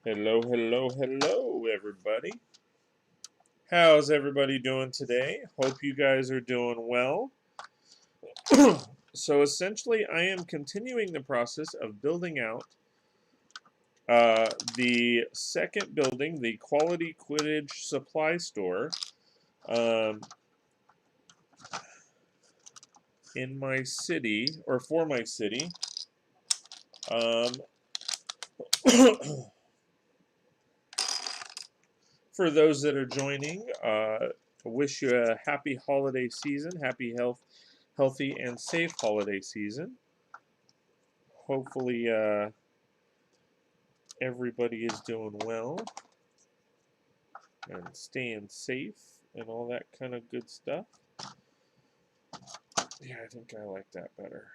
Hello, hello, hello, everybody. How's everybody doing today? Hope you guys are doing well. So, essentially, I am continuing the process of building out the second building, the Quality Quidditch Supply Store, um, in my city, or for my city. Um, for those that are joining, I wish you a happy holiday season, healthy, and safe holiday season. Hopefully, everybody is doing well and staying safe and all that kind of good stuff. Yeah, I think I like that better.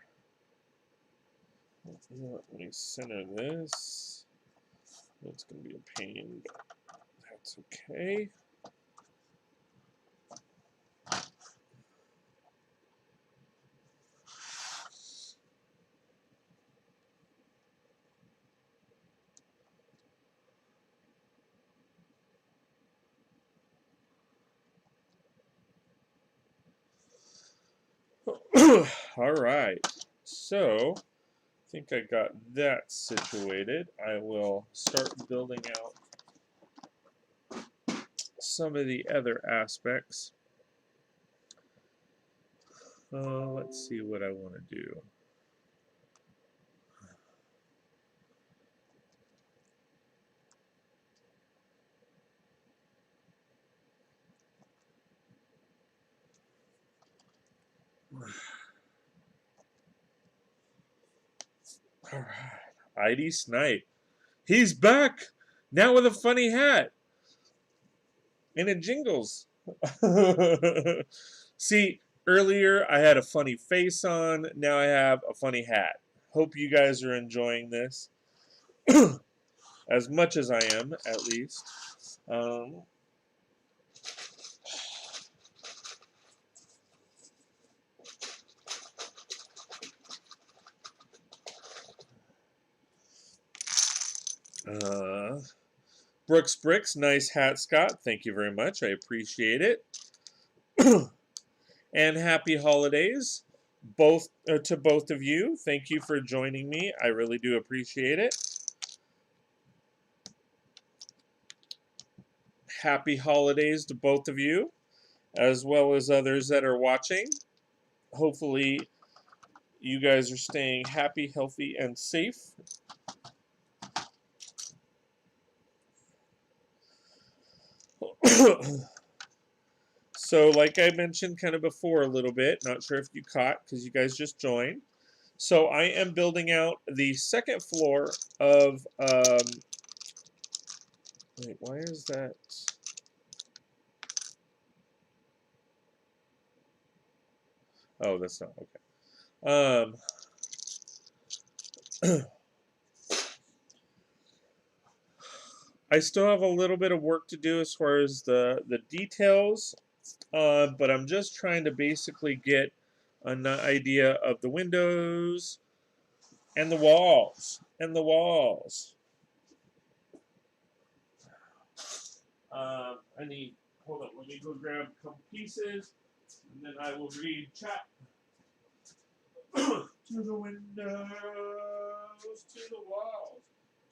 Let me center this. That's going to be a pain, but that's okay. All right, so I think I got that situated. I will start building out some of the other aspects. Let's see what I want to do. All right, ID Snipe. He's back now with a funny hat and it jingles. See, earlier I had a funny face on. Now I have a funny hat. Hope you guys are enjoying this as much as I am, at least. Uh, Brooks Bricks, nice hat, Scott. Thank you very much. I appreciate it. And happy holidays, both to both of you. Thank you for joining me. I really do appreciate it. Happy holidays to both of you, as well as others that are watching. Hopefully, you guys are staying happy, healthy, and safe. So, like I mentioned kind of before a little bit, not sure if you caught because you guys just joined. So, I am building out the second floor of. Wait, why is that? Oh, that's not okay. I still have a little bit of work to do as far as the details, but I'm just trying to basically get an idea of the windows and the walls and the walls. I need. Hold on. Let me go grab a couple pieces, and then I will read chat. To the windows, to the walls,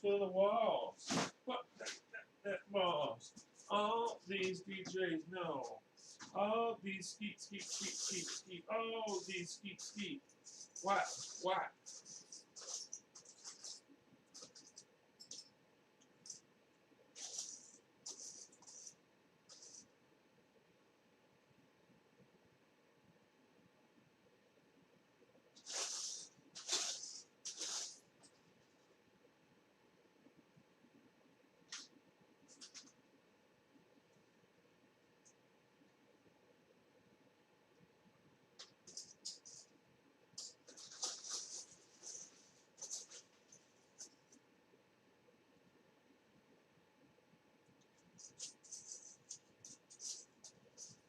to the walls. What that walls? All these DJs know. All these skeet, skeet, skeet, skeet, skeet. All these skeet, skeet. What? What?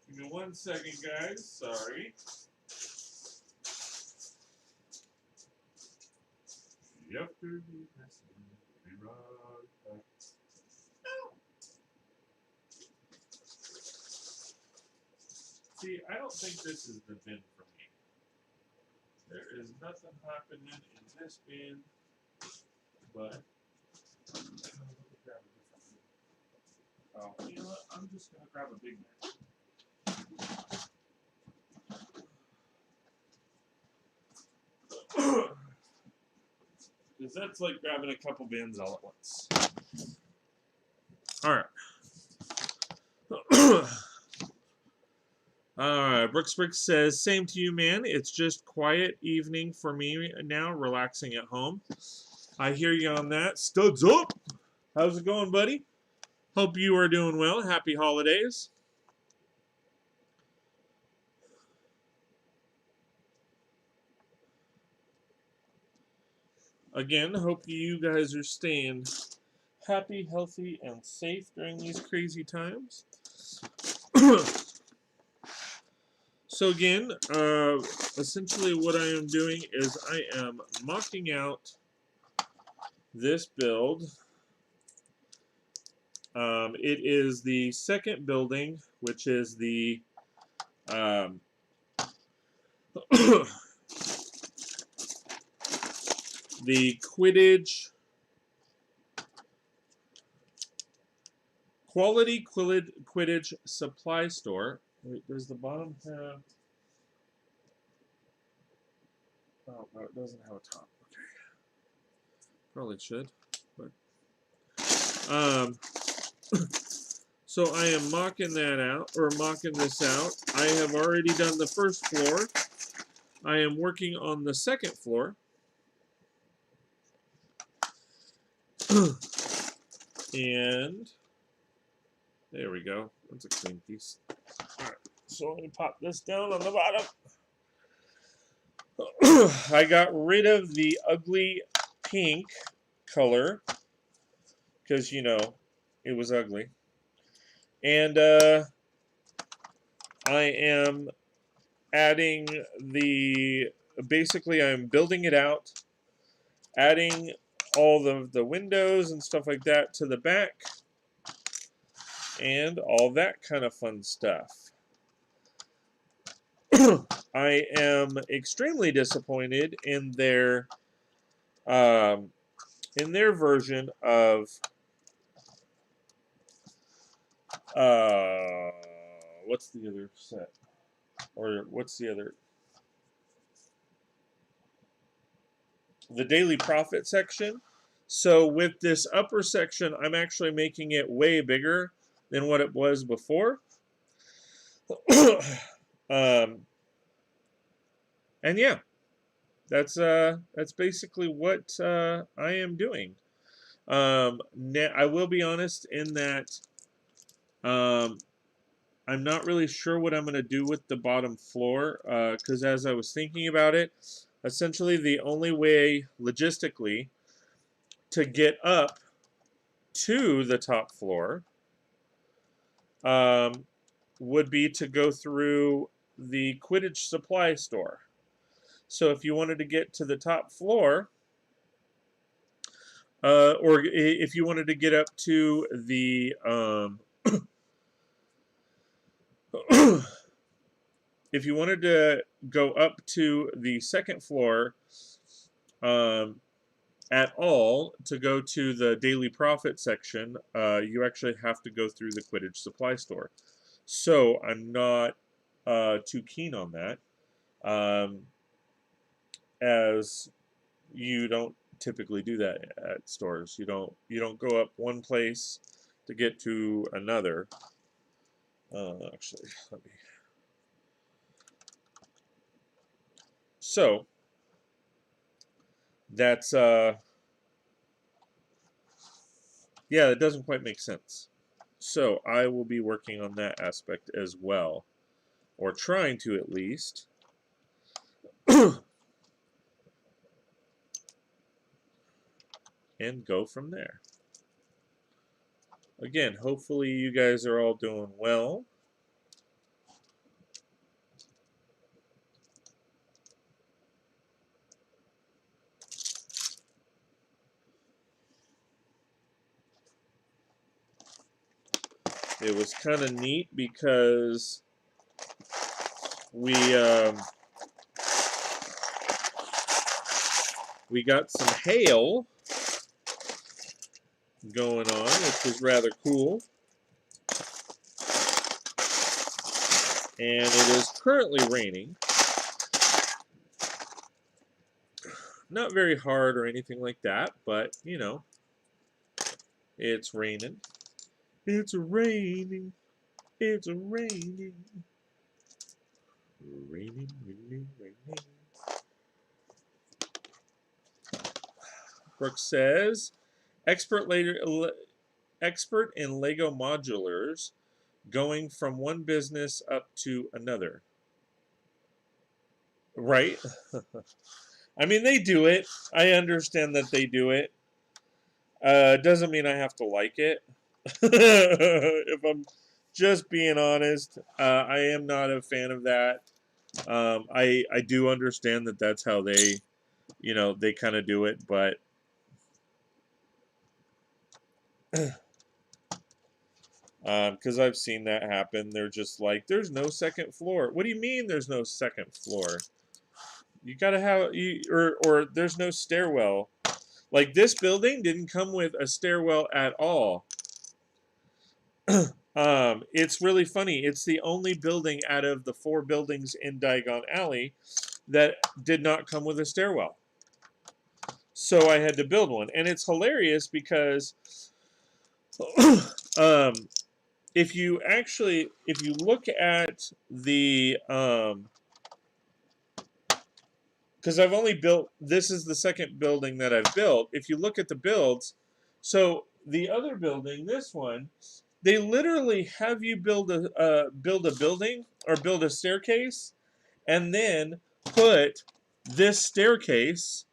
Give me 1 second, guys. Sorry. Yesterday. Be right back. See, I don't think this is the bin for me. There is nothing happening in this bin, but oh, you know what? I'm just gonna grab a big bin. Because that's like grabbing a couple bins all at once. All right. Brooks says, same to you, man. It's just quiet evening for me now, relaxing at home. I hear you on that. Studs up. How's it going, buddy? Hope you are doing well. Happy holidays. Again, hope you guys are staying happy, healthy, and safe during these crazy times. So again, essentially what I am doing is I am mocking out this build. It is the second building, which is the the Quality Quidditch Supply Store. Wait, does the bottom have... Oh, no, it doesn't have a top. Okay. Probably should, but... So I am mocking that out, or mocking this out. I have already done the first floor. I am working on the second floor. And there we go. That's a clean piece. All right, so let me pop this down on the bottom. I got rid of the ugly pink color because, you know, it was ugly. And I am adding basically I'm building it out, adding all the windows and stuff like that to the back, and all that kind of fun stuff. I am extremely disappointed in their version of what's the other set, or what's the other, the Daily Profit section. So with this upper section, I'm actually making it way bigger than what it was before. And yeah, that's basically what I am doing. I will be honest in that I'm not really sure what I'm going to do with the bottom floor, because as I was thinking about it, essentially the only way logistically to get up to the top floor would be to go through the Quidditch Supply store. So if you wanted to get to the top floor, or if you wanted to get up to the if you wanted to go up to the second floor at all to go to the Daily Profit section, you actually have to go through the Quidditch Supply store. So I'm not too keen on that, as you don't typically do that at stores. You don't go up one place to get to another. Actually, let me. So that's yeah, it doesn't quite make sense. So I will be working on that aspect as well, or trying to at least. And go from there. Again, hopefully you guys are all doing well. it was kind of neat because we got some hail going on, which was rather cool. And it is currently raining. Not very hard or anything like that, but, you know, it's raining. It's raining. It's raining. Raining, raining, raining. Brooke says, expert in Lego modulars, going from one business up to another. Right? I mean, they do it. I understand that they do it. Doesn't mean I have to like it. If I'm just being honest, I am not a fan of that. I do understand that that's how they, you know, they kind of do it, but because I've seen that happen. They're just like, there's no second floor. What do you mean there's no second floor? You gotta have or there's no stairwell. Like this building didn't come with a stairwell at all. It's really funny. It's the only building out of the 4 buildings in Diagon Alley that did not come with a stairwell. So I had to build one, and it's hilarious because if you look at the because I've only built, this is the second building that I've built. If you look at the builds, so the other building, this one, they literally have you build a building or build a staircase, and then put this staircase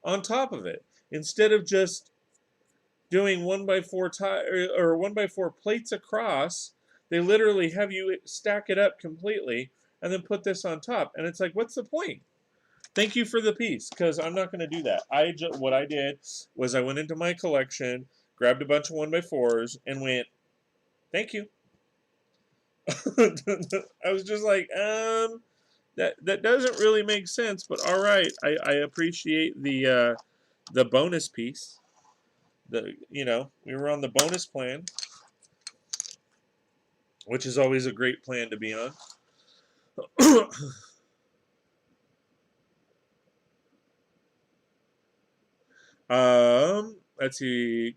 on top of it instead of just doing 1x4 or 1x4 plates across. They literally have you stack it up completely and then put this on top, and it's like, what's the point? Thank you for the piece, because I'm not going to do that. What I did was I went into my collection, grabbed a bunch of 1x4s, and went, thank you. I was just like, that doesn't really make sense, but all right. I appreciate the bonus piece. We were on the bonus plan, which is always a great plan to be on. Let's see.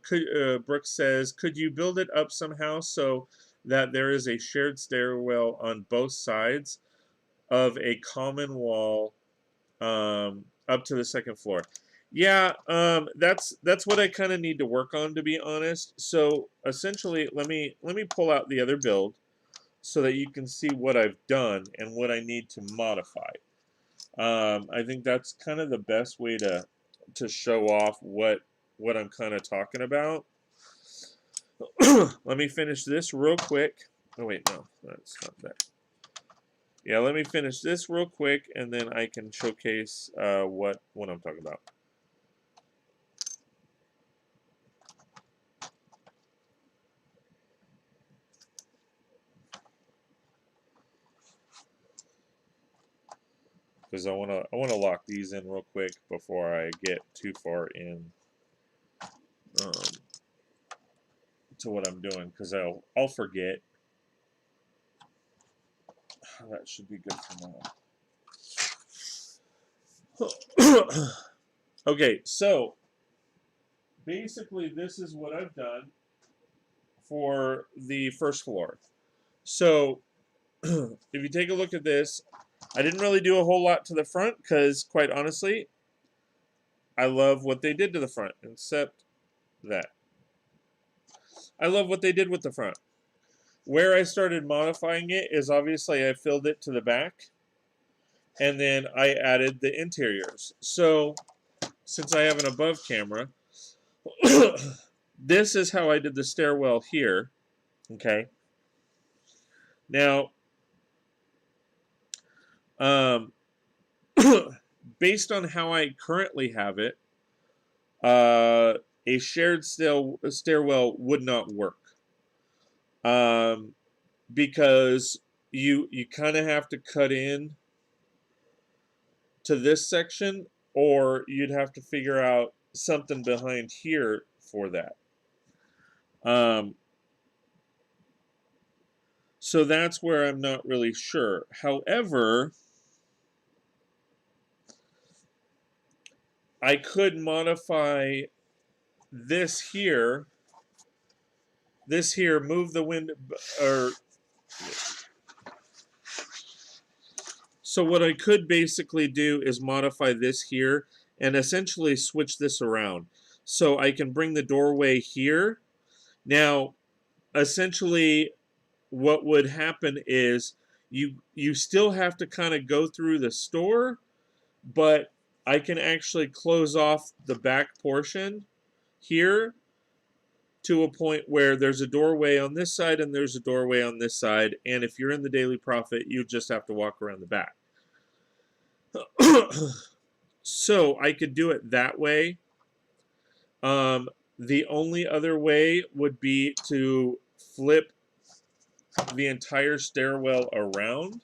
Brooke says, could you build it up somehow so that there is a shared stairwell on both sides of a common wall up to the second floor? Yeah, that's what I kind of need to work on, to be honest. So essentially, let me pull out the other build so that you can see what I've done and what I need to modify. I think that's kind of the best way to show off what I'm kind of talking about. Let me finish this real quick. Oh wait, no, that's not that. Yeah, let me finish this real quick, and then I can showcase what I'm talking about. Because I want to lock these in real quick before I get too far in to what I'm doing, because I'll forget. That should be good for now. Okay, so basically this is what I've done for the first floor. So if you take a look at this, I didn't really do a whole lot to the front because, quite honestly, I love what they did to the front, except that. I love what they did with the front. Where I started modifying it is obviously I filled it to the back, and then I added the interiors. So since I have an above camera, this is how I did the stairwell here. Okay. Now, based on how I currently have it, a shared stairwell would not work. because you kind of have to cut in to this section, or you'd have to figure out something behind here for that. So that's where I'm not really sure. However, I could modify this here, move the window, or so what I could basically do is modify this here and essentially switch this around. So I can bring the doorway here. Now, essentially, what would happen is you still have to kind of go through the store, but I can actually close off the back portion here to a point where there's a doorway on this side and there's a doorway on this side, and if you're in the Daily Prophet, you just have to walk around the back. So I could do it that way. The only other way would be to flip the entire stairwell around,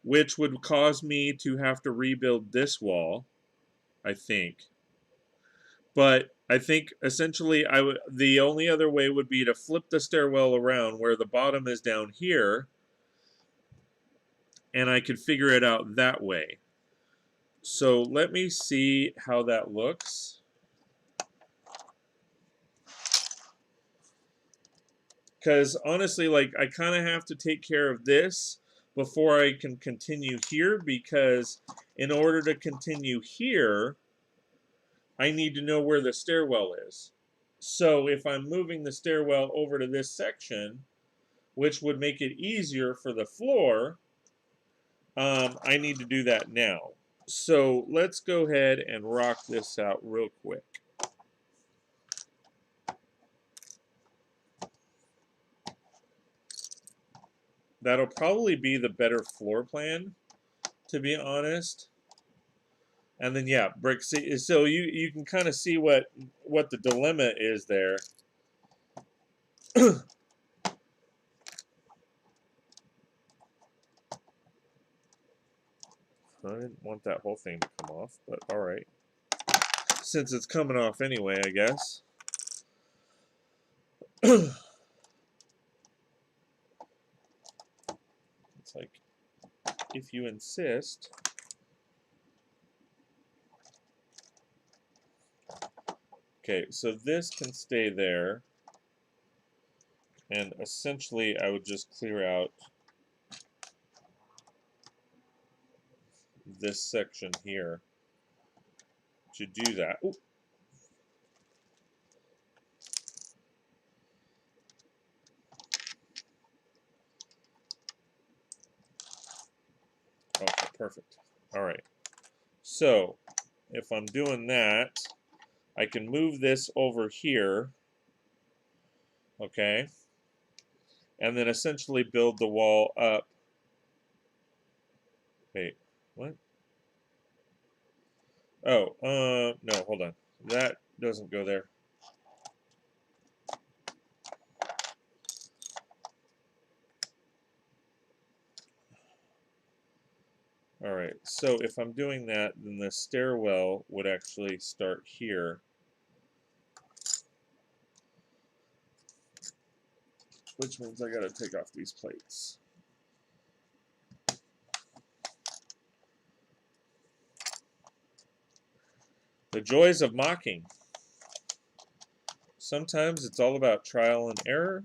which would cause me to have to rebuild this wall, I think. But I think essentially the only other way would be to flip the stairwell around where the bottom is down here, and I could figure it out that way. So let me see how that looks. Because honestly, like, I kind of have to take care of this before I can continue here, because in order to continue here, I need to know where the stairwell is. So if I'm moving the stairwell over to this section, which would make it easier for the floor, I need to do that now. So let's go ahead and rock this out real quick. That'll probably be the better floor plan, to be honest. And then yeah, bricks. So you can kind of see what the dilemma is there. I didn't want that whole thing to come off, but all right. Since it's coming off anyway, I guess. It's like, if you insist. Okay, so this can stay there. And essentially, I would just clear out this section here to do that. Ooh. Okay, perfect. All right. So, if I'm doing that, I can move this over here. Okay. And then essentially build the wall up. Wait, what? Oh, no, hold on. That doesn't go there. All right, so if I'm doing that, then the stairwell would actually start here. Which means I gotta take off these plates. The joys of mocking. Sometimes it's all about trial and error.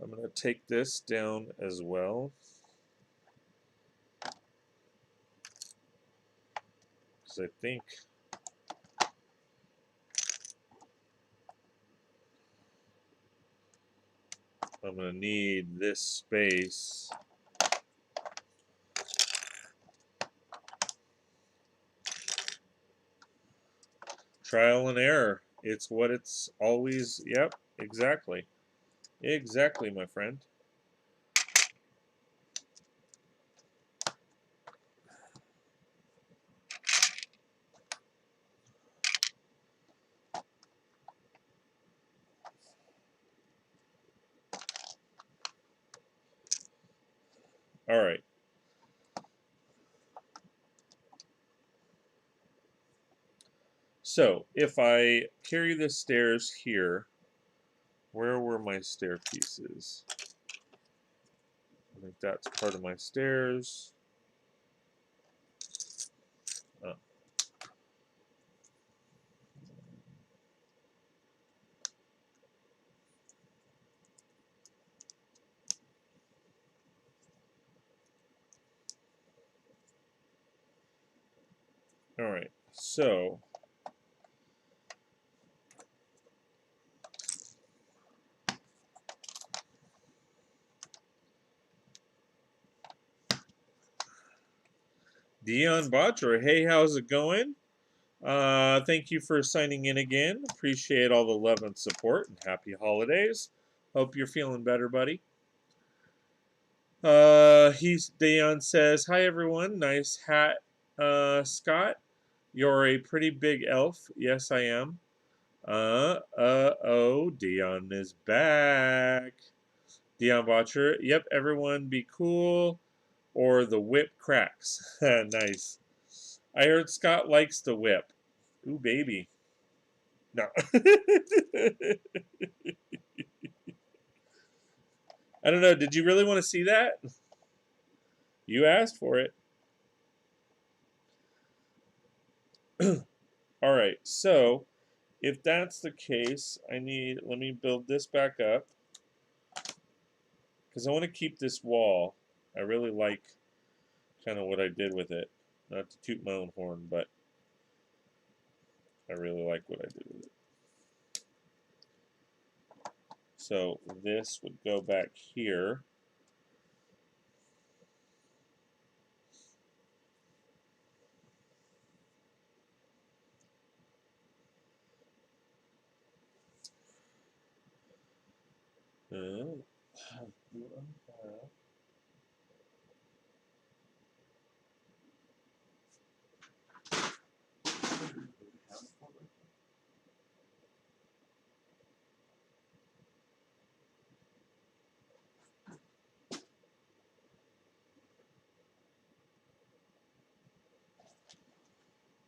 I'm going to take this down as well. Because I think I'm going to need this space. Trial and error. It's what it's always. Yep, exactly. Exactly, my friend. All right. So if I carry the stairs here, where were my stair pieces? I think that's part of my stairs. Oh. All right, so Dion Botcher, hey, how's it going? Thank you for signing in again. Appreciate all the love and support, and happy holidays. Hope you're feeling better, buddy. Dion says, hi everyone, nice hat, Scott. You're a pretty big elf. Yes, I am. Oh, Dion is back. Dion Botcher, yep, everyone be cool, or the whip cracks. Nice. I heard Scott likes the whip. Ooh, baby. No. I don't know. Did you really want to see that? You asked for it. All right. So, if that's the case, let me build this back up. Because I want to keep this wall. I really like kind of what I did with it. Not to toot my own horn, but I really like what I did with it. So this would go back here.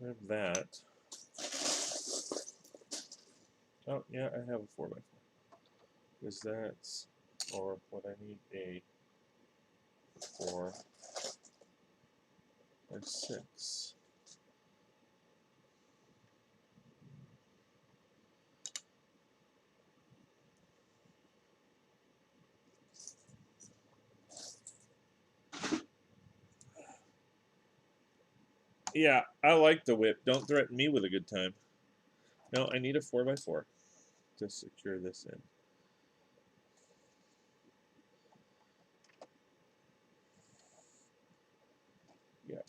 Have that. Oh, yeah, I have a 4x4. Because that's, or what I need a 4 or 6. Yeah, I like the whip. Don't threaten me with a good time. No, I need a 4x4 to secure this in. Yeah.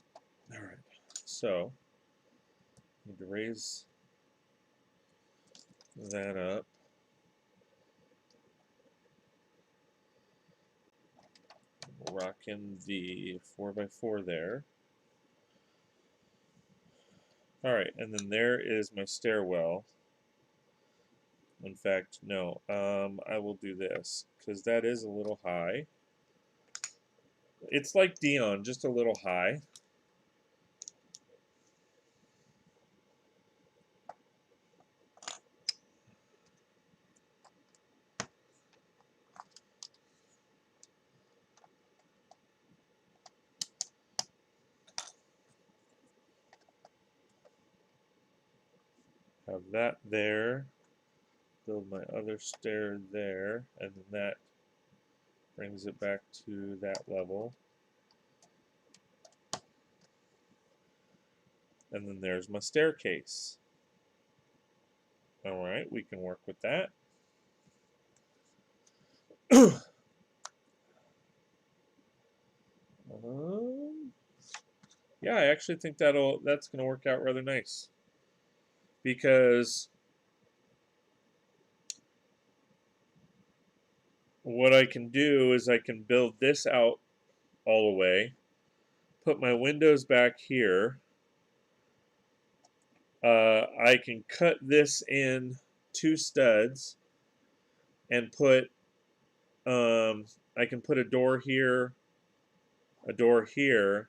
All right. So, need to raise that up. Rock in the 4x4 there. All right, and then there is my stairwell. In fact, no, I will do this because that is a little high. It's like Dion, just a little high. Have that there. Build my other stair there, and then that brings it back to that level. And then there's my staircase. All right, we can work with that. Yeah, I actually think that's going to work out rather nice. Because what I can do is I can build this out all the way, put my windows back here. I can cut this in 2 studs and put I can put a door here a door here,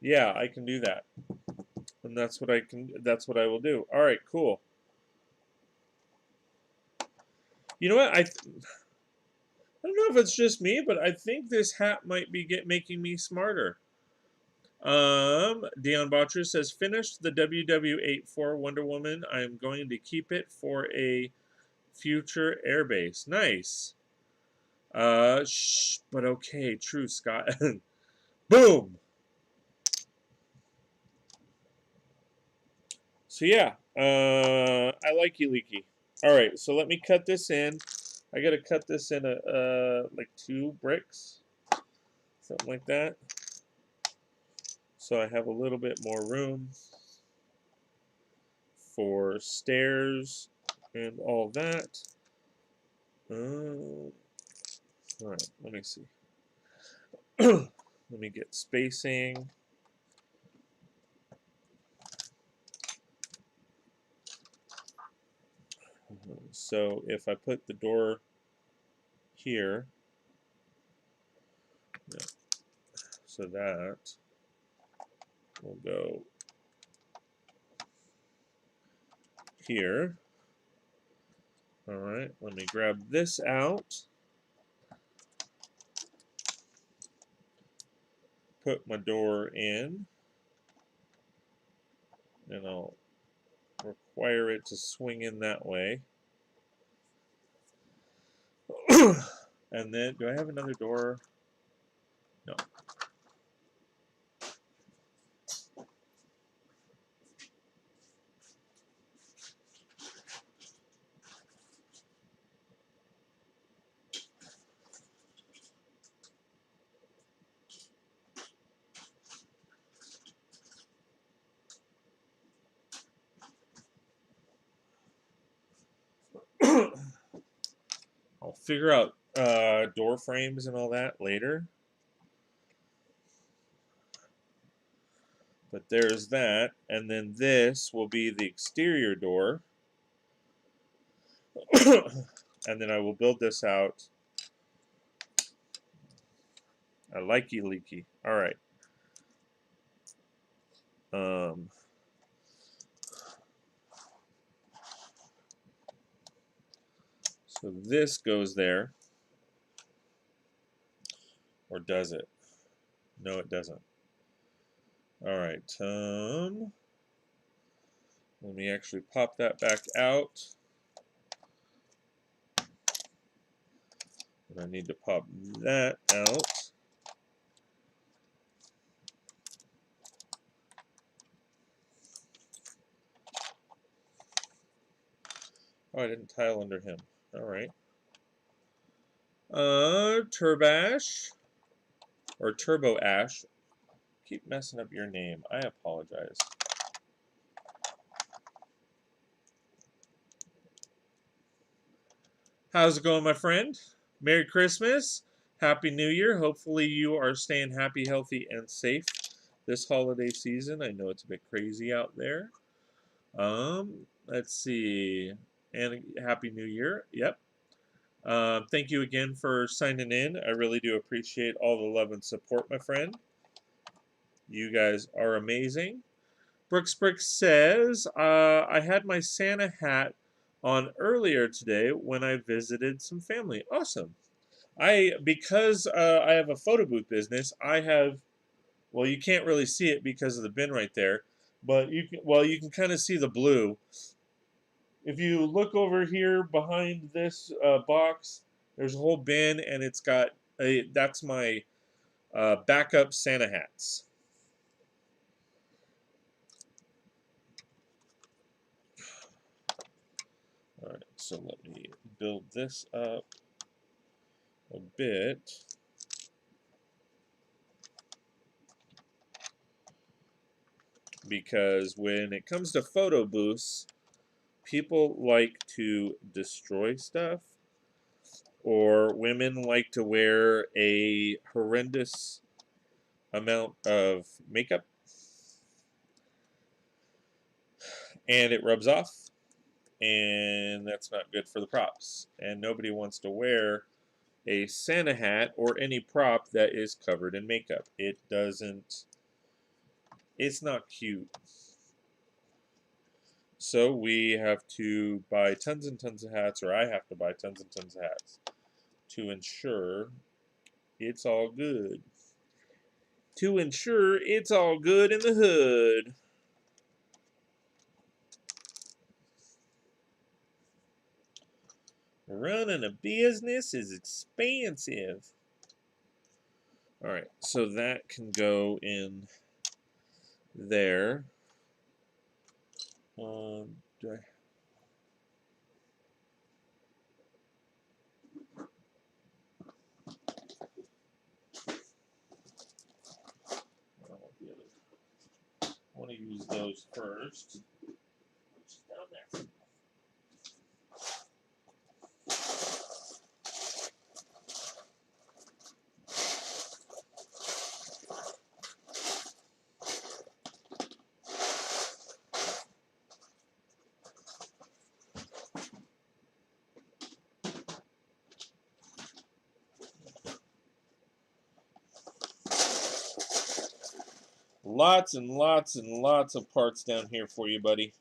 yeah, I can do that. And that's what that's what I will do. All right, cool. You know what? I don't know if it's just me, but I think this hat might be making me smarter. Dion Botcher says, finished the WW84 Wonder Woman. I'm going to keep it for a future airbase. Nice. But okay, true, Scott. Boom. So yeah, I like you, Leaky. All right, so let me cut this in. I gotta cut this in like 2 bricks, something like that. So I have a little bit more room for stairs and all that. All right, let me see. Let me get spacing. So if I put the door here, yeah, so that will go here. All right, let me grab this out. Put my door in, and I'll require it to swing in that way. And then, do I have another door? No. I'll figure out door frames and all that later. But there's that, and then this will be the exterior door. And then I will build this out. I like you, Leaky. All right. So this goes there. Or does it? No, it doesn't. All right. Let me actually pop that back out. And I need to pop that out. Oh, I didn't tile under him. All right. Turbash or Turbo Ash. Keep messing up your name. I apologize. How's it going, my friend? Merry Christmas. Happy New Year. Hopefully you are staying happy, healthy, and safe this holiday season. I know it's a bit crazy out there. Let's see. And Happy New Year. Yep. Thank you again for signing in. I really do appreciate all the love and support, my friend. You guys are amazing. Brooks says, I had my Santa hat on earlier today when I visited some family. Awesome. Because I have a photo booth business, I have, well, you can't really see it because of the bin right there, but you can kind of see the blue. If you look over here behind this box, there's a whole bin, and it's got that's my backup Santa hats. All right, so let me build this up a bit. Because when it comes to photo booths, people like to destroy stuff, or women like to wear a horrendous amount of makeup, and it rubs off, and that's not good for the props. And nobody wants to wear a Santa hat or any prop that is covered in makeup. It doesn't, it's not cute. So we have to buy tons and tons of hats, or I have to buy tons and tons of hats to ensure it's all good. To ensure it's all good in the hood. Running a business is expensive. All right, so that can go in there. Do I... I want to use those first. Which is down there. Lots and lots and lots of parts down here for you, buddy.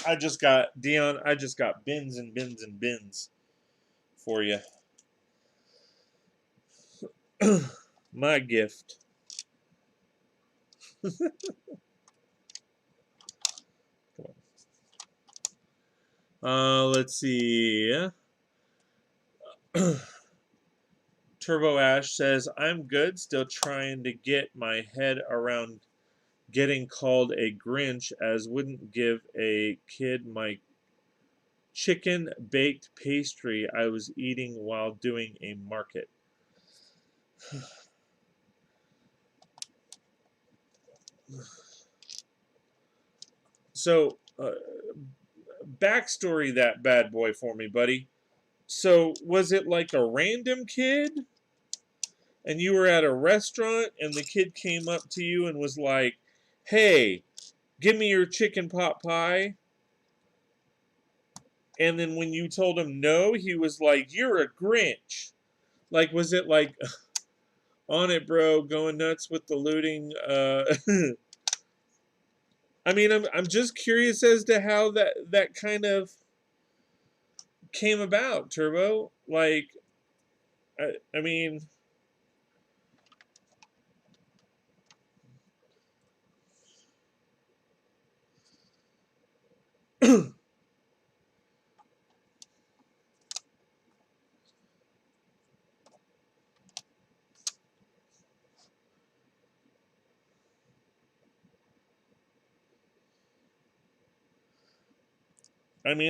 I just got, Dion, I just got bins and bins and bins for you. My gift. Let's see. Turbo Ash says, I'm good, still trying to get my head around getting called a Grinch, as wouldn't give a kid my chicken baked pastry I was eating while doing a market. So, backstory that bad boy for me, buddy. So, was it like a random kid? And you were at a restaurant and the kid came up to you and was like, hey, give me your chicken pot pie? And then when you told him no, he was like, you're a Grinch. Like, was it like, on it, bro, going nuts with the looting? I mean, I'm just curious as to how that kind of came about, Turbo. Like, I mean,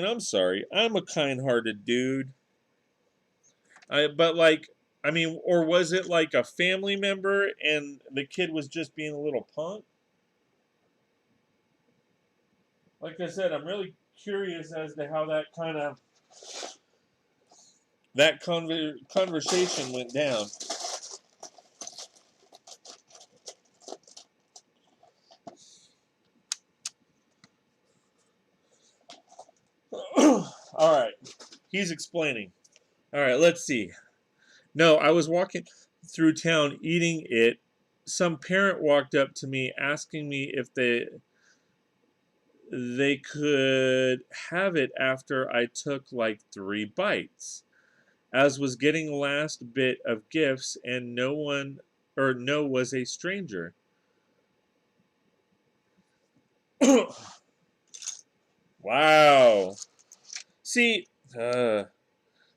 I'm sorry. I'm a kind-hearted dude. But like, I mean, or was it like a family member and the kid was just being a little punk? Like I said, I'm really curious as to how that kind of conversation went down. All right, he's explaining. All right, let's see. No, I was walking through town eating it. Some parent walked up to me asking me if they could have it after I took like 3 bites. As was getting last bit of gifts, and no was a stranger. Wow. See,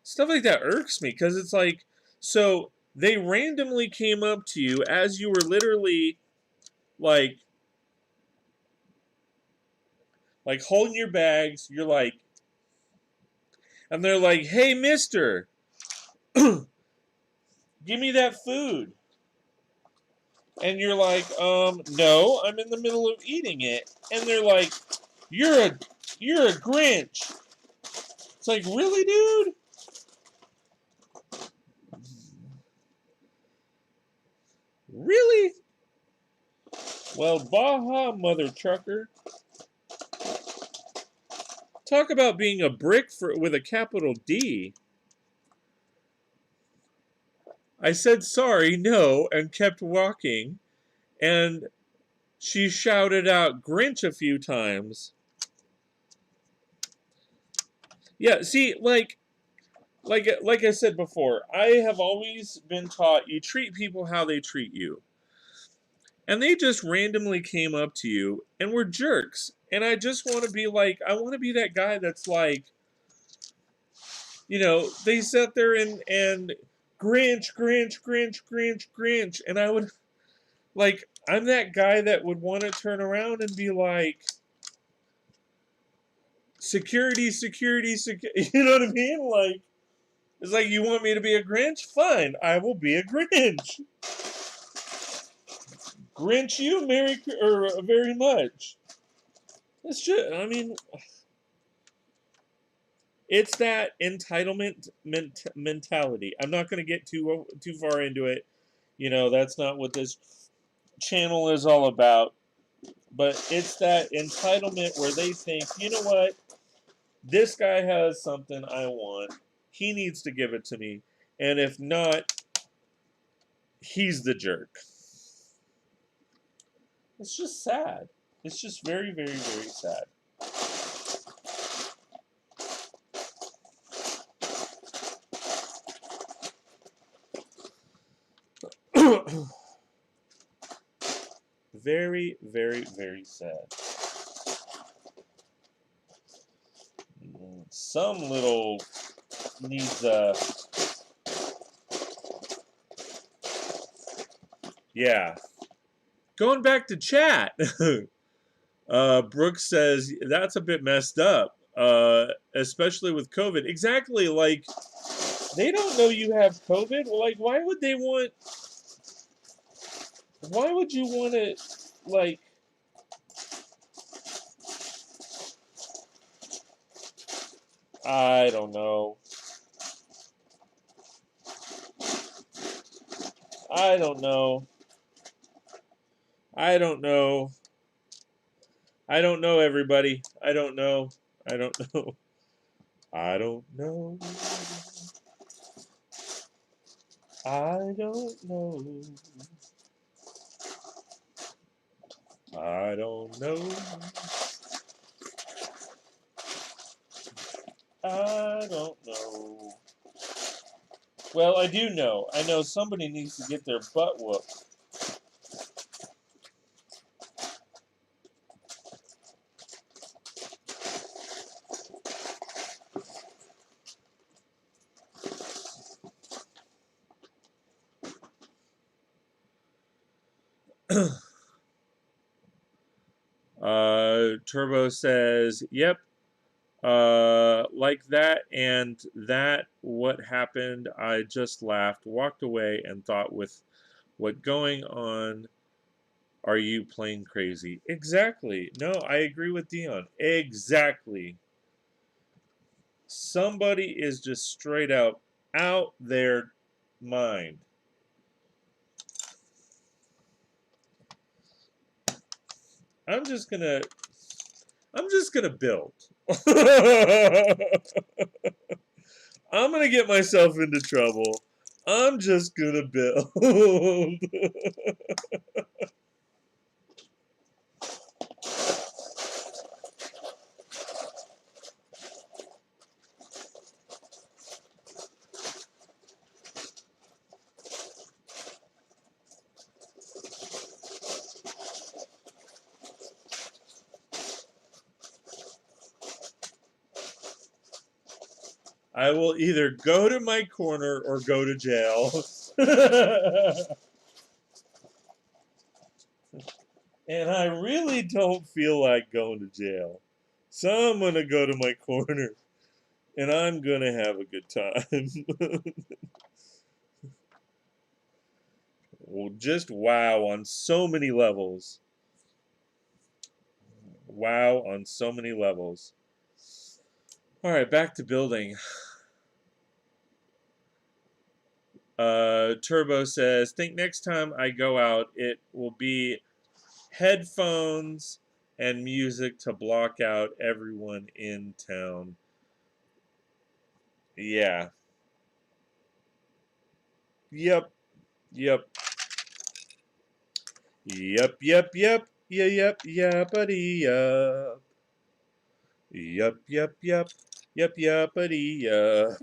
stuff like that irks me because it's like, so they randomly came up to you as you were literally like holding your bags. You're like, and they're like, "Hey, Mister, give me that food." And you're like, no, I'm in the middle of eating it. And they're like, you're a Grinch. It's like, really, dude? Really? Well, Baja, mother trucker. Talk about being a brick with a capital D. I said sorry, no, and kept walking, and she shouted out Grinch a few times. Yeah, see, like I said before, I have always been taught you treat people how they treat you. And they just randomly came up to you and were jerks. And I just want to be like, I want to be that guy that's like, they sat there and Grinch, Grinch, Grinch, Grinch, Grinch. And I would, like, I'm that guy that would want to turn around and be like, security, security, security. You know what I mean? Like, it's like, you want me to be a Grinch? Fine, I will be a Grinch. Grinch you very much. It's just, I mean, it's that entitlement mentality. I'm not going to get too far into it. That's not what this channel is all about. But it's that entitlement where they think, you know what? This guy has something I want. He needs to give it to me. And if not, he's the jerk. It's just sad. It's just very, very, very sad. Very, very, very sad. Some little needs yeah. Going back to chat. Brooks says that's a bit messed up. Especially with COVID. Exactly, like they don't know you have COVID. Like, why would you want to, like, I don't know. I don't know. I don't know. I don't know, everybody. I don't know. I don't know. I don't know. I don't know. I don't know. I don't know. Well, I do know. I know somebody needs to get their butt whooped. Turbo says, yep, like that, and that what happened, I just laughed, walked away, and thought, with what going on, are you playing crazy? Exactly. No, I agree with Dion. Exactly. Somebody is just straight out their mind. I'm just gonna build. I'm gonna get myself into trouble. I'm just gonna build. I will either go to my corner or go to jail. And I really don't feel like going to jail. So I'm going to go to my corner. And I'm going to have a good time. Well, just wow on so many levels. Wow on so many levels. All right, back to building. Turbo says, think next time I go out, it will be headphones and music to block out everyone in town. Yeah. Yep. Yep. Yep, yep, yep. Yeah, yep, yappity, yup. Yup, yup, yup. Yep, yappity, yup.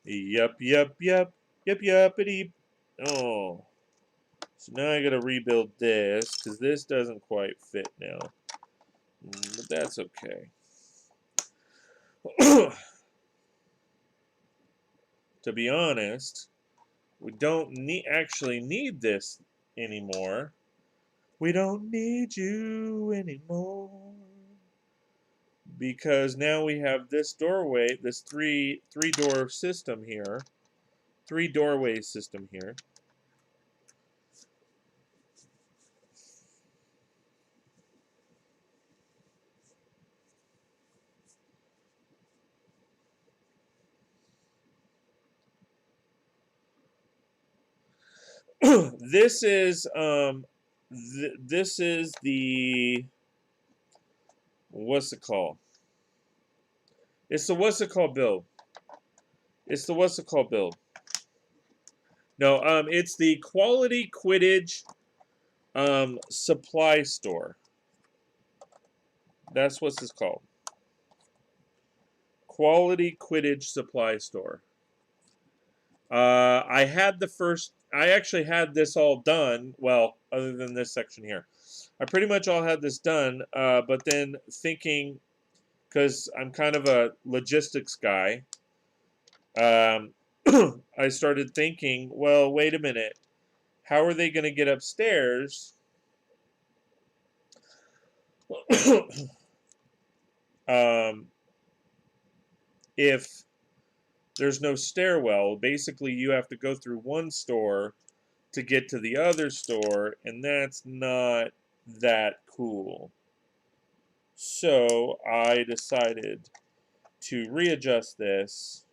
Yup, yup, yup. Yep, yappity. Oh. So now I gotta rebuild this, because this doesn't quite fit now. But that's okay. To be honest, we don't actually need this anymore. We don't need you anymore. Because now we have this doorway, this three door system here. 3 doorway system here. This is this is the what's it called? It's the what's it called build. It's the what's it called build. No, it's the Quality Quidditch supply store. That's what it's called. Quality Quidditch supply store. I had the first. I actually had this all done. Well, other than this section here, I pretty much all had this done. But then thinking, because I'm kind of a logistics guy, I started thinking, well, wait a minute. How are they going to get upstairs? If there's no stairwell, basically you have to go through one store to get to the other store, and that's not that cool. So I decided to readjust this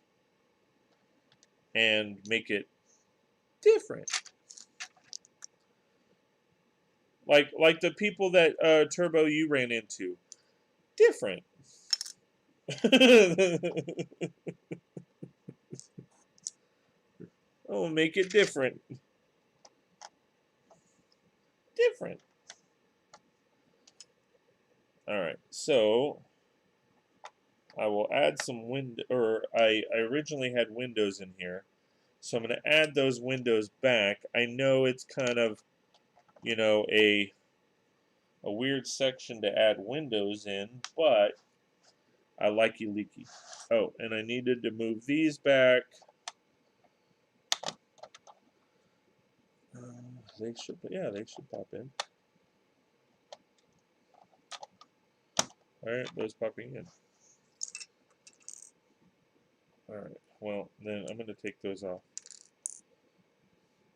and make it different. Like the people that Turbo you ran into. Different. Oh, make it different. Different. Alright, so I will add some window, or I originally had windows in here. So I'm going to add those windows back. I know it's kind of, you know, a weird section to add windows in, but I likey leaky. Oh, and I needed to move these back. They should, yeah, they should pop in. All right, those popping in. All right, well, then I'm going to take those off.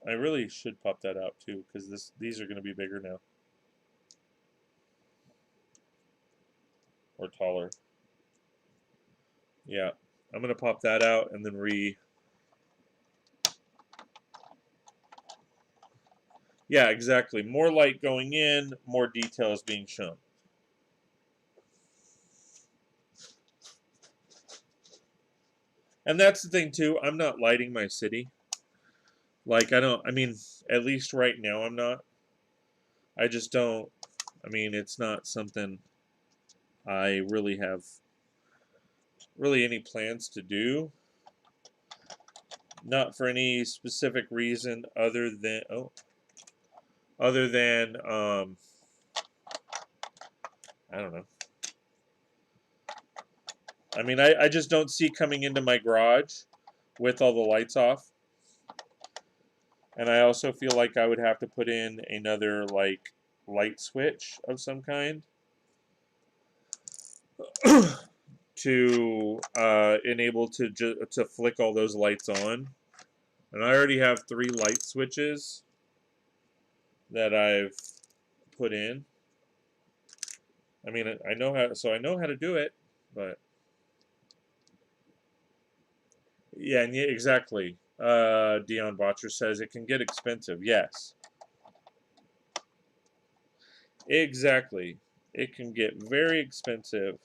I really should pop that out too, because these are going to be bigger now. Or taller. Yeah, I'm going to pop that out and then Yeah, exactly. More light going in, more details being shown. And that's the thing too, I'm not lighting my city. Like I mean, at least right now I'm not. I just don't, I mean, it's not something I really have any plans to do. Not for any specific reason other than I don't know. I mean, I just don't see coming into my garage with all the lights off. And I also feel like I would have to put in another, like, light switch of some kind to enable to flick all those lights on. And I already have 3 light switches that I've put in. I mean, I know how to do it, but yeah, and yeah, exactly. Dion Botcher says it can get expensive. Yes, exactly. It can get very expensive.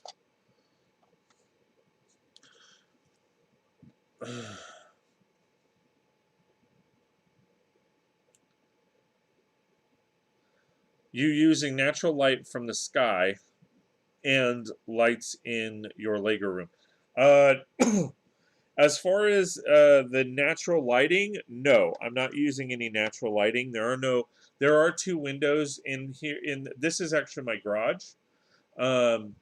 you using natural light from the sky and lights in your Lego room. Uh, as far as the natural lighting, no, I'm not using any natural lighting. There are two windows in here. This is actually my garage, and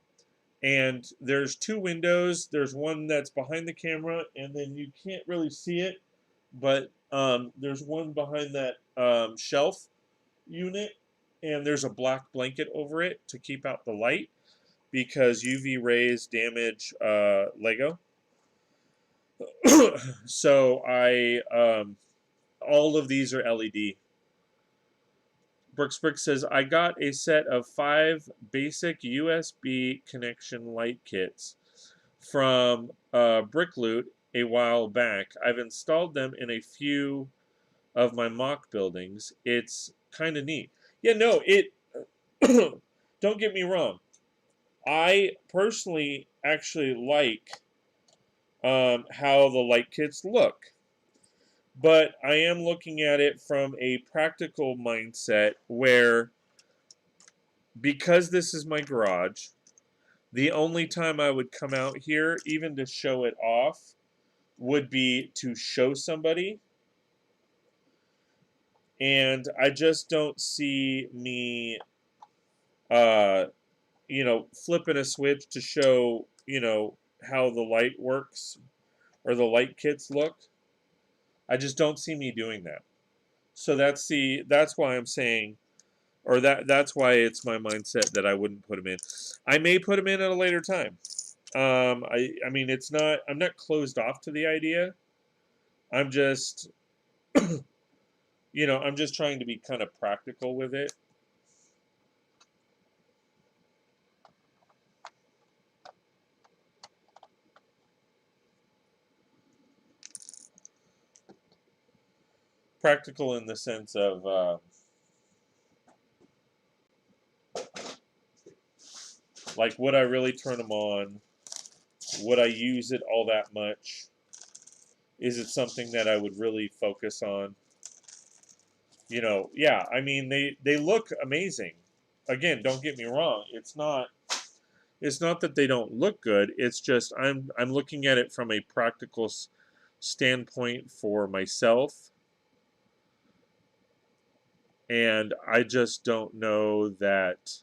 there's two windows. There's one that's behind the camera, and then you can't really see it, but there's one behind that shelf unit, and there's a black blanket over it to keep out the light because UV rays damage Lego. So all of these are LED. Brooks says, I got a set of 5 basic USB connection light kits from Brick Loot a while back. I've installed them in a few of my mock buildings. It's kind of neat. Yeah, no, it. Don't get me wrong. I personally actually like how the light kits look. But I am looking at it from a practical mindset where, because this is my garage, the only time I would come out here, even to show it off, would be to show somebody. And I just don't see me, flipping a switch to show, how the light works or the light kits look. I just don't see me doing that. So that's why I'm saying, or that's why it's my mindset that I wouldn't put them in. I may put them in at a later time. I mean, it's not. I'm not closed off to the idea. I'm just, I'm just trying to be kind of practical with it. Practical in the sense of, like, would I really turn them on? Would I use it all that much? Is it something that I would really focus on? Yeah, I mean, they look amazing. Again, don't get me wrong. It's not that they don't look good. It's just I'm looking at it from a practical standpoint for myself, and I just don't know that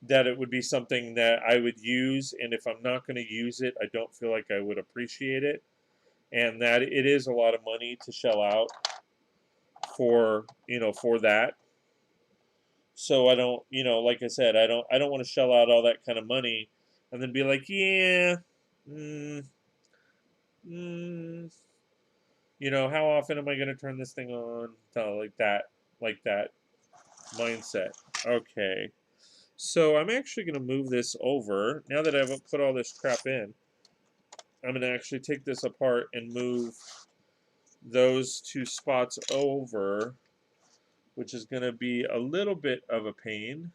that it would be something that I would use, and if I'm not going to use it, I don't feel like I would appreciate it, and that it is a lot of money to shell out for for that. So I don't, like I said, I don't want to shell out all that kind of money and then be like, yeah, mm, mm, how often am I going to turn this thing on? Like that mindset. Okay. So I'm actually going to move this over. Now that I've put all this crap in, I'm going to actually take this apart and move those two spots over, which is going to be a little bit of a pain,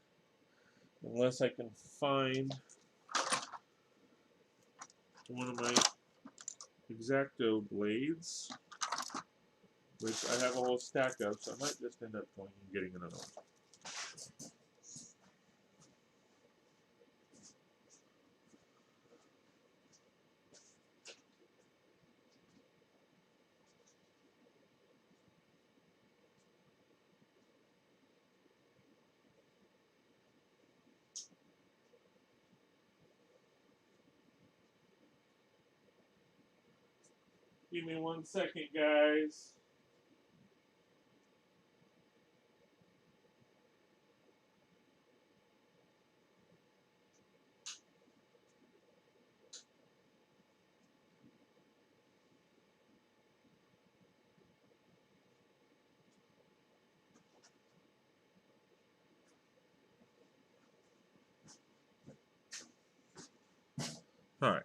unless I can find one of my X-Acto blades, which I have a whole stack of, so I might just end up going and getting another one. Give me 1 second, guys. All right.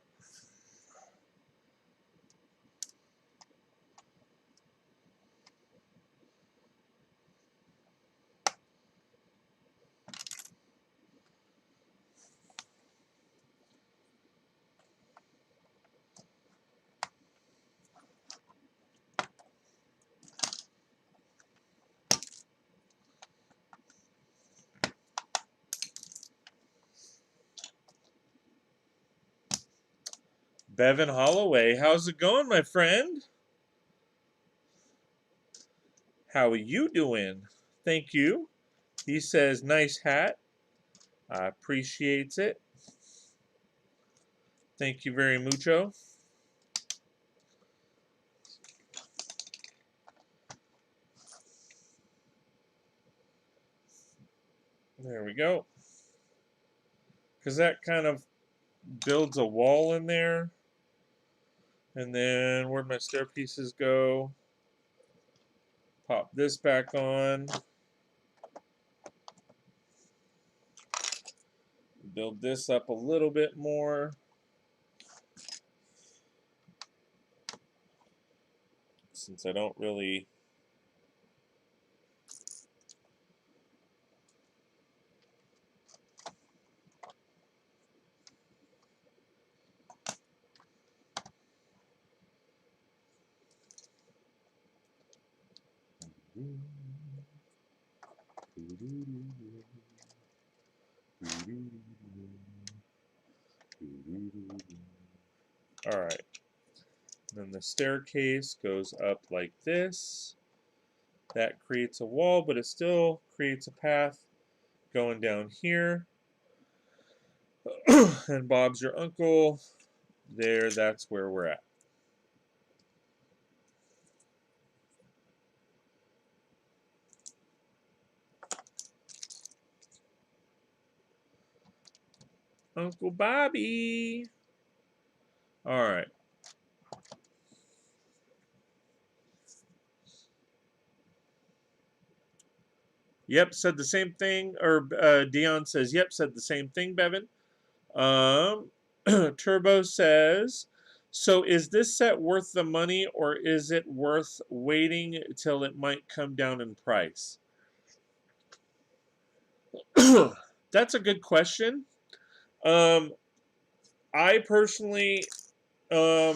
Bevan Holloway, how's it going, my friend? How are you doing? Thank you. He says, nice hat. I appreciate it. Thank you very mucho. There we go. Because that kind of builds a wall in there. And then where'd my stair pieces go? Pop this back on. Build this up a little bit more. Since I don't really... All right. Then the staircase goes up like this. That creates a wall, but it still creates a path going down here. And Bob's your uncle. There, that's where we're at. Uncle Bobby. All right. Yep, said the same thing. Or Dion says, yep, said the same thing, Bevan. Turbo says, so is this set worth the money or is it worth waiting till it might come down in price? That's a good question. I personally, I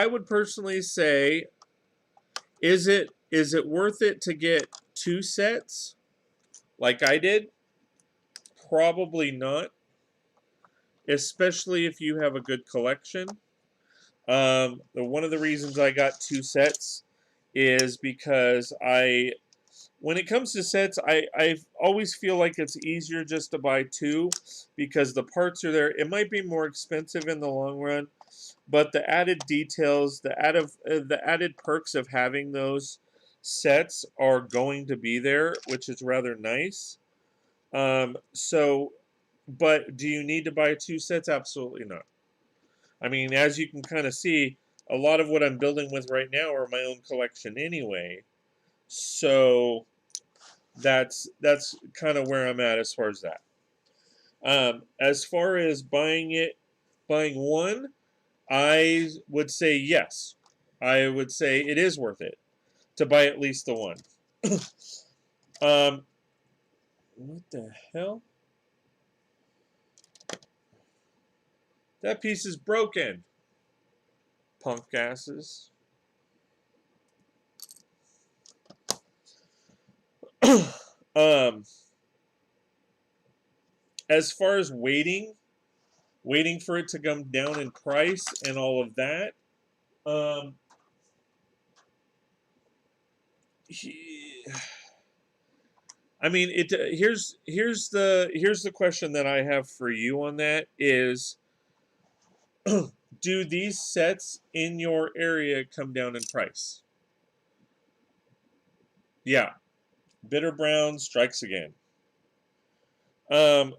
would personally say, is it worth it to get 2 sets like I did? Probably not, especially if you have a good collection. One of the reasons I got 2 sets is because when it comes to sets, I always feel like it's easier just to buy 2 because the parts are there. It might be more expensive in the long run, but the added details, the added perks of having those sets are going to be there, which is rather nice. But do you need to buy 2 sets? Absolutely not. I mean, as you can kind of see, a lot of what I'm building with right now are my own collection anyway. So that's kind of where I'm at as far as that. As far as buying 1, I would say yes. I would say it is worth it to buy at least the 1. What the hell? That piece is broken. Punk asses. As far as waiting for it to come down in price and all of that, I mean, here's the question that I have for you on that is, do these sets in your area come down in price? Yeah, Bitter Brown strikes again.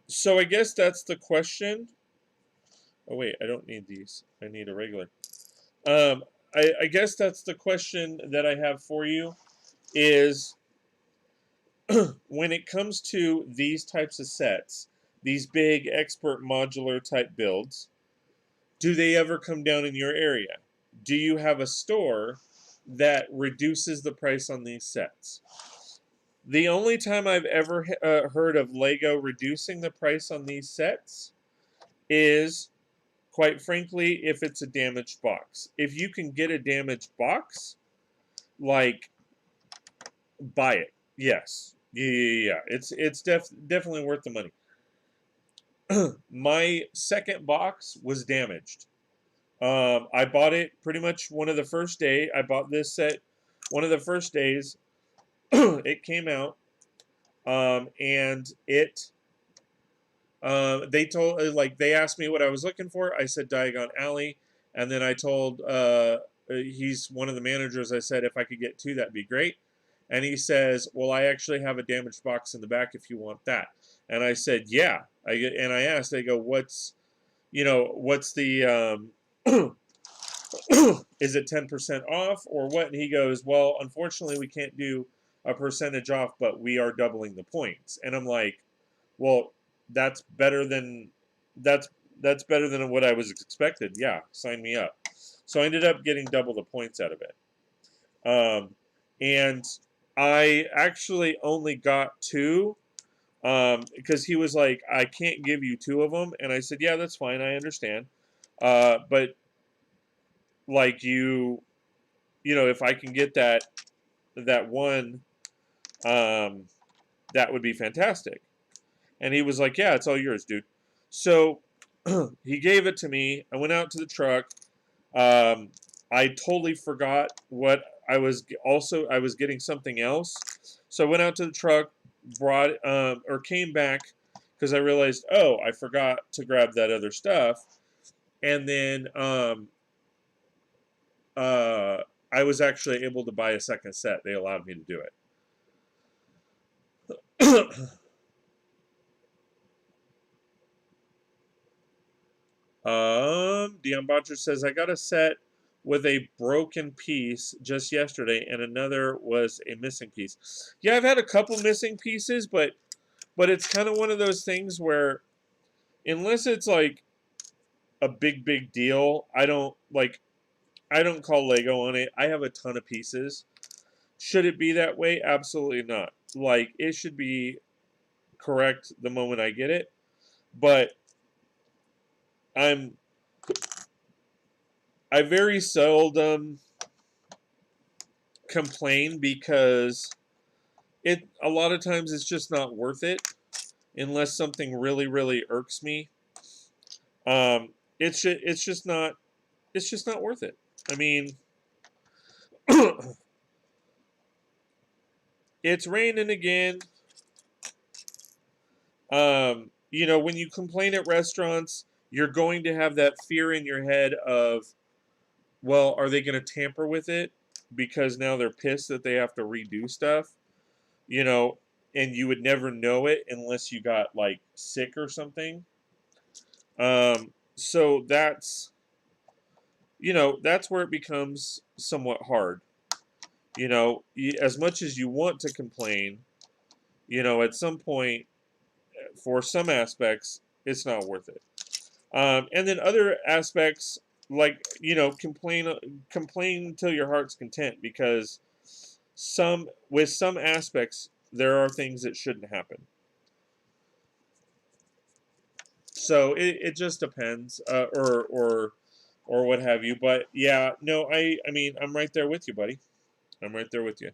So I guess that's the question. Oh wait, I don't need these. I need a regular. I guess that's the question that I have for you is, when it comes to these types of sets, these big expert modular type builds, do they ever come down in your area? Do you have a store that reduces the price on these sets? The only time I've ever heard of Lego reducing the price on these sets is, quite frankly, if it's a damaged box. If you can get a damaged box, like, buy it. Yes. Yeah. It's definitely worth the money. My second box was damaged. I bought it pretty much one of the first day. I bought this set one of the first days. It came out, and they told like they asked me what I was looking for. I said Diagon Alley, and then I told he's one of the managers. I said if I could get two, that'd be great. And he says, well, I actually have a damaged box in the back if you want that. And I said, yeah. I asked, I go, what's the is it 10% off or what? And he goes, well, unfortunately, we can't do a percentage off, but we are doubling the points. And I'm like, well, that's better than that's that's better than what I was expected. Yeah, sign me up. So I ended up getting double the points out of it. And I actually only got two because he was like, I can't give you two of them. And I said, yeah, that's fine. I understand. But like if I can get that one, that would be fantastic. And he was like, yeah, it's all yours, dude. So he gave it to me. I went out to the truck. I totally forgot what I was getting something else. So I went out to the truck, brought or came back because I realized, oh, I forgot to grab that other stuff. And then I was actually able to buy a second set. They allowed me to do it. Dion Botcher says, I got a set with a broken piece just yesterday, and another was a missing piece. Yeah, I've had a couple missing pieces, but it's kind of one of those things where, unless it's like a big deal, I don't call Lego on it. I have a ton of pieces. Should it be that way? Absolutely not. Like, it should be correct the moment I get it, but I very seldom complain because a lot of times it's just not worth it unless something really irks me. It's just not worth it. I mean, it's raining again. When you complain at restaurants, you're going to have that fear in your head of, well, are they going to tamper with it because now they're pissed that they have to redo stuff? And you would never know it unless you got like sick or something. So that's where it becomes somewhat hard. As much as you want to complain, at some point, for some aspects, it's not worth it. And then other aspects, like complain until your heart's content, because with some aspects there are things that shouldn't happen. So it just depends, or what have you. But yeah, no, I mean, I'm right there with you, buddy. I'm right there with you.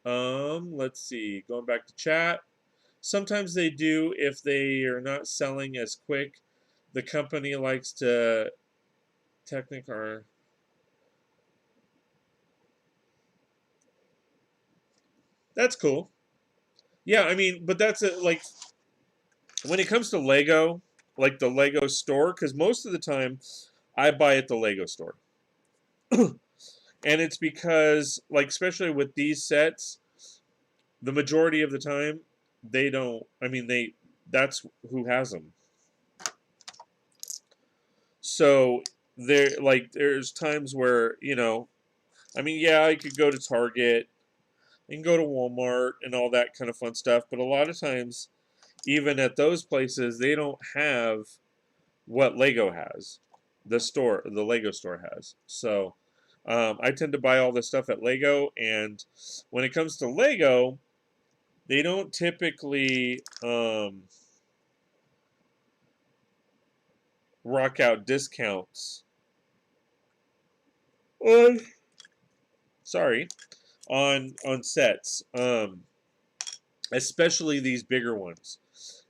Let's see. Going back to chat. Sometimes they do if they are not selling as quick. The company likes to or that's cool. Yeah, I mean, but that's like when it comes to Lego, like the Lego store, because most of the time I buy at the Lego store. And it's because, like, especially with these sets, the majority of the time, they don't, I mean, that's who has them. So, there's times where, I mean, yeah, I could go to Target and go to Walmart and all that kind of fun stuff, but a lot of times, even at those places, they don't have what Lego has. The Lego store has. So, I tend to buy all this stuff at Lego, and when it comes to Lego, they don't typically rock out discounts on, sorry, on sets, especially these bigger ones.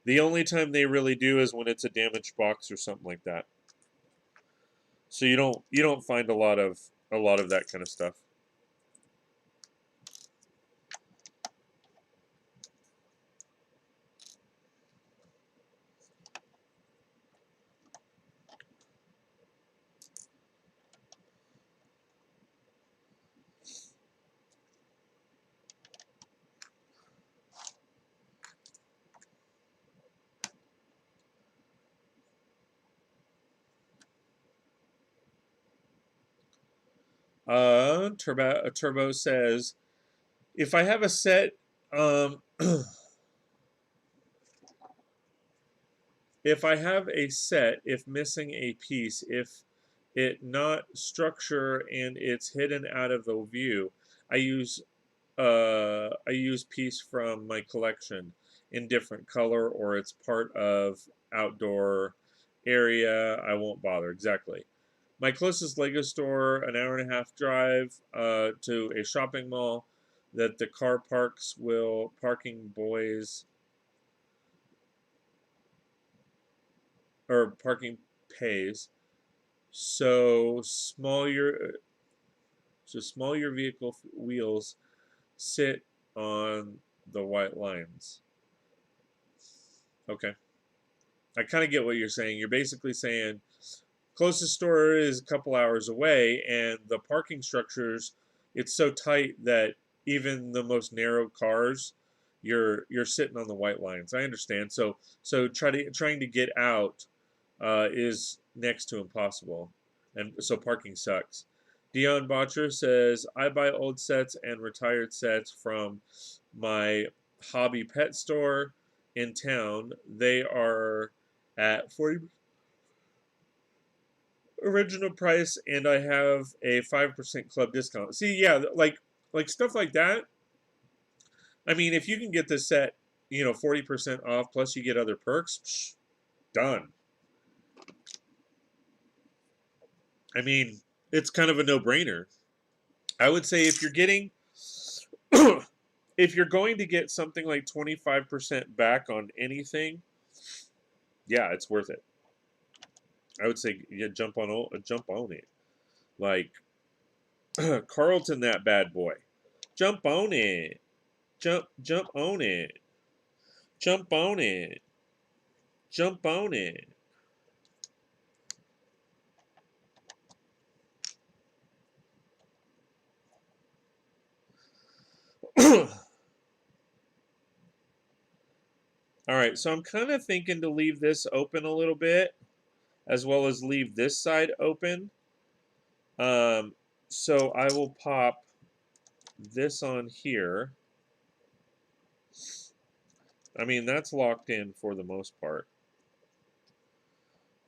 The only time they really do is when it's a damaged box or something like that. So you don't find a lot of that kind of stuff. Turbo says, if I have a set, if I have a set, if missing a piece, if it not structure and it's hidden out of the view, I use piece from my collection in different color, or it's part of outdoor area, I won't bother. Exactly. My closest Lego store, an hour and a half drive to a shopping mall that the car parking boys or parking pays. So small your vehicle wheels sit on the white lines. Okay. I kind of get what you're saying. You're basically saying closest store is a couple hours away, and the parking structures, it's so tight that even the most narrow cars, you're sitting on the white lines. I understand. So trying to get out is next to impossible, and so parking sucks. Dion Botcher says, I buy old sets and retired sets from my hobby pet store in town. They are at 40 original price, and I have a 5% club discount. See, yeah, like stuff like that. I mean, if you can get this set, 40% off plus you get other perks, done. I mean, it's kind of a no-brainer. I would say if you're getting if you're going to get something like 25% back on anything, yeah, it's worth it. I would say jump on it. Like Carlton, that bad boy. Jump on it. Jump on it. Jump on it. Jump on it. All right, so I'm kind of thinking to leave this open a little bit, as well as leave this side open. So I will pop this on here. I mean, that's locked in for the most part.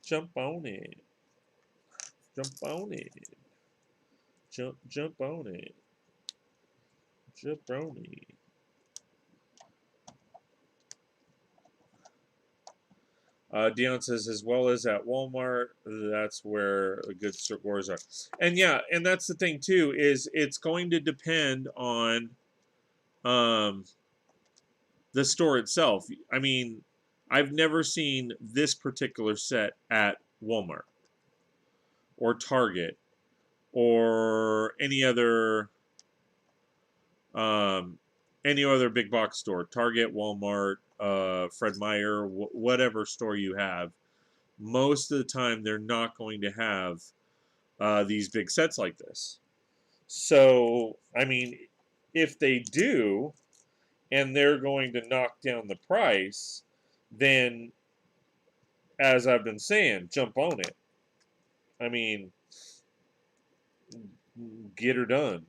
Jump on it. Jump on it. Jump on it. Jabroni. Dion says, as well as at Walmart, that's where the good scores are. And yeah, and that's the thing too, is it's going to depend on the store itself. I mean, I've never seen this particular set at Walmart or Target or any other big box store. Target, Walmart, Fred Meyer, whatever store you have. Most of the time, they're not going to have these big sets like this. So, I mean, if they do, and they're going to knock down the price, then, as I've been saying, jump on it. I mean, get her done.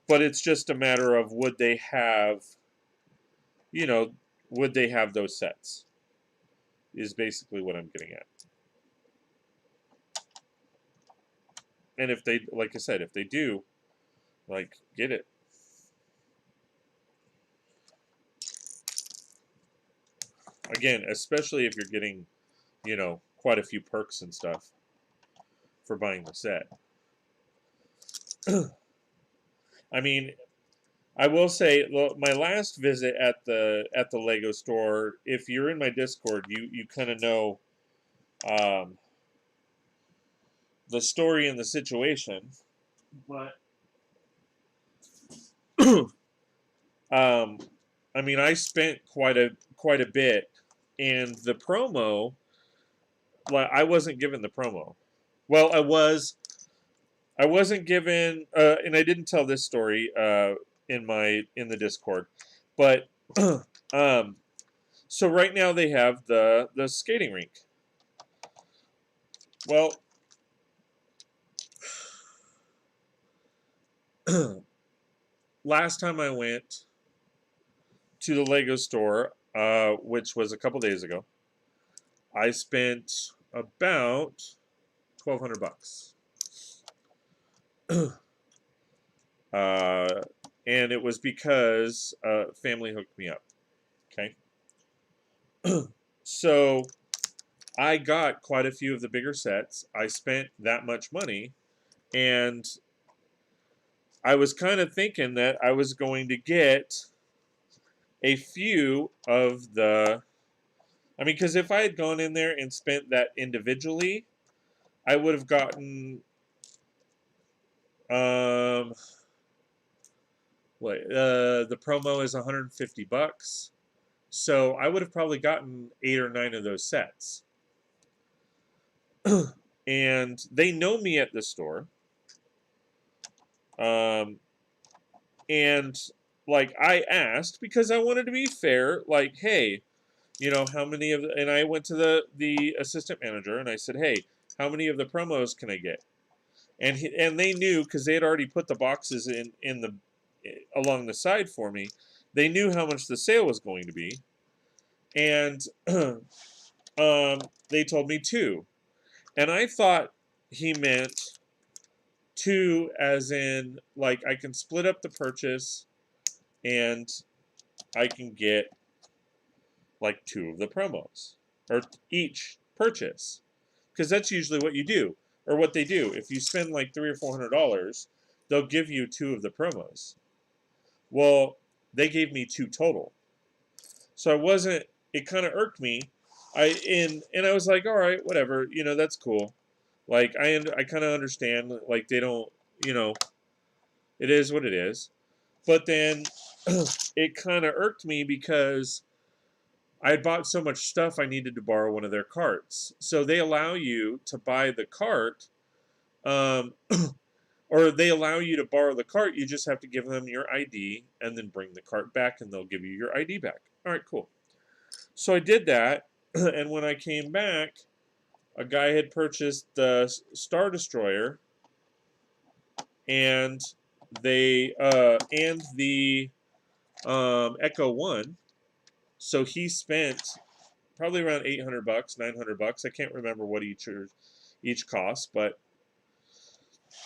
But it's just a matter of would they have those sets, is basically what I'm getting at. And if they, like I said, if they do, get it. Again, especially if you're getting, quite a few perks and stuff for buying the set. I mean, I will say my last visit at the Lego store. If you're in my Discord, you kind of know um, the story and the situation. But um, I mean, I spent quite a bit, and the promo. Like, I wasn't given the promo. Well, I was. I wasn't given, and I didn't tell this story in the Discord, but um, so right now they have the skating rink. Well, last time I went to the Lego store, which was a couple days ago, I spent about $1,200. uh, and it was because family hooked me up. Okay, so I got quite a few of the bigger sets. I spent that much money, and I was kind of thinking that I was going to get a few of the. I mean, because if I had gone in there and spent that individually, I would have gotten. The promo is $150, so I would have probably gotten 8 or 9 of those sets. And they know me at the store. And like I asked because I wanted to be fair, like, hey, how many of and I went to the assistant manager and I said, hey, how many of the promos can I get? And they knew because they had already put the boxes in the along the side for me. They knew how much the sale was going to be, and they told me 2, and I thought he meant 2 as in like I can split up the purchase and I can get like 2 of the promos or each purchase, because that's usually what you do or what they do. If you spend like $300 or $400, they'll give you 2 of the promos. Well, they gave me 2 total, so I wasn't. It kind of irked me. And I was like, all right, whatever, that's cool. Like I kind of understand. Like they don't, it is what it is. But then it kind of irked me because I had bought so much stuff I needed to borrow one of their carts. So they allow you to buy the cart, um, or they allow you to borrow the cart. You just have to give them your ID and then bring the cart back, and they'll give you your ID back. All right, cool. So I did that, and when I came back, a guy had purchased the Star Destroyer and the Echo One. So he spent probably around $800, $900. I can't remember what each cost, but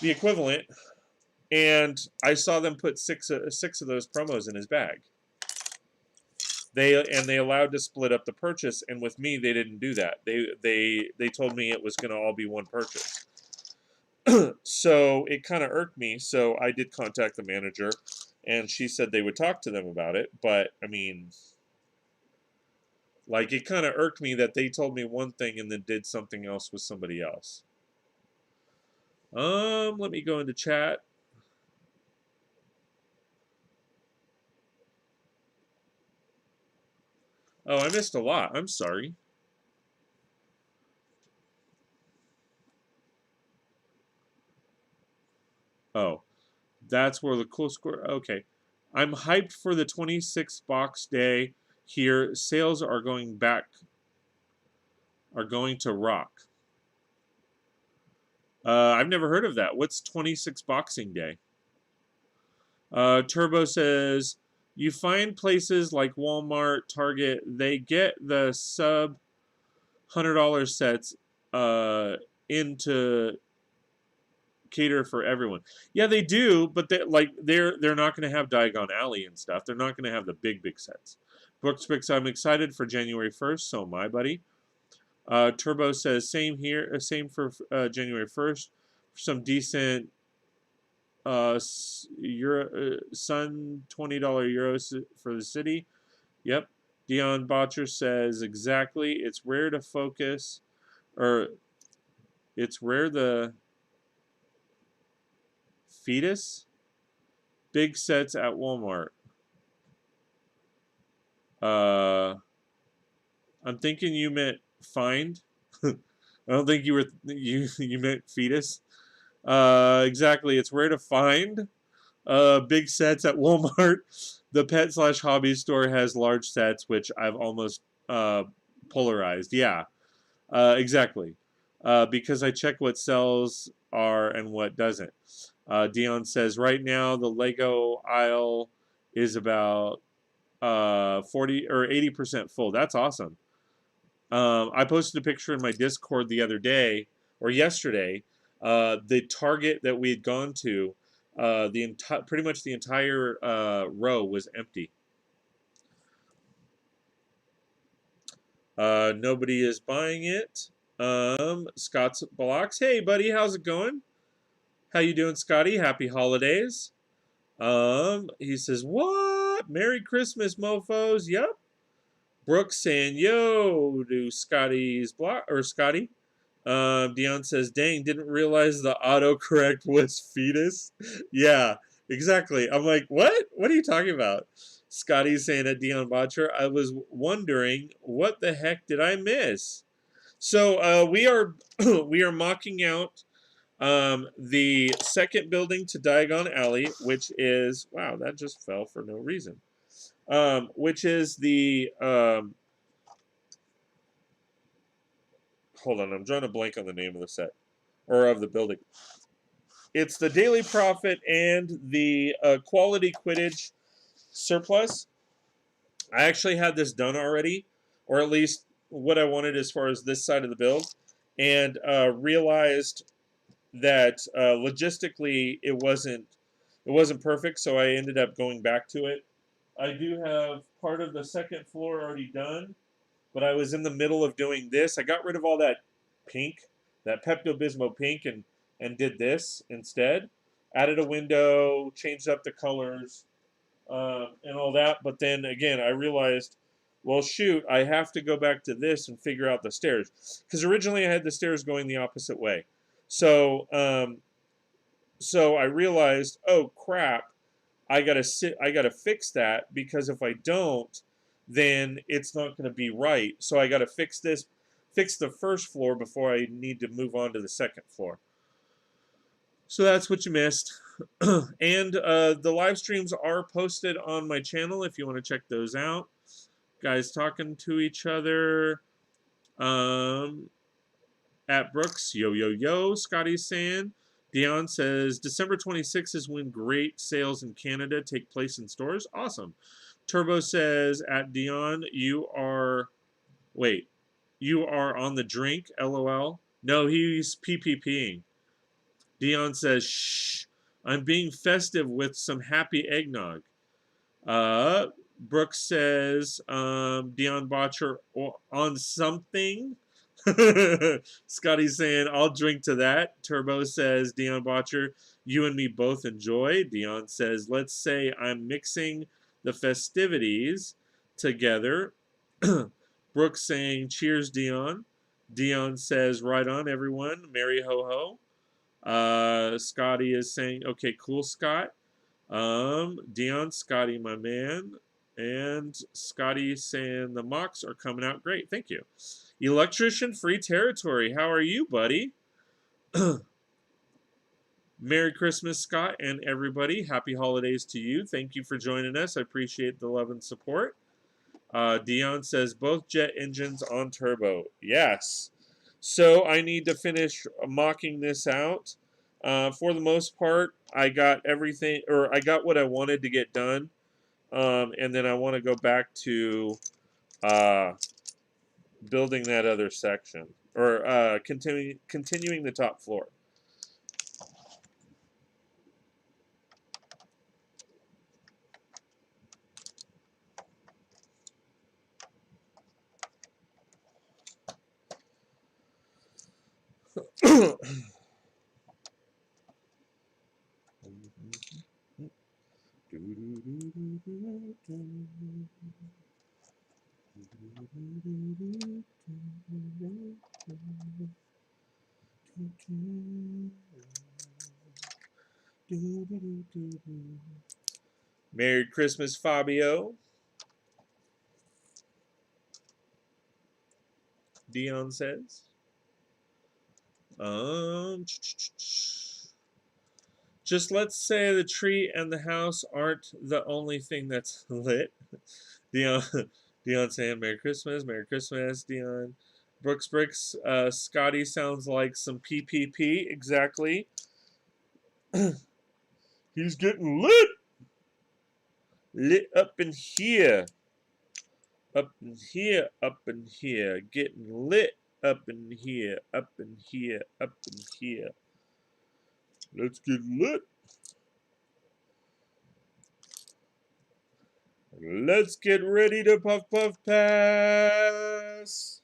the equivalent. And I saw them put six of those promos in his bag. They allowed to split up the purchase, and with me they didn't do that. They told me it was going to all be one purchase. So it kind of irked me. So I did contact the manager, and she said they would talk to them about it. But I mean, like, it kind of irked me that they told me one thing and then did something else with somebody else. Let me go into chat. Oh, I missed a lot. I'm sorry. Oh, that's where the close score. Okay. I'm hyped for the 26th box day here. Sales are going to rock. I've never heard of that. What's 26 Boxing Day? Turbo says, you find places like Walmart, Target, they get the sub $100 sets into cater for everyone. Yeah, they do, but they're not going to have Diagon Alley and stuff. They're not going to have the big sets. Brookspix, I'm excited for January 1st. So am I, buddy. Turbo says same here. Same for January 1st. Some decent Sun $20 euros for the city. Yep. Dion Botcher says exactly. It's rare to focus, or it's rare the fetus. Big sets at Walmart. I'm thinking you meant find. I don't think you meant fetus. Exactly. It's rare to find big sets at Walmart. The pet/hobby store has large sets, which I've almost polarized. Yeah, exactly. Because I check what sells are and what doesn't. Dion says right now the Lego aisle is about 40 or 80% full. That's awesome. I posted a picture in my Discord the other day or yesterday. The Target that we had gone to, pretty much the entire row was empty. Nobody is buying it. Scott's Blocks. Hey, buddy, how's it going? How you doing, Scotty? Happy holidays. He says, what? Merry Christmas, mofos. Yep. Brooks saying, yo, to Scotty's block or Scotty. Dion says, dang, didn't realize the autocorrect was fetus. Yeah, exactly. I'm like, what? What are you talking about? Scotty's saying at Dion Botcher, I was wondering, what the heck did I miss? So we are we are mocking out the second building to Diagon Alley, which is, wow, that just fell for no reason. Which is the hold on, I'm drawing a blank on the name of the set or of the building. It's the Daily Profit and the Quality Quidditch Surplus. I actually had this done already, or at least what I wanted as far as this side of the build, and realized that logistically it wasn't perfect, so I ended up going back to it. I do have part of the second floor already done, but I was in the middle of doing this. I got rid of all that pink, that Pepto-Bismol pink, and did this instead. Added a window, changed up the colors, and all that. But then again, I realized, well, shoot, I have to go back to this and figure out the stairs. Because originally I had the stairs going the opposite way. So, so I realized, oh crap, I gotta fix that, because if I don't, then it's not going to be right. So I got to fix the first floor before I need to move on to the second floor. So that's what you missed. And the live streams are posted on my channel if you want to check those out. Guys talking to each other. At Brooks, yo, yo, yo, Scotty's saying. Dion says, December 26th is when great sales in Canada take place in stores. Awesome. Turbo says, at Dion, you are on the drink, LOL. No, he's PPPing. Dion says, shh, I'm being festive with some happy eggnog. Brooks says, Dion Botcher on something. Scotty's saying, I'll drink to that. Turbo says, Dion Botcher, you and me both enjoy. Dion says, let's say I'm mixing the festivities together. Brooks saying, cheers, Dion. Dion says, right on, everyone. Merry ho ho. Scotty is saying, okay, cool, Scott. Dion, Scotty, my man. And Scotty saying, the MOCs are coming out great. Thank you. Electrician Free Territory, how are you, buddy? Merry Christmas, Scott, and everybody. Happy holidays to you. Thank you for joining us. I appreciate the love and support. Dion says, both jet engines on turbo. Yes. So I need to finish mocking this out. For the most part, I got everything, or I got what I wanted to get done. And then I want to go back to building that other section, or continuing the top floor. Merry Christmas, Fabio. Dion says. Just let's say the tree and the house aren't the only thing that's lit. Dion, Dion saying Merry Christmas, Dion. Bricks, Scotty sounds like some PPP, exactly. He's getting lit! Lit up in here. Up in here, getting lit up in here, up in here, up in here. Let's get lit. Let's get ready to puff puff pass.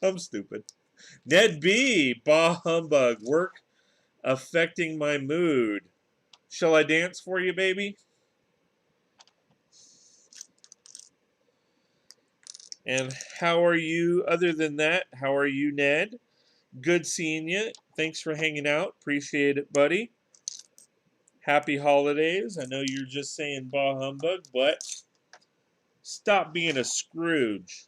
I'm stupid. Ned B, bah humbug, work affecting my mood. Shall I dance for you, baby? And how are you, other than that? How are you, Ned? Good seeing you. Thanks for hanging out. Appreciate it, buddy. Happy holidays. I know you're just saying bah humbug, but stop being a Scrooge.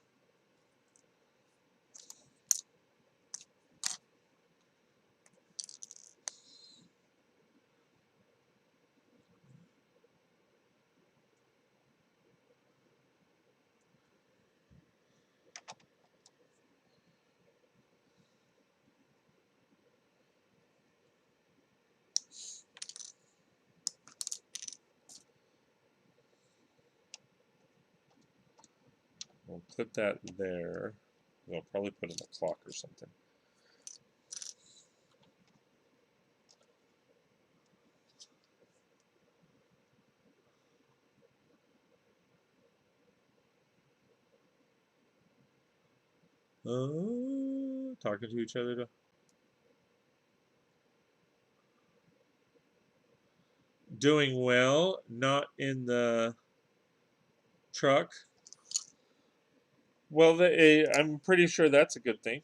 We'll put that there. We'll probably put in a clock or something. Talking to each other. Doing well. Not in the truck. Well, I'm pretty sure that's a good thing.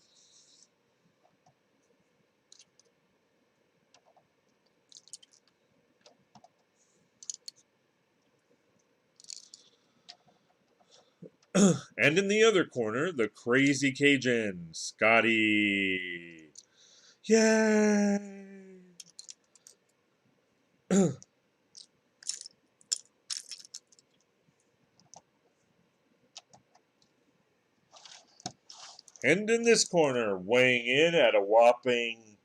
And in the other corner, the crazy Cajun, Scotty. Yay! And in this corner, weighing in at a whopping...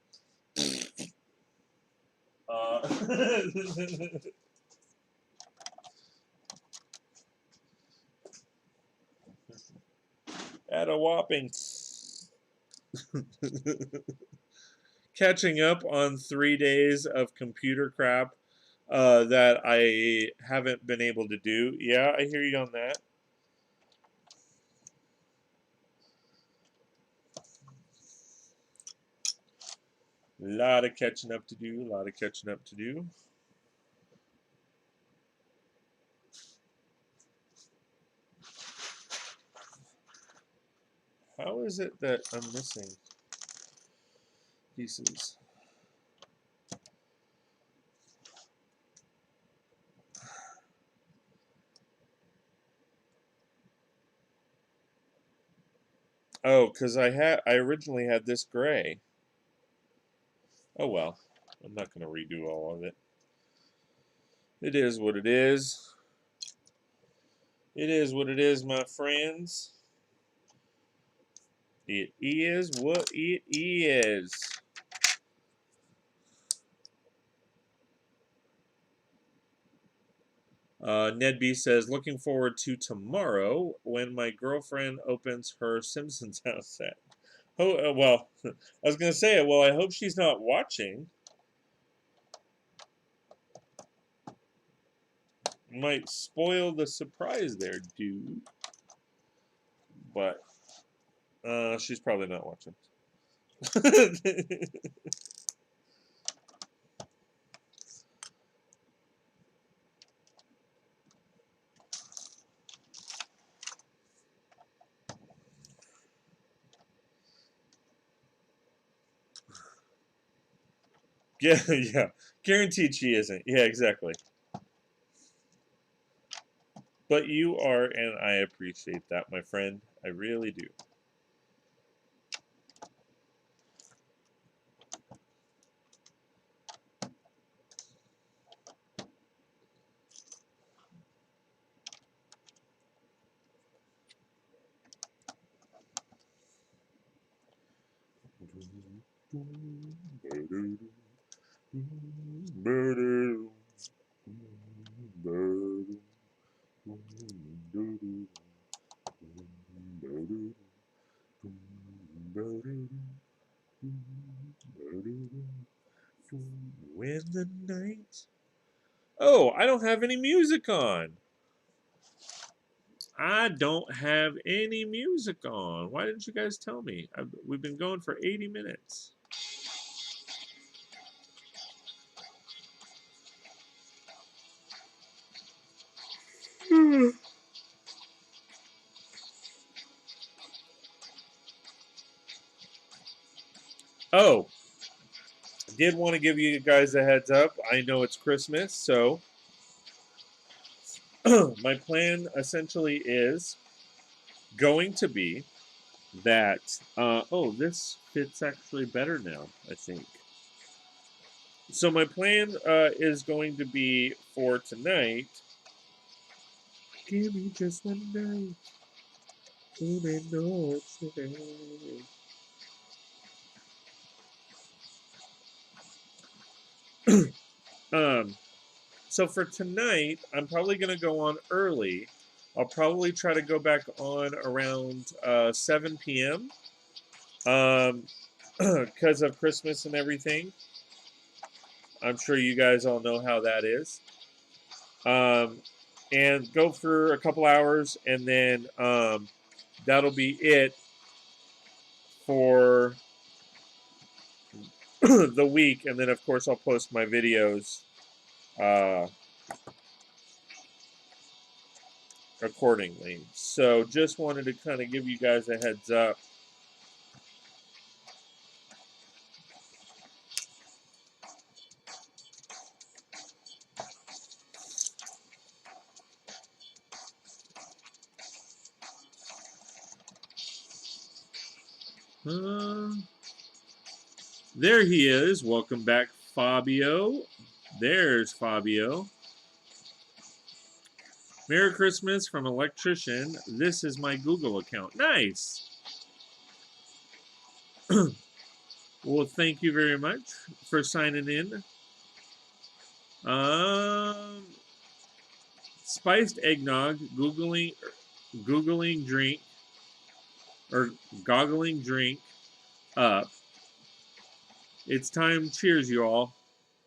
at a whopping... Catching up on 3 days of computer crap that I haven't been able to do. Yeah, I hear you on that. A lot of catching up to do. How is it that I'm missing pieces? Oh, because I originally had this gray. Oh well, I'm not going to redo all of it. It is what it is. It is what it is, my friends. It is what it is. Ned B says, looking forward to tomorrow when my girlfriend opens her Simpsons house set. Oh, well, I was going to say, well, I hope she's not watching. Might spoil the surprise there, dude. But she's probably not watching. Yeah, yeah. Guaranteed she isn't. Yeah, exactly. But you are, and I appreciate that, my friend. I really do. When the night. Oh, I don't have any music on. I don't have any music on. Why didn't you guys tell me? We've been going for 80 minutes. Oh, did want to give you guys a heads up. I know it's Christmas, so my plan essentially is going to be that. Oh, this fits actually better now, I think. So my plan is going to be for tonight. Give me just one night. um, so for tonight, I'm probably going to go on early. I'll probably try to go back on around 7 p.m. Because of Christmas and everything. I'm sure you guys all know how that is. And go for a couple hours, and then that'll be it for the week. And then, of course, I'll post my videos accordingly. So just wanted to kind of give you guys a heads up. There he is. Welcome back, Fabio. There's Fabio. Merry Christmas from Electrician. This is my Google account. Nice. Well, thank you very much for signing in. Spiced eggnog, googling drink, or goggling drink up. It's time. Cheers, you all.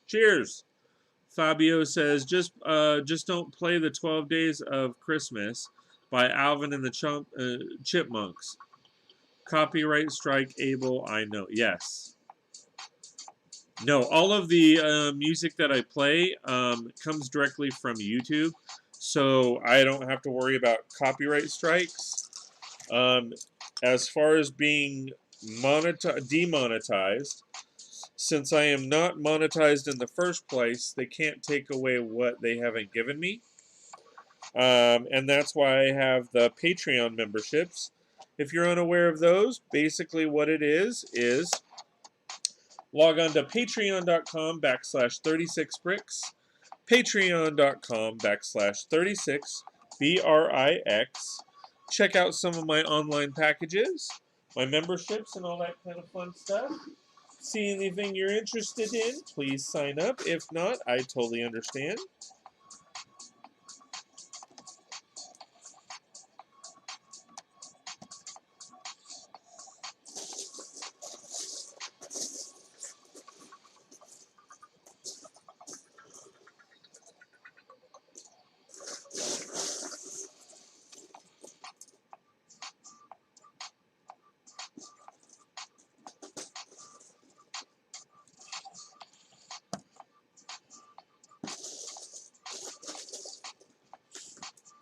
Cheers. Fabio says, just don't play the 12 Days of Christmas by Alvin and the Chipmunks. Copyright strike able, I know. Yes. No, all of the music that I play comes directly from YouTube, so I don't have to worry about copyright strikes. As far as being demonetized, since I am not monetized in the first place, they can't take away what they haven't given me. And that's why I have the Patreon memberships. If you're unaware of those, basically what it is log on to patreon.com/36bricks, patreon.com/36 BRIX. Check out some of my online packages, my memberships, and all that kind of fun stuff. See anything you're interested in, please sign up. If not, I totally understand.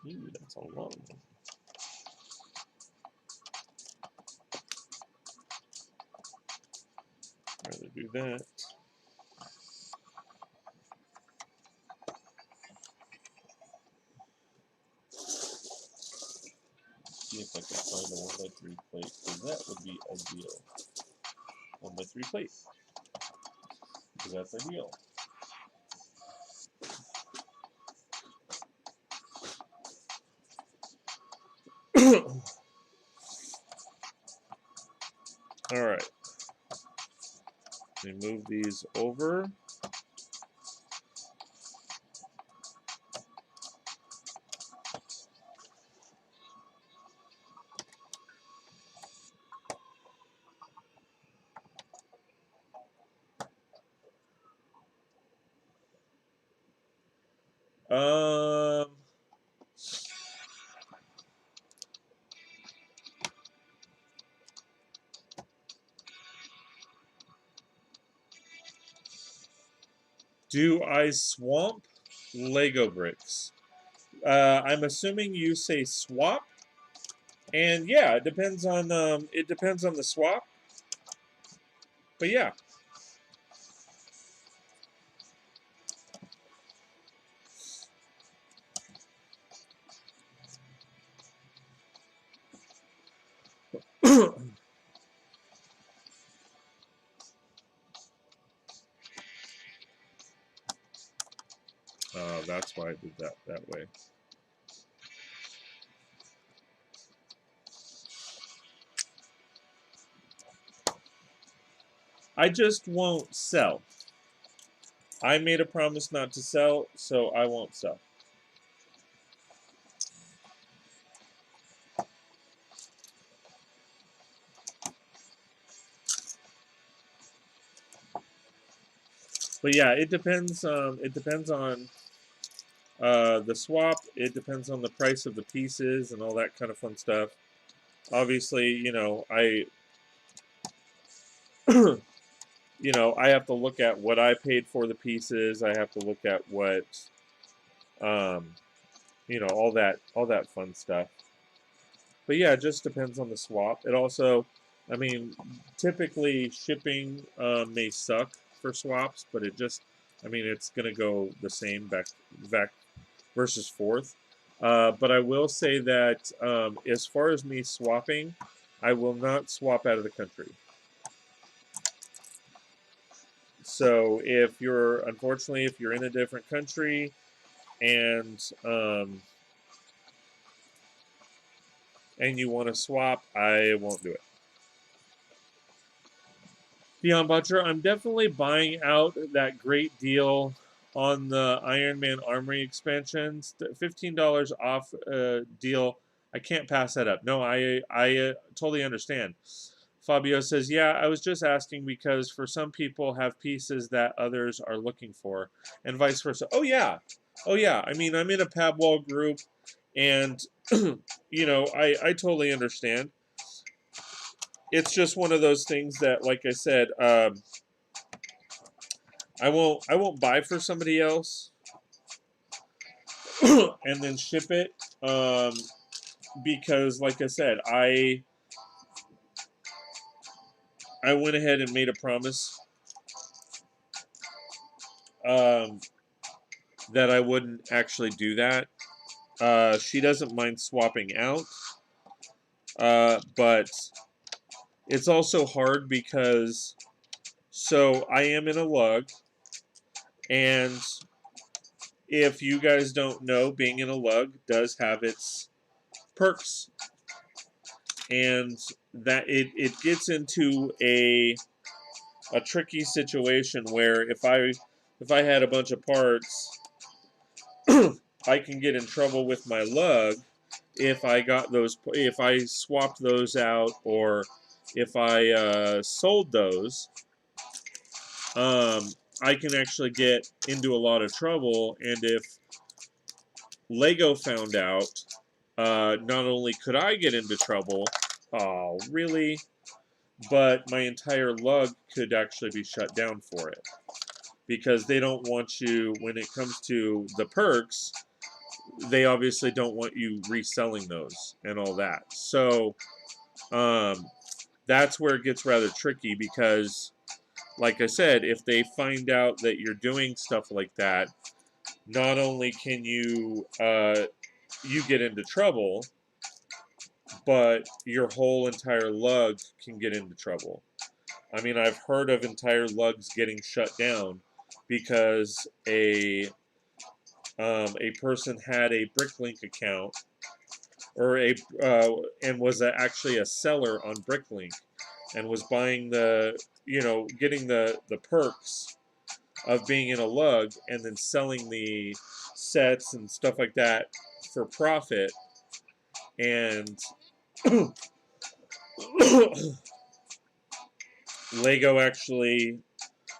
Ooh, that's a long one. that. See if I can find a 1x3 plate, because that would be ideal. 1x3 plate, because that's ideal. All right. Let me move these over. Um, do I swamp Lego bricks? I'm assuming you say swap, and yeah, it depends on the swap. But yeah. That's why I did that way. I just won't sell. I made a promise not to sell, so I won't sell. But yeah, it depends. It depends on the swap. It depends on the price of the pieces and all that kind of fun stuff. Obviously, you know, I have to look at what I paid for the pieces. I have to look at what, all that fun stuff. But yeah, it just depends on the swap. It also, I mean, typically shipping may suck for swaps, but it's going to go the same back versus forth. But I will say that as far as me swapping, I will not swap out of the country. So unfortunately, if you're in a different country and you want to swap, I won't do it. Beyond Butcher, I'm definitely buying out that great deal on the Iron Man Armory expansions. $15 off deal. I can't pass that up. No, I totally understand. Fabio says, yeah, I was just asking because for some people have pieces that others are looking for, and vice versa. Oh yeah. I mean, I'm in a Pabwall group, and I totally understand. It's just one of those things that, like I said, I won't buy for somebody else and then ship it because, like I said, I went ahead and made a promise that I wouldn't actually do that. She doesn't mind swapping out, but it's also hard because I am in a lug, and if you guys don't know, being in a lug does have its perks, and that it gets into a tricky situation where if I had a bunch of parts, I can get in trouble with my lug if I swapped those out, or if I sold those. I can actually get into a lot of trouble, and if Lego found out, not only could I get into trouble, oh really, but my entire lug could actually be shut down for it, because they don't want you, when it comes to the perks, they obviously don't want you reselling those and all that. So that's where it gets rather tricky, because like I said, if they find out that you're doing stuff like that, not only can you get into trouble, but your whole entire lug can get into trouble. I mean, I've heard of entire lugs getting shut down because a person had a Bricklink account or and was actually a seller on Bricklink and was buying getting the perks of being in a lug and then selling the sets and stuff like that for profit, and Lego actually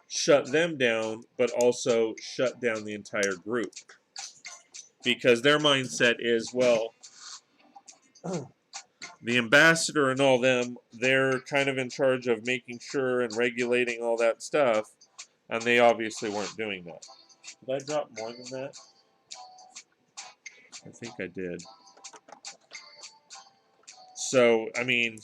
shut them down, but also shut down the entire group because their mindset is, well, the ambassador and all them, they're kind of in charge of making sure and regulating all that stuff, and they obviously weren't doing that. Did I drop more than that? I think I did. So, I mean,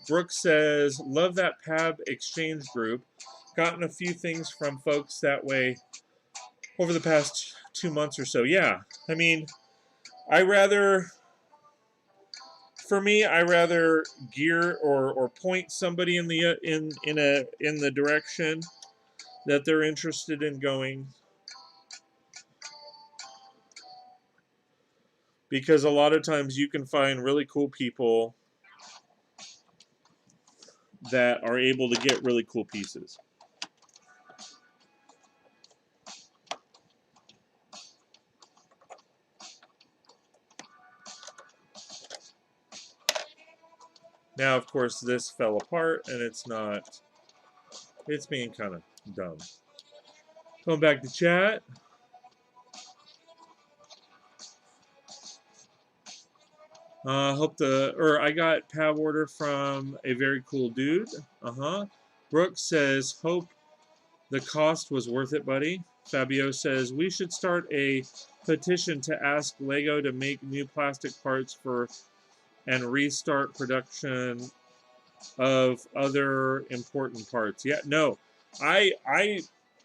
Brooke says, love that PAB exchange group. Gotten a few things from folks that way over the past 2 months or so. Yeah, I mean, for me, I rather gear or point somebody in the in the direction that they're interested in going, because a lot of times you can find really cool people that are able to get really cool pieces. Now, of course, this fell apart, and it's being kind of dumb. Going back to chat. I got PAB order from a very cool dude. Brooke says, hope the cost was worth it, buddy. Fabio says, we should start a petition to ask Lego to make new plastic parts and restart production of other important parts. Yeah, no, I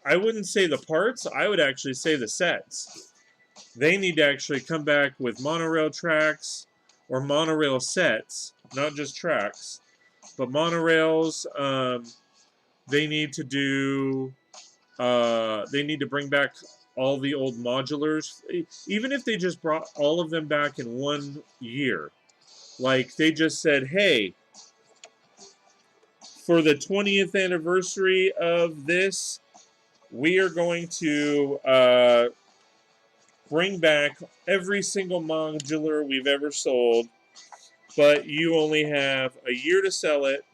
wouldn't say the parts. I would actually say the sets. They need to actually come back with monorail tracks or monorail sets, not just tracks, but monorails. They need to do. They need to bring back all the old modulars, even if they just brought all of them back in 1 year. Like they just said, hey, for the 20th anniversary of this, we are going to bring back every single modular we've ever sold, but you only have a year to sell it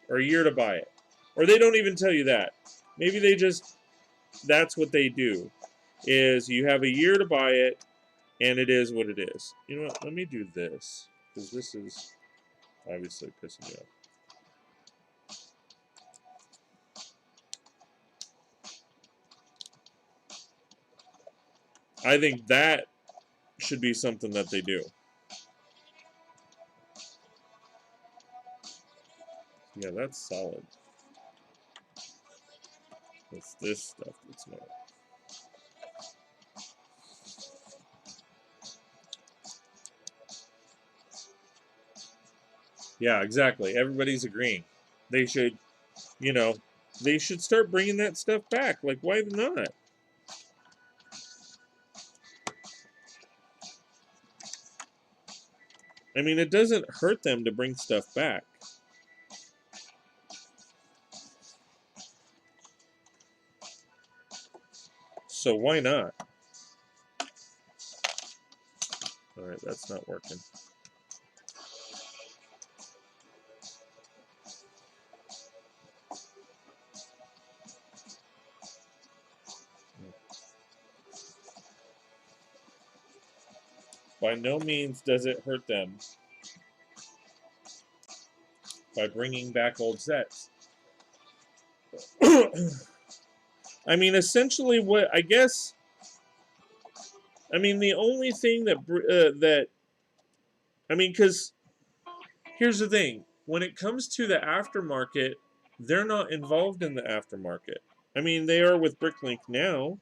or a year to buy it. Or they don't even tell you that. Maybe that's what they do, is you have a year to buy it, and it is what it is. You know what? Let me do this, because this is obviously pissing me off. I think that should be something that they do. Yeah, that's solid. It's this stuff that's not. Yeah, exactly. Everybody's agreeing. They should, they should start bringing that stuff back. Like, why not? I mean, it doesn't hurt them to bring stuff back. So why not? Alright, that's not working. By no means does it hurt them by bringing back old sets. I mean, essentially, what I guess. I mean, the only thing that I mean, because here's the thing: when it comes to the aftermarket, they're not involved in the aftermarket. I mean, they are with Bricklink now,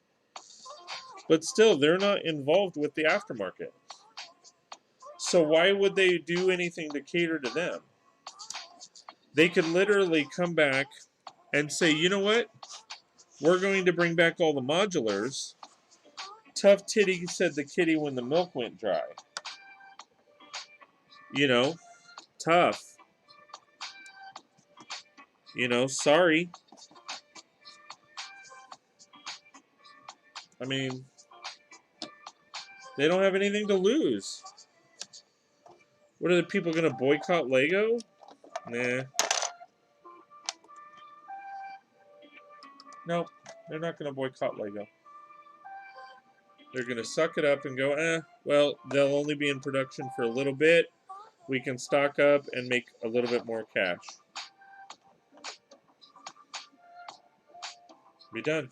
but still, they're not involved with the aftermarket. So why would they do anything to cater to them? They could literally come back and say, you know what? We're going to bring back all the modulars. Tough titty said the kitty when the milk went dry. You know, tough. You know, sorry. I mean, they don't have anything to lose. What are the people going to boycott Lego? Nah. Nope, they're not going to boycott Lego. They're going to suck it up and go, well, they'll only be in production for a little bit. We can stock up and make a little bit more cash. Be done.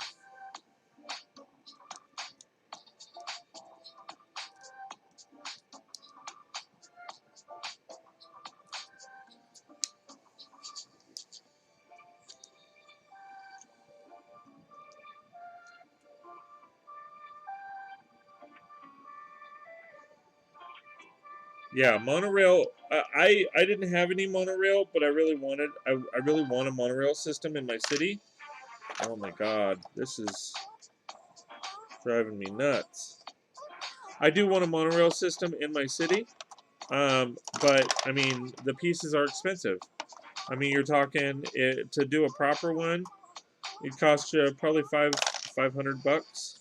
Yeah, monorail. I didn't have any monorail, but I really wanted. I really want a monorail system in my city. Oh my god, this is driving me nuts. I do want a monorail system in my city, but I mean the pieces are expensive. I mean, you're talking to do a proper one, it costs you probably $500.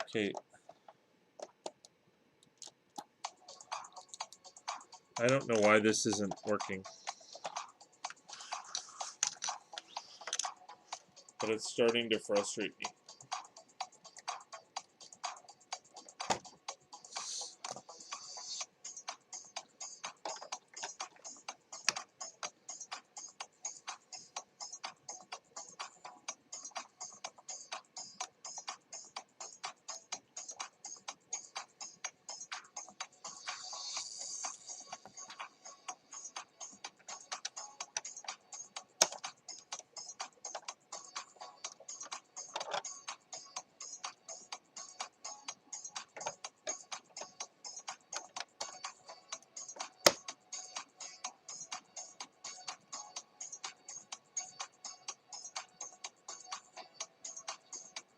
Okay. I don't know why this isn't working. But it's starting to frustrate me.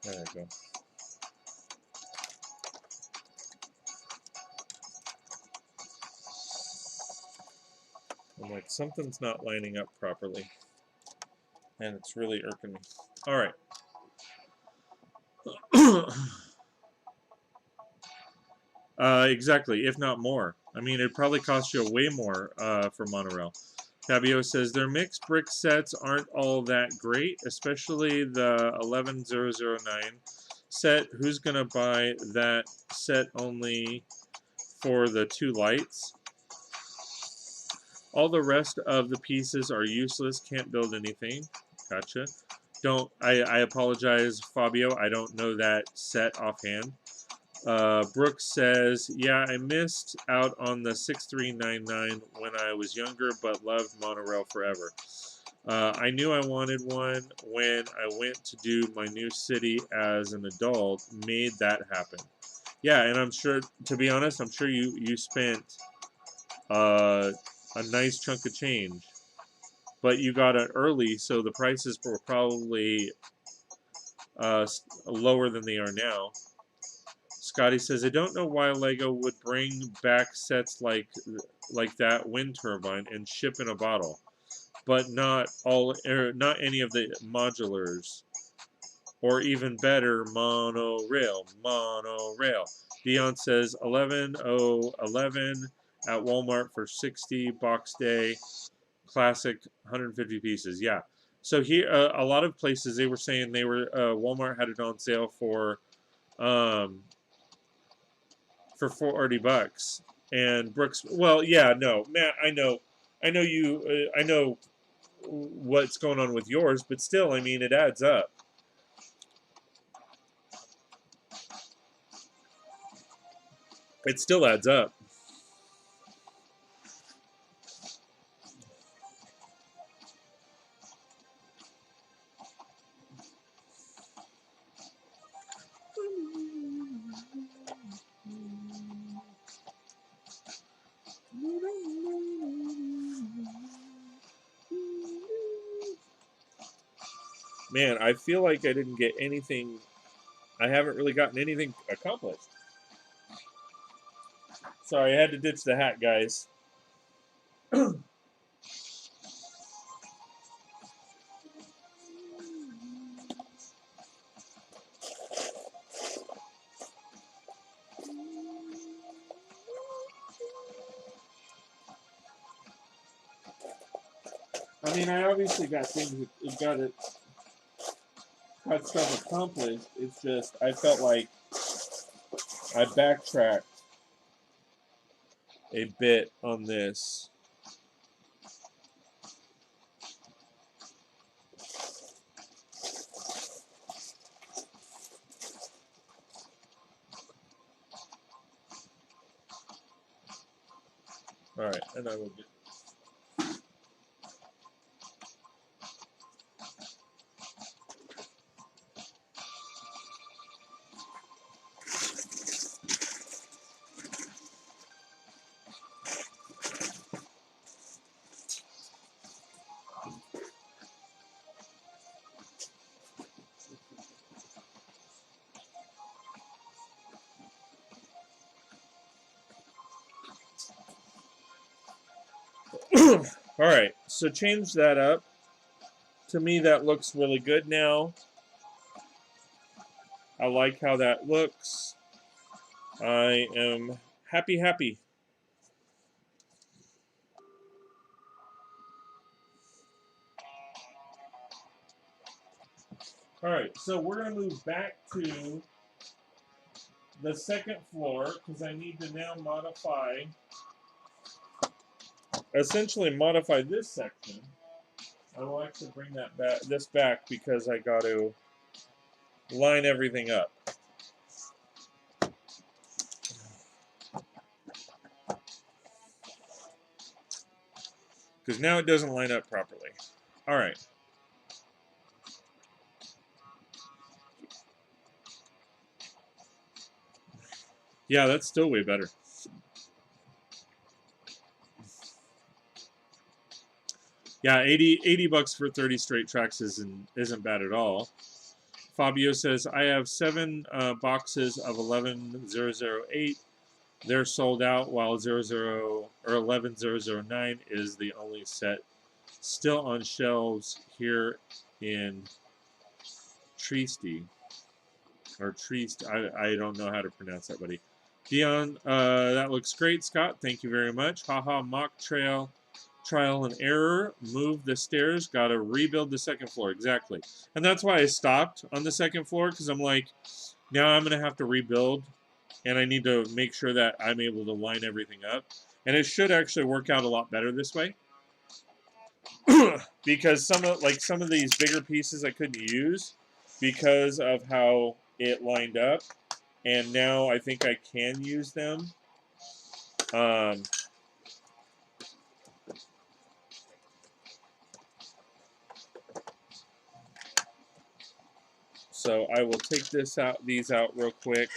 There we go. I'm like, something's not lining up properly. And it's really irking me. Alright. Exactly, if not more. I mean, it'd probably cost you way more for monorail. Fabio says, their mixed brick sets aren't all that great, especially the 11009 set. Who's going to buy that set only for the 2 lights? All the rest of the pieces are useless. Can't build anything. Gotcha. I apologize, Fabio. I don't know that set offhand. Brooks says, yeah, I missed out on the 6399 when I was younger, but loved monorail forever. I knew I wanted one when I went to do my new city as an adult. Made that happen. Yeah, and I'm sure, to be honest, I'm sure you spent a nice chunk of change, but you got it early, so the prices were probably lower than they are now. Scotty says, I don't know why Lego would bring back sets like that wind turbine and ship in a bottle, but not any of the modulars, or even better, monorail. Dion says 11,011 at Walmart for 60 box day, classic 150 pieces. Yeah. So here, a lot of places they were saying Walmart had it on sale um, for 40 bucks. And Brooks, well, yeah, no, Matt, I know you, I know what's going on with yours, but still, I mean, it adds up. It still adds up. Man, I feel like I didn't get anything. I haven't really gotten anything accomplished. Sorry, I had to ditch the hat, guys. I mean, I obviously got things, got stuff accomplished. It's just I felt like I backtracked a bit on this. All right, and I will get. All right, so change that up. To me, that looks really good now. I like how that looks. I am happy. All right, so we're going to move back to the second floor because I need to now essentially modify this section. I will actually bring this back because I got to line everything up. Because now it doesn't line up properly. All right. Yeah, that's still way better. Yeah, 80 bucks for 30 straight tracks isn't bad at all. Fabio says, I have 7 boxes of 11008. They're sold out, while 11009 is the only set still on shelves here in Trieste. Or Trieste. I don't know how to pronounce that, buddy. Dion, that looks great, Scott. Thank you very much. Haha, mock trial and error. Move the stairs. Got to rebuild the second floor. Exactly. And that's why I stopped on the second floor, because I'm like, now I'm going to have to rebuild, and I need to make sure that I'm able to line everything up. And it should actually work out a lot better this way. Because some of these bigger pieces I couldn't use because of how it lined up, and now I think I can use them. So I will take these out real quick.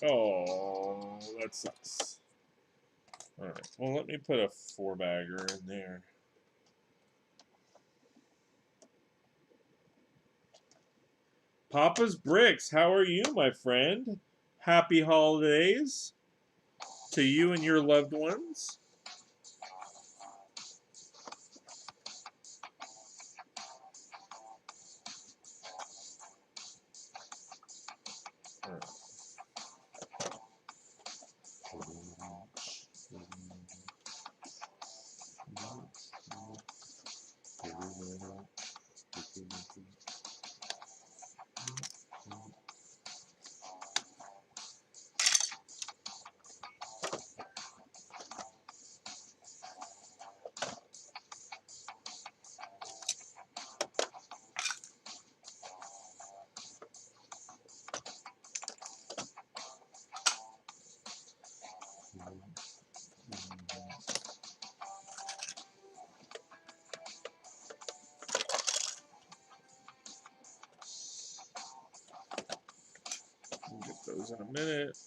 Oh, that sucks. All right. Well, let me put a 4-bagger in there. Papa's Bricks, how are you, my friend? Happy holidays to you and your loved ones. We'll get those in a minute.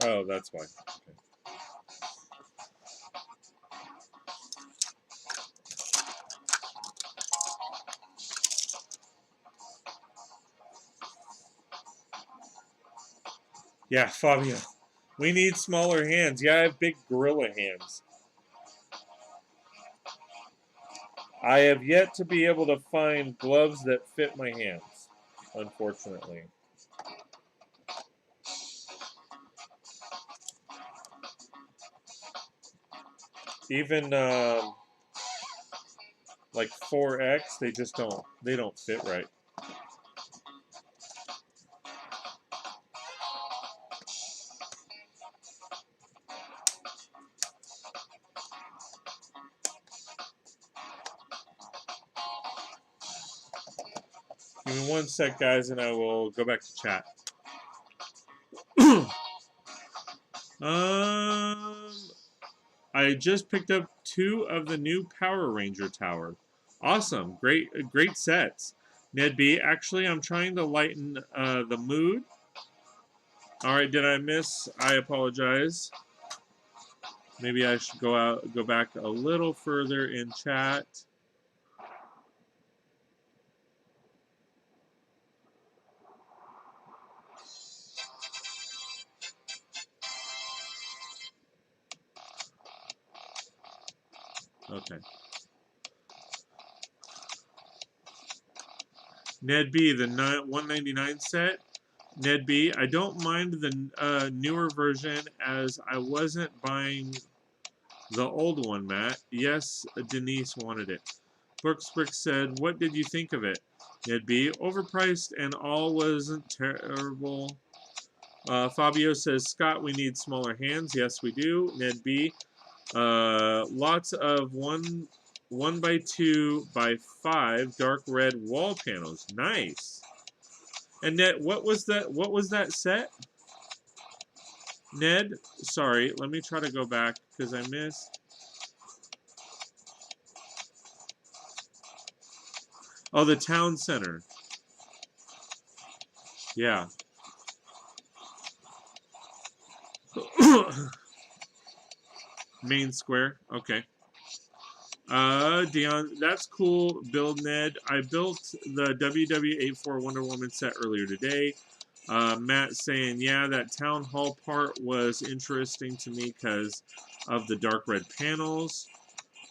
Oh, that's why. Okay. Yeah, Fabio. We need smaller hands. Yeah, I have big gorilla hands. I have yet to be able to find gloves that fit my hands, unfortunately. Even like 4X, they just don't fit right. Give me one sec, guys, and I will go back to chat. I just picked up 2 of the new Power Ranger tower. Awesome, great sets. Ned B, actually, I'm trying to lighten the mood. All right, did I miss? I apologize. Maybe I should go back a little further in chat. Okay. Ned B, the 199 set. Ned B, I don't mind the newer version as I wasn't buying the old one, Matt. Yes, Denise wanted it. Brooks said, what did you think of it? Ned B, overpriced and all wasn't terrible. Fabio says, Scott, we need smaller hands. Yes, we do. Ned B, lots of 1x2x5 dark red wall panels. Nice. And Ned, what was that? What was that set? Ned, sorry, let me try to go back because I missed. Oh, the town center. Yeah. Main square. Okay. Dion, that's cool. Build Ned. I built the WW84 Wonder Woman set earlier today. Matt saying, yeah, that town hall part was interesting to me because of the dark red panels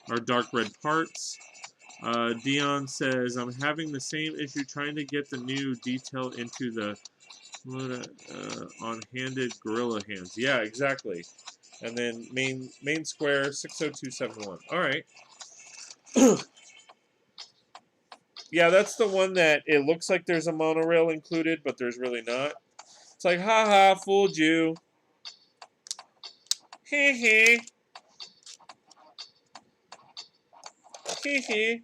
or dark red parts. Dion says, I'm having the same issue trying to get the new detail into the on-handed gorilla hands. Yeah, exactly. And then main square 60271. All right. Yeah, that's the one that it looks like there's a monorail included, but there's really not. It's like, haha, fooled you. Hee hee. Hee hee.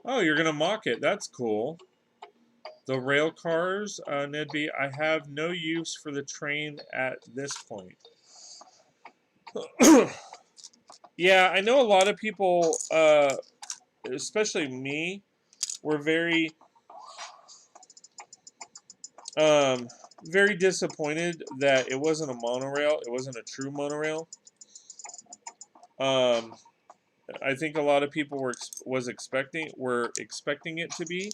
Oh, you're going to mock it. That's cool. The rail cars, Ned B, I have no use for the train at this point. Yeah, I know a lot of people, especially me, were very disappointed that it wasn't a monorail. It wasn't a true monorail. I think a lot of people were expecting it to be.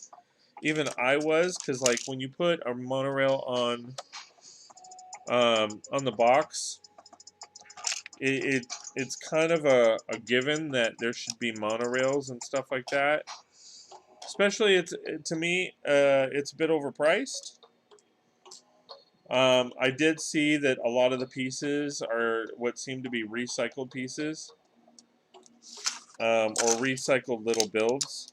Even I was, because like when you put a monorail on the box, it's kind of a given that there should be monorails and stuff like that. Especially to me, it's a bit overpriced. I did see that a lot of the pieces are what seem to be recycled pieces, or recycled little builds.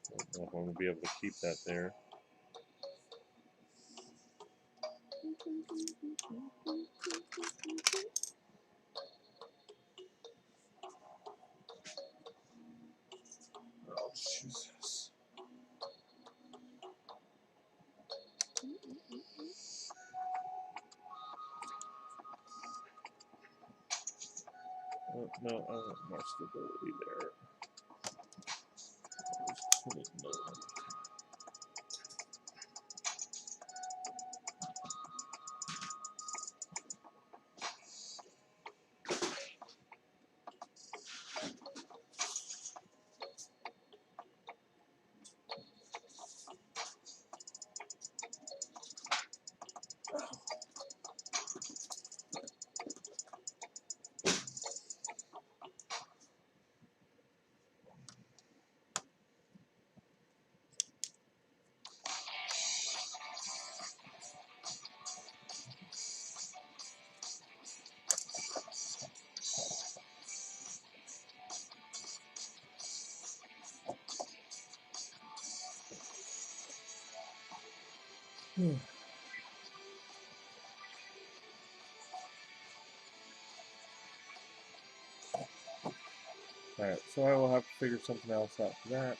I don't know if I'm going to be able to keep that there. Oh, Jesus. Oh, no, I want more stability there. No. Alright, so I will have to figure something else out for that.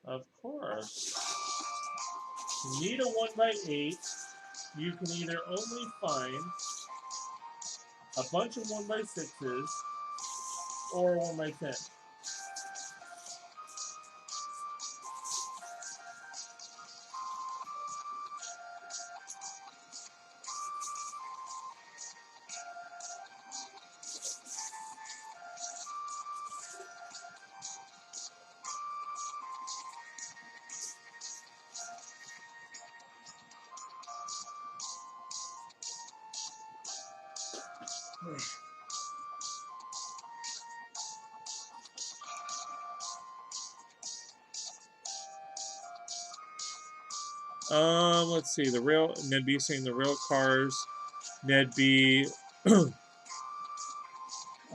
Of course. You need a 1x8. You can either only find a bunch of 1x6s or a 1x10. Let's see. The rail Ned B saying the rail cars. Ned B.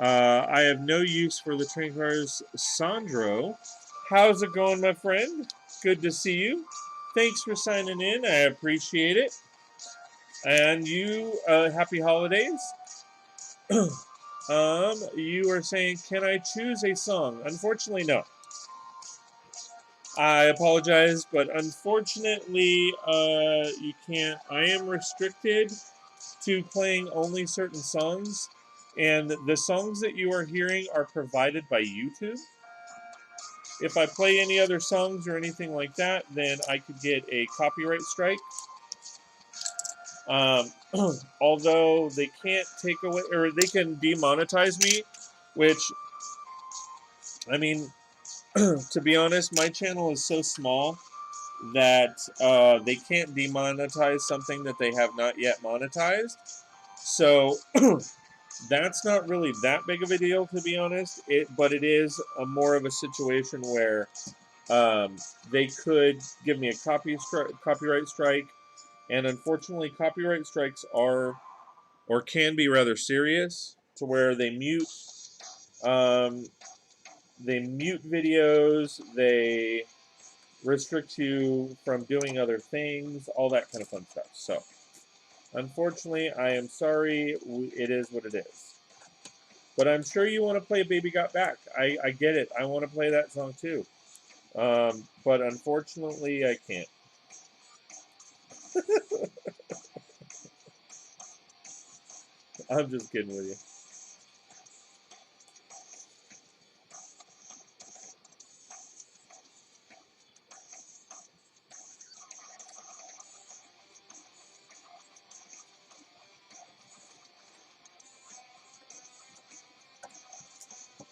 I have no use for the train cars. Sandro, how's it going, my friend? Good to see you. Thanks for signing in. I appreciate it. And you, happy holidays. You are saying, can I choose a song? Unfortunately, no. I apologize, but unfortunately, you can't. I am restricted to playing only certain songs, and the songs that you are hearing are provided by YouTube. If I play any other songs or anything like that, then I could get a copyright strike. Although they can't take away, or they can demonetize me, which, I mean, to be honest, my channel is so small that they can't demonetize something that they have not yet monetized. So that's not really that big of a deal, to be honest. But it is more of a situation where they could give me a copyright strike, and unfortunately, copyright strikes are or can be rather serious, to where they mute videos, they restrict you from doing other things, all that kind of fun stuff. So, unfortunately, I am sorry. It is what it is. But I'm sure you want to play Baby Got Back. I get it. I want to play that song too. But unfortunately, I can't. I'm just kidding with you.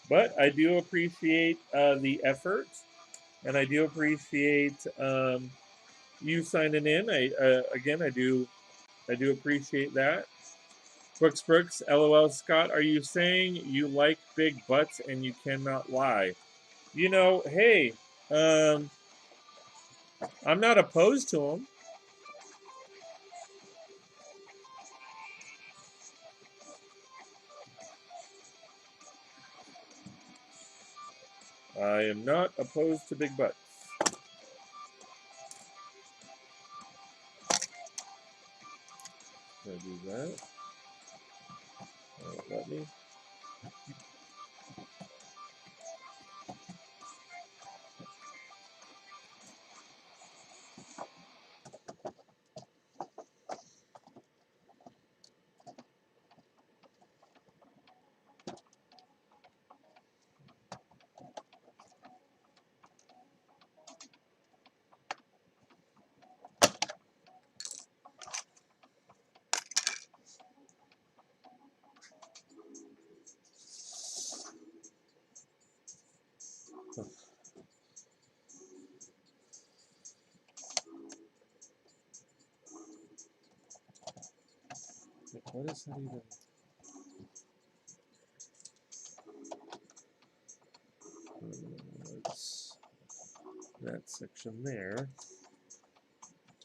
But I do appreciate the effort, and I do appreciate you signing in. Again, I do appreciate that. Brooks, LOL. Scott, are you saying you like big butts and you cannot lie? You know, hey, I'm not opposed to them. I am not opposed to big butts. Can I do that? Let me. What is that even? It's that section there.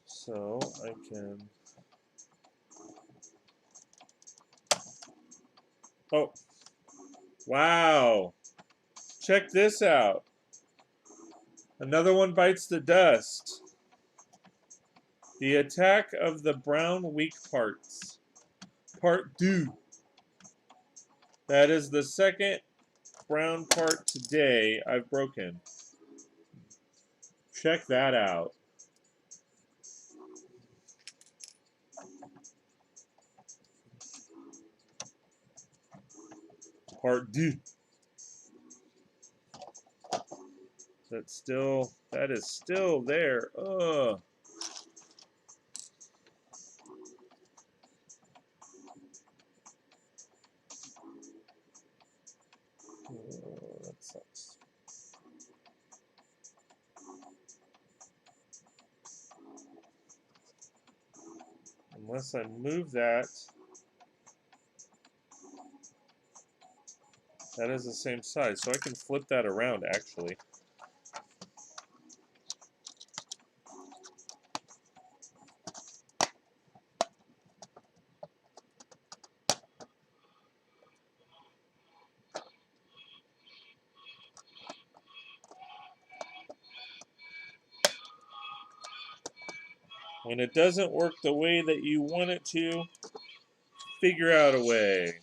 So I can. Oh, wow! Check this out. Another one bites the dust. The attack of the brown weak parts. Part 2. That is the second brown part today I've broken. Check that out. Part 2. That is still there. Ugh. Oh, that sucks. Unless I move that. That is the same size, so I can flip that around actually. When it doesn't work the way that you want it to, figure out a way.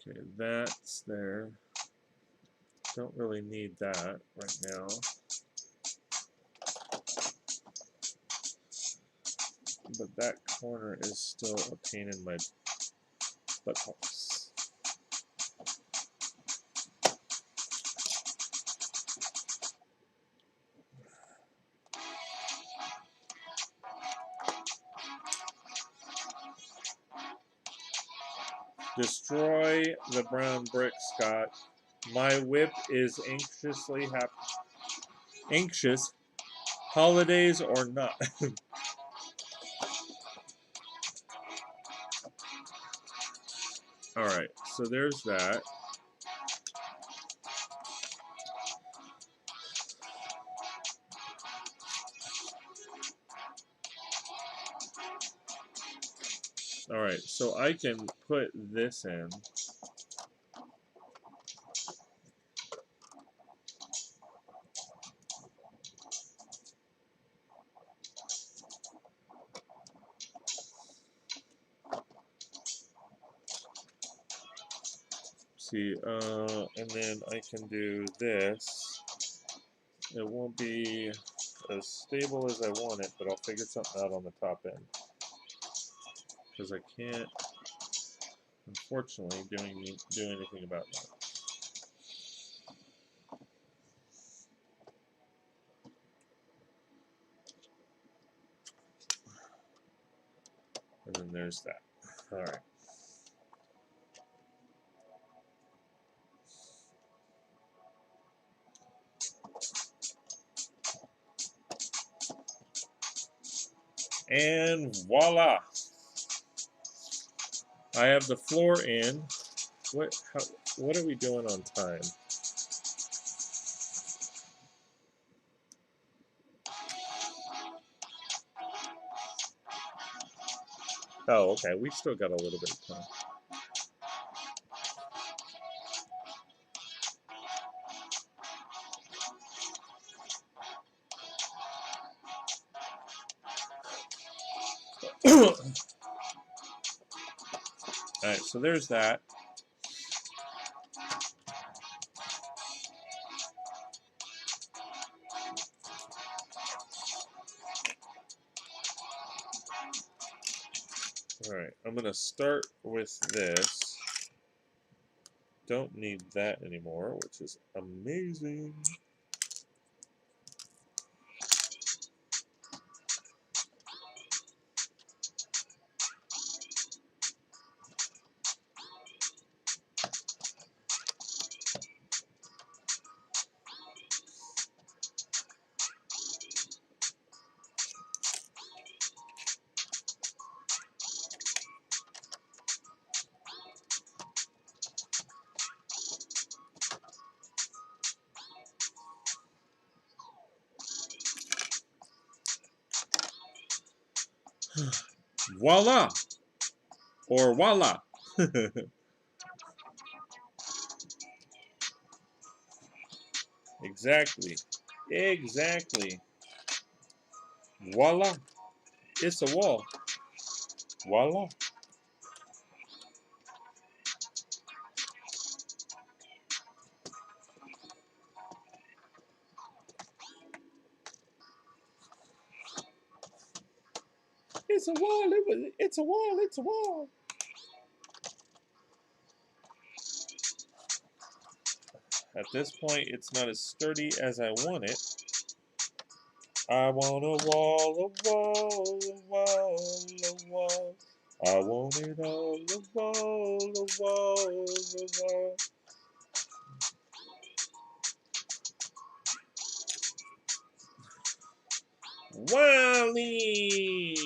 Okay, that's there. Don't really need that right now. But that corner is still a pain in my buttocks. Destroy the brown brick, Scott. My whip is anxiously happy. Anxious, holidays or not. Alright, so there's that. Alright, so I can put this in. See, and then I can do this. It won't be as stable as I want it, but I'll figure something out on the top end. Because I can't, unfortunately, do anything about that. And then there's that. Alright. And voila! I have the floor in. What are we doing on time? Oh, okay. We still got a little bit of time. Alright, so there's that. Alright, I'm going to start with this. Don't need that anymore, which is amazing. Voila! Or voila! Exactly. Exactly. Voila! It's a wall. Voila! It's a wall. It's a wall. It's a wall. At this point, it's not as sturdy as I want it. I want a wall, a wall, a wall, a wall. I want it all, a wall, a wall, a wall. Wally!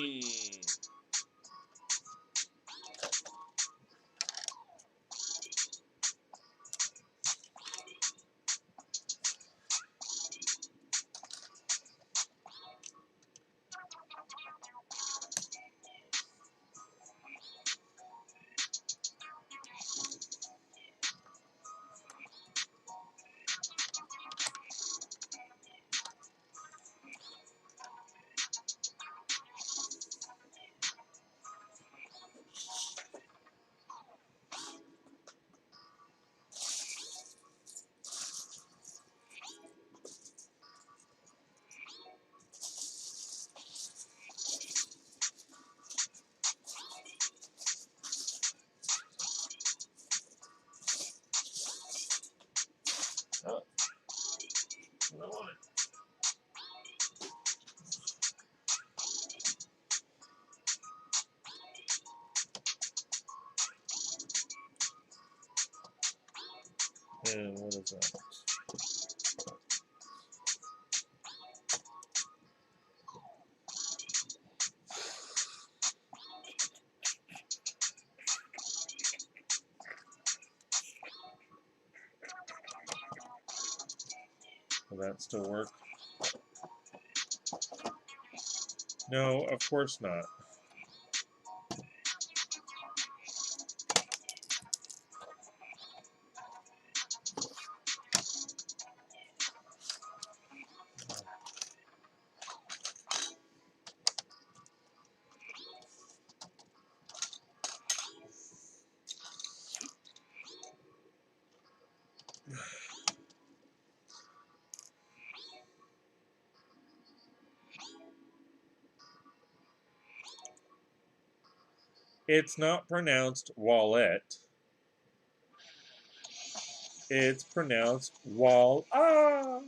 Oh, I want it. And what is that? Will that still work? No, of course not. It's not pronounced wallet. It's pronounced wall. Ah!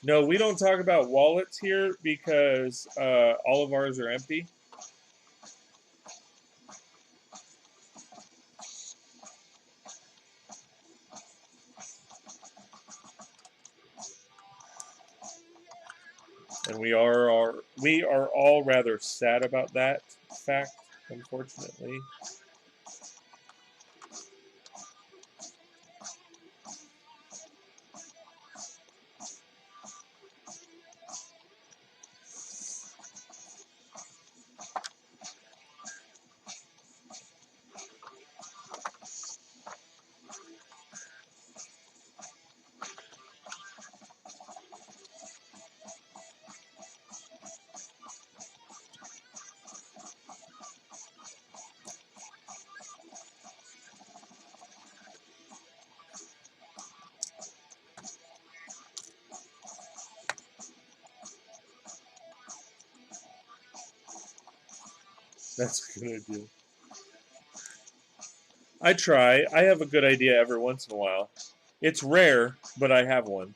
No, we don't talk about wallets here because all of ours are empty. And we are all rather sad about that fact, unfortunately. That's a good idea. I try. I have a good idea every once in a while. It's rare, but I have one.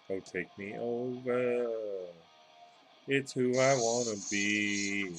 Oh, take me over. It's who I want to be.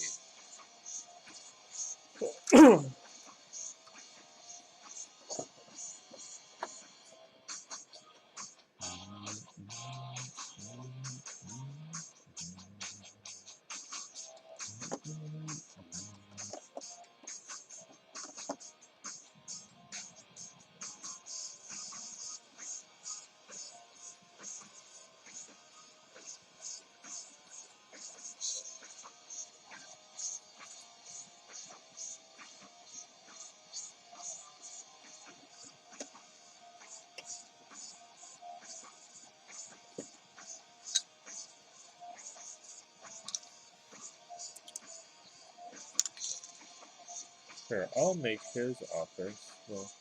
Here, I'll make his offers. Well,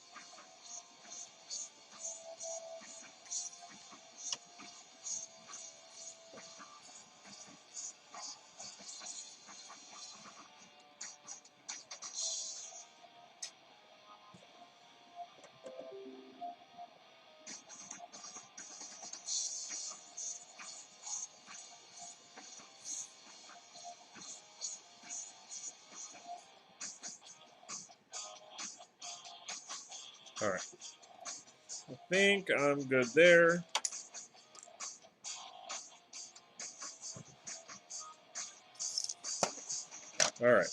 all right. I think I'm good there. All right.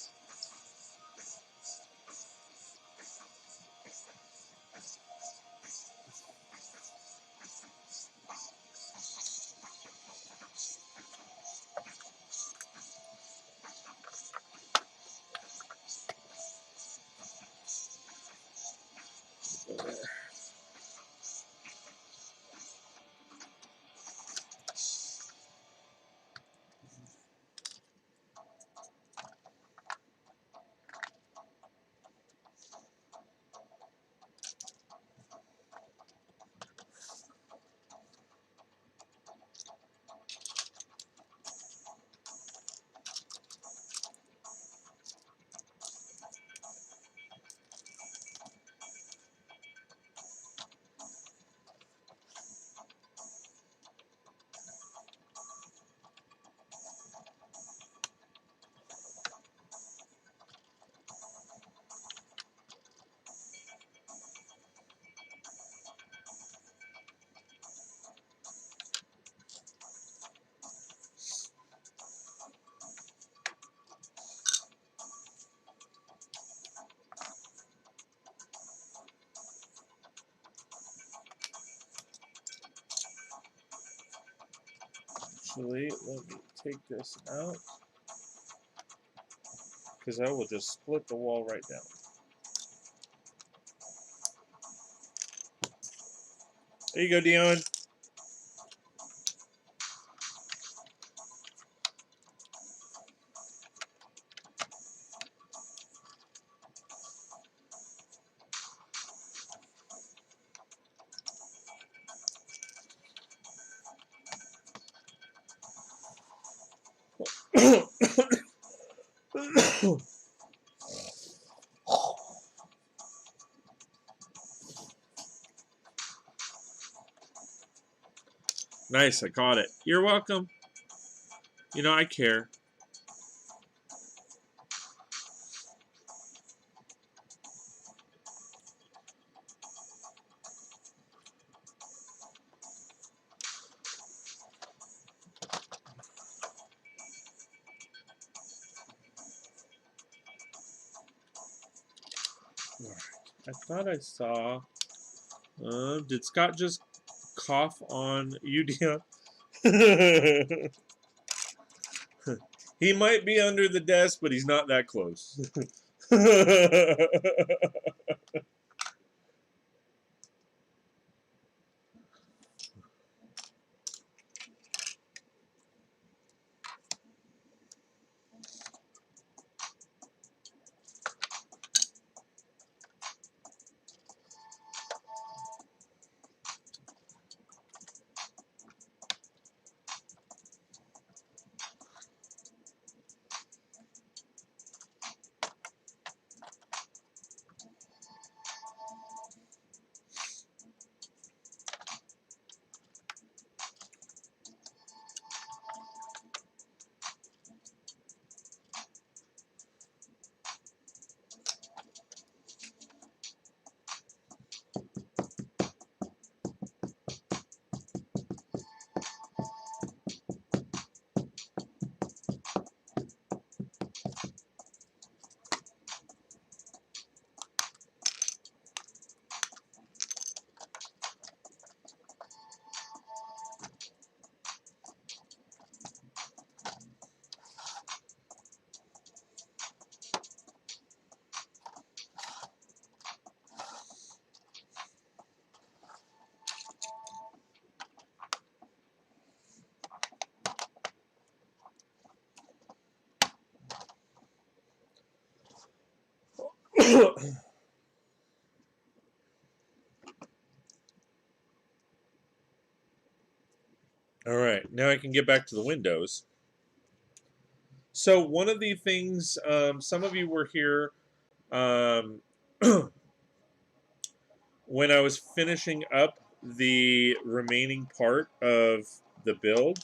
Actually, let me take this out because I will just split the wall right down. There you go, Dion. Nice, I caught it. You're welcome. You know, I care. I thought I saw. Did Scott just cough on you, Dion? He might be under the desk, but he's not that close. All right, now I can get back to the windows. So one of the things, some of you were here um, when I was finishing up the remaining part of the build,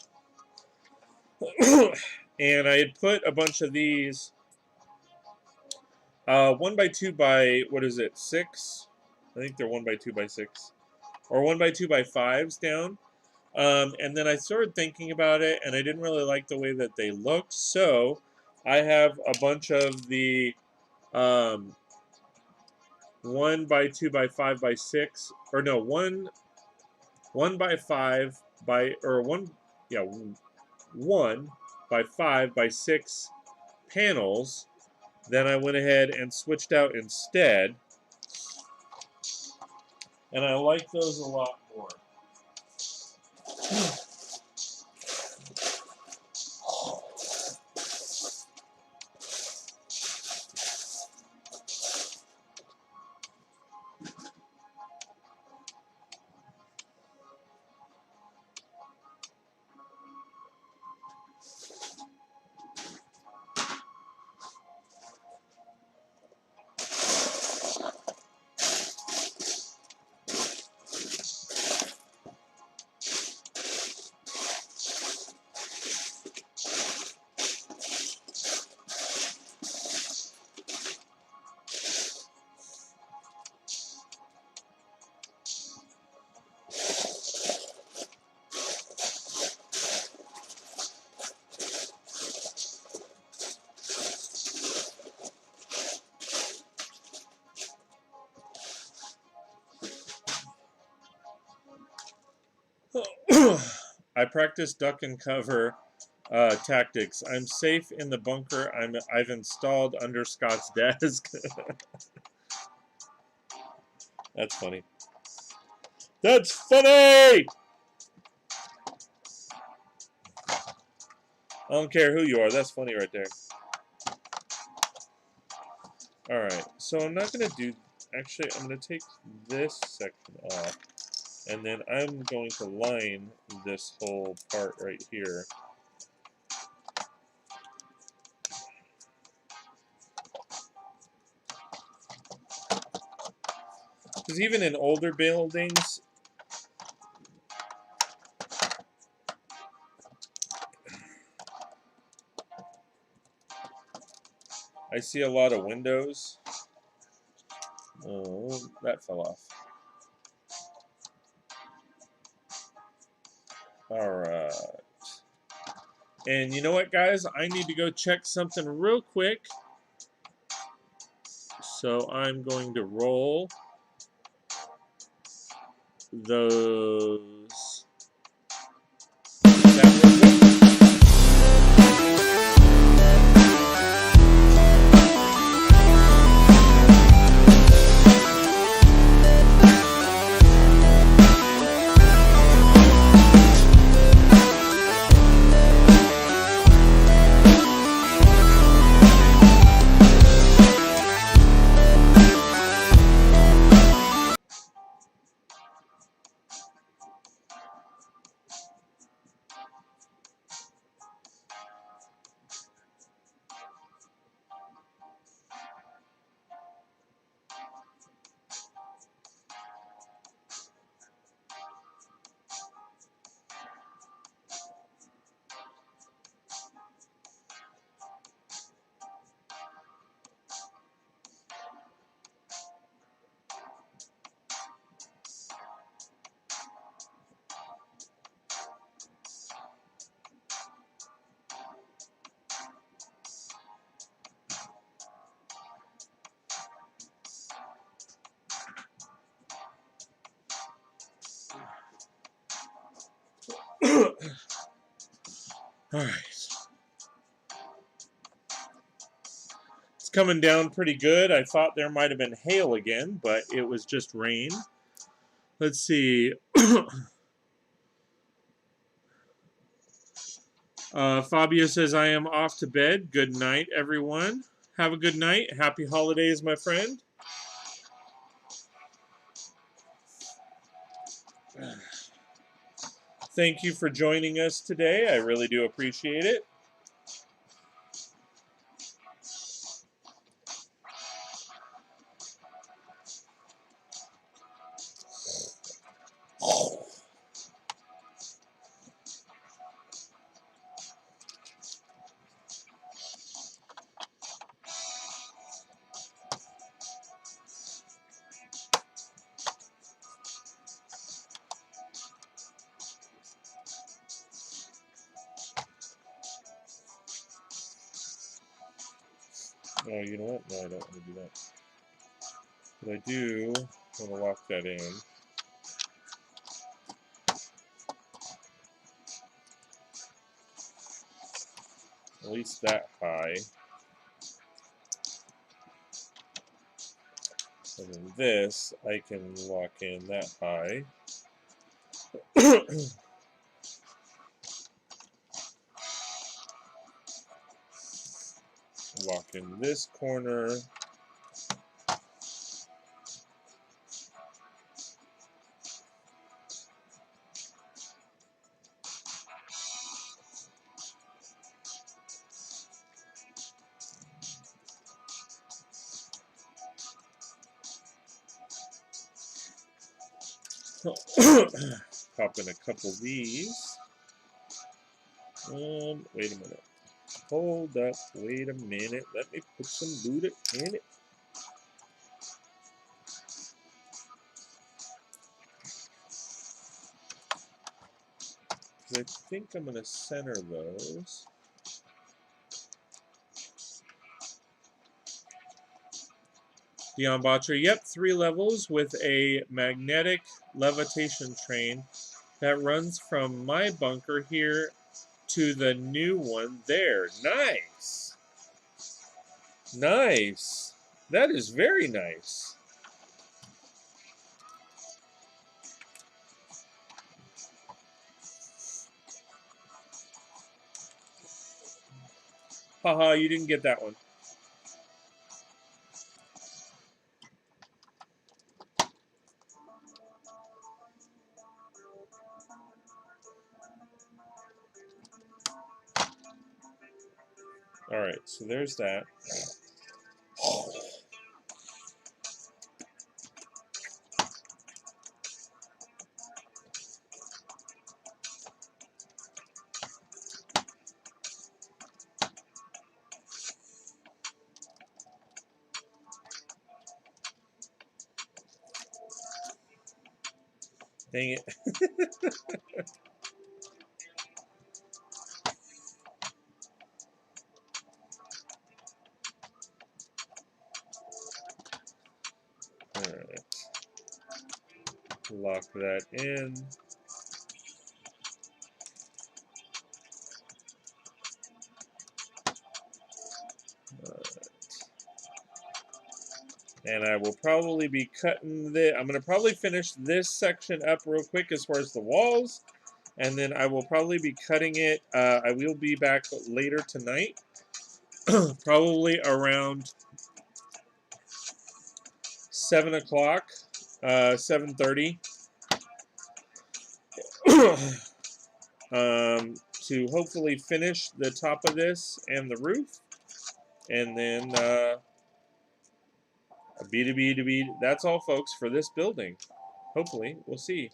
and I had put a bunch of these 1x2 by, what is it, 6? I think they're 1x2 by 6, or 1x2 by 5s down. And then I started thinking about it, and I didn't really like the way that they looked, so I have a bunch of the 1x2 by 5x6, or no, 1x5 by, or 1x5x6 panels. Then I went ahead and switched out instead, and I like those a lot more. I practice duck and cover tactics. I'm safe in the bunker I've installed under Scott's desk. That's funny. That's funny! I don't care who you are. That's funny right there. Alright, so I'm not going to do... Actually, I'm going to take this section off. And then I'm going to line this whole part right here. Because even in older buildings, I see a lot of windows. Oh, that fell off. Alright. And you know what, guys? I need to go check something real quick. So I'm going to roll those. That one. All right. It's coming down pretty good. I thought there might have been hail again, but it was just rain. Let's see. Fabio says, I am off to bed. Good night, everyone. Have a good night. Happy holidays, my friend. Thank you for joining us today. I really do appreciate it. Oh, you know what? No, I don't want to do that. But I do want to lock that in. At least that high. And then this, I can lock in that high. Lock in this corner. Pop in a couple of these. Wait a minute. Hold up. Wait a minute. Let me put some Buddha in it. I think I'm going to center those. Dion Botcher, yep, 3 levels with a magnetic levitation train that runs from my bunker here to the new one there. Nice. Nice. That is very nice. Haha, you didn't get that one. All right, so there's that. Dang it. Alright. Lock that in. And I will probably be cutting the. I'm going to probably finish this section up real quick as far as the walls. And then I will probably be cutting it. I will be back later tonight. Probably around 7 o'clock, 7:30. To hopefully finish the top of this and the roof. And then that's all, folks, for this building. Hopefully, we'll see.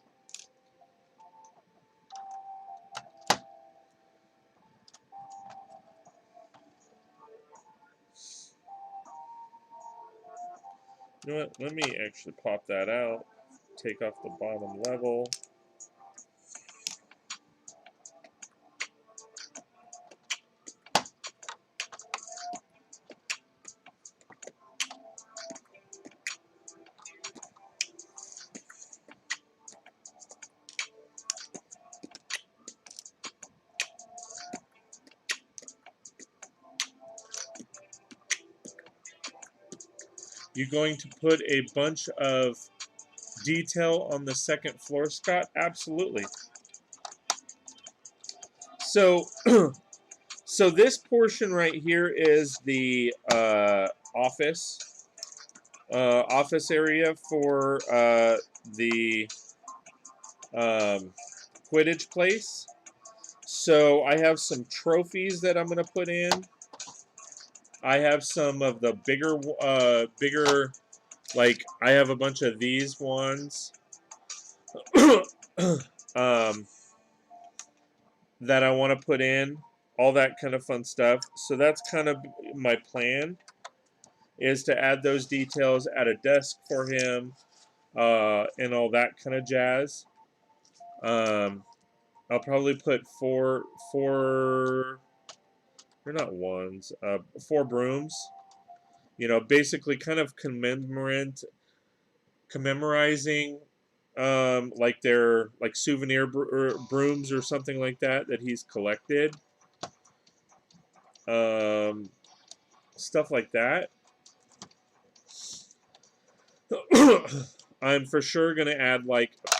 You know what? Let me actually pop that out. Take off the bottom level. You're going to put a bunch of detail on the second floor, Scott? Absolutely. So, so this portion right here is the office area for the Quidditch place. So I have some trophies that I'm going to put in. I have some of the bigger, like I have a bunch of these ones that I want to put in, all that kind of fun stuff. So that's kind of my plan, is to add those details, add a desk for him, and all that kind of jazz. I'll probably put four, they're not ones, 4 brooms. You know, basically kind of commemorizing like their souvenir brooms or something like that he's collected. Stuff like that. I'm for sure going to add like a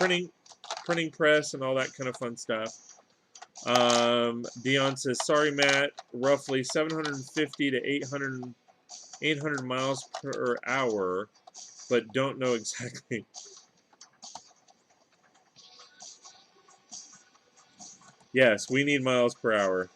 printing press and all that kind of fun stuff. Dion says, sorry, Matt, roughly 750 to 800 miles per hour, but don't know exactly. Yes, we need miles per hour.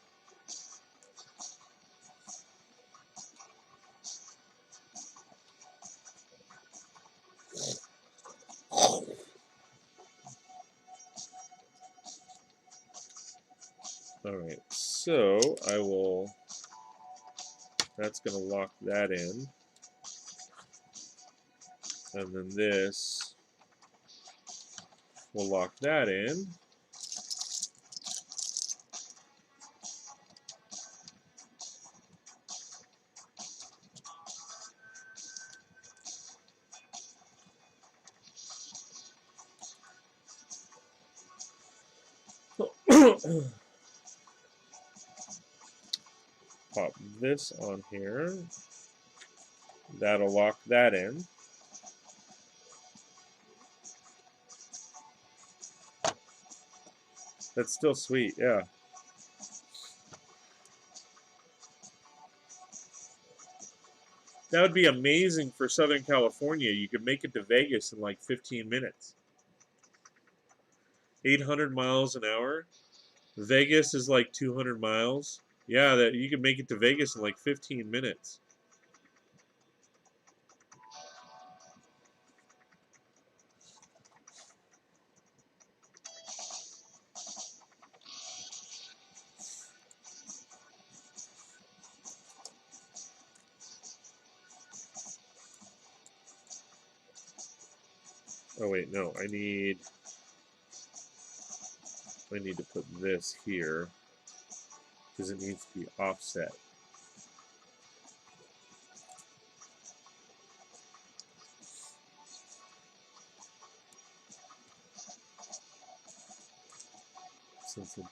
Alright, so I will, that's going to lock that in. And then this will lock that in. Pop this on here. That'll lock that in. That's still sweet, yeah. That would be amazing for Southern California. You could make it to Vegas in like 15 minutes. 800 miles an hour. Vegas is like 200 miles. Yeah, that you could make it to Vegas in like 15 minutes. Oh wait, no, I need to put this here because it needs to be offset. since it,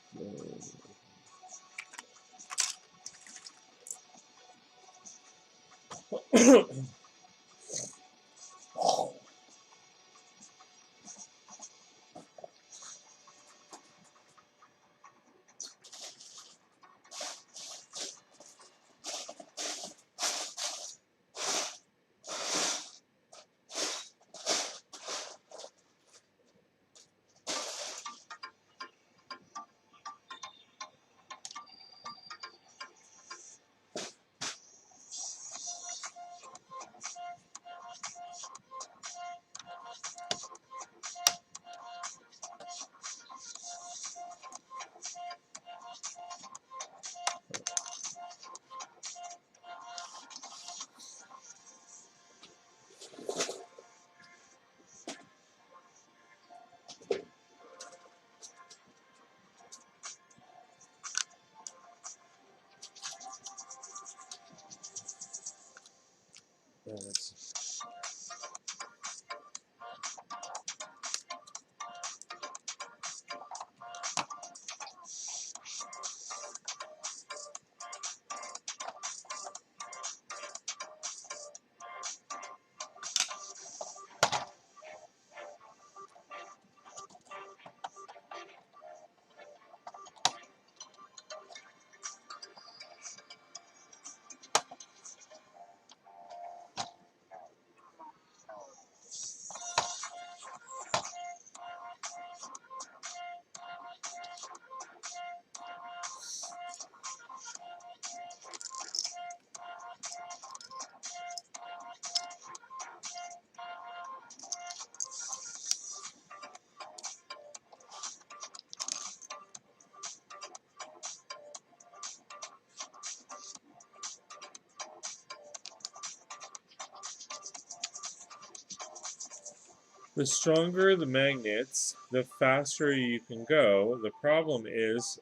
the stronger the magnets, the faster you can go. The problem is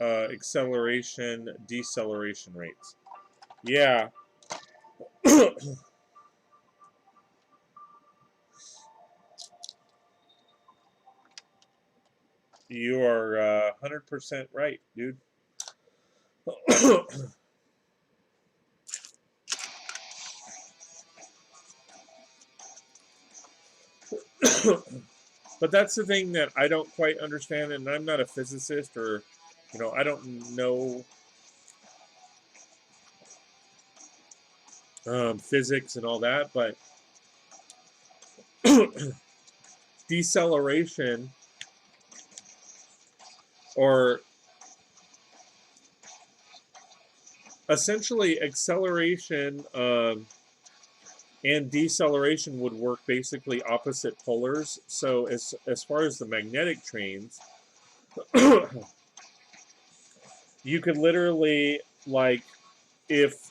acceleration, deceleration rates. Yeah. You are 100% right, dude. But that's the thing that I don't quite understand, and I'm not a physicist or, I don't know physics and all that, but deceleration or essentially acceleration and deceleration would work basically opposite polars. So as far as the magnetic trains, you could literally, like, if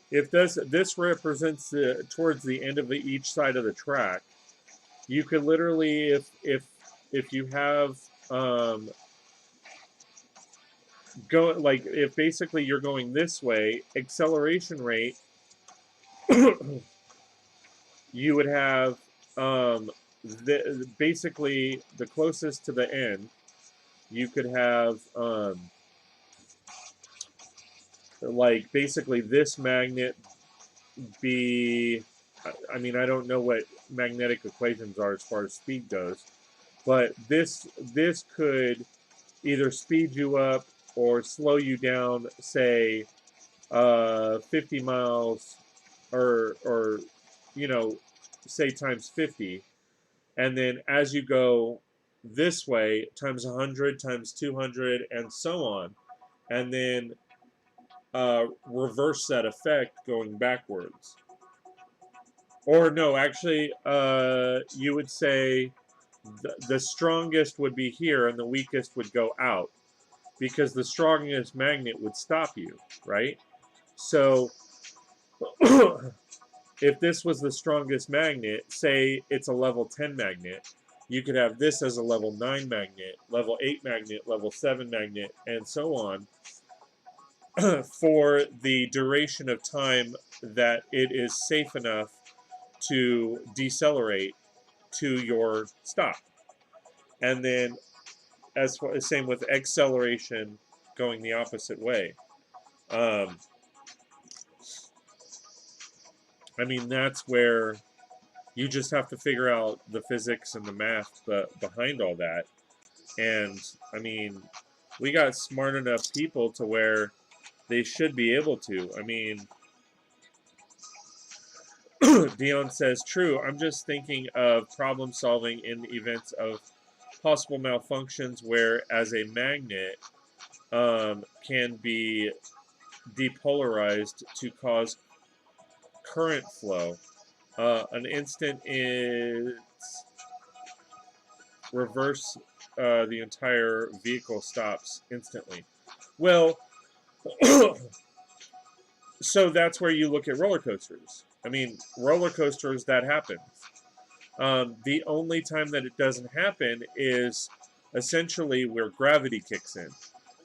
this represents towards the end of each side of the track, you could literally, if you have go, like, if basically you're going this way, acceleration rate, you would have basically the closest to the end, you could have like basically this magnet be, I mean, I don't know what magnetic equations are as far as speed goes, but this could either speed you up or slow you down, say 50 miles or say times 50, and then as you go this way times 100 times 200 and so on, and then reverse that effect going backwards. Or no, actually, you would say the strongest would be here and the weakest would go out, because the strongest magnet would stop you, right? So if this was the strongest magnet, say it's a level 10 magnet, you could have this as a level 9 magnet, level 8 magnet, level 7 magnet, and so on. for the duration of time that it is safe enough to decelerate to your stop. And then as far, same with acceleration going the opposite way. Um, I mean, that's where you just have to figure out the physics and the math behind all that. And I mean, we got smart enough people to where they should be able to. I mean, Dion says, true. I'm just thinking of problem solving in events of possible malfunctions where, as a magnet, can be depolarized to cause current flow. An instant is reverse, the entire vehicle stops instantly. Well, so that's where you look at roller coasters. I mean, roller coasters, that happens. The only time that it doesn't happen is essentially where gravity kicks in,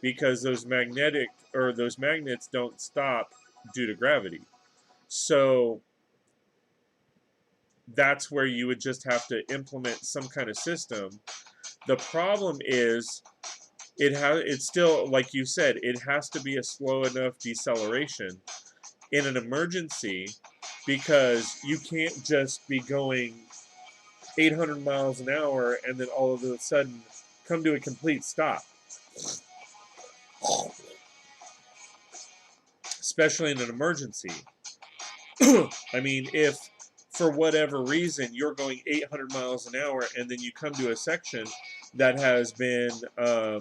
because those magnets don't stop due to gravity. So that's where you would just have to implement some kind of system. The problem is it's still, like you said, it has to be a slow enough deceleration in an emergency, because you can't just be going 800 miles an hour and then all of a sudden come to a complete stop. Especially in an emergency. I mean, if for whatever reason you're going 800 miles an hour and then you come to a section that has been, I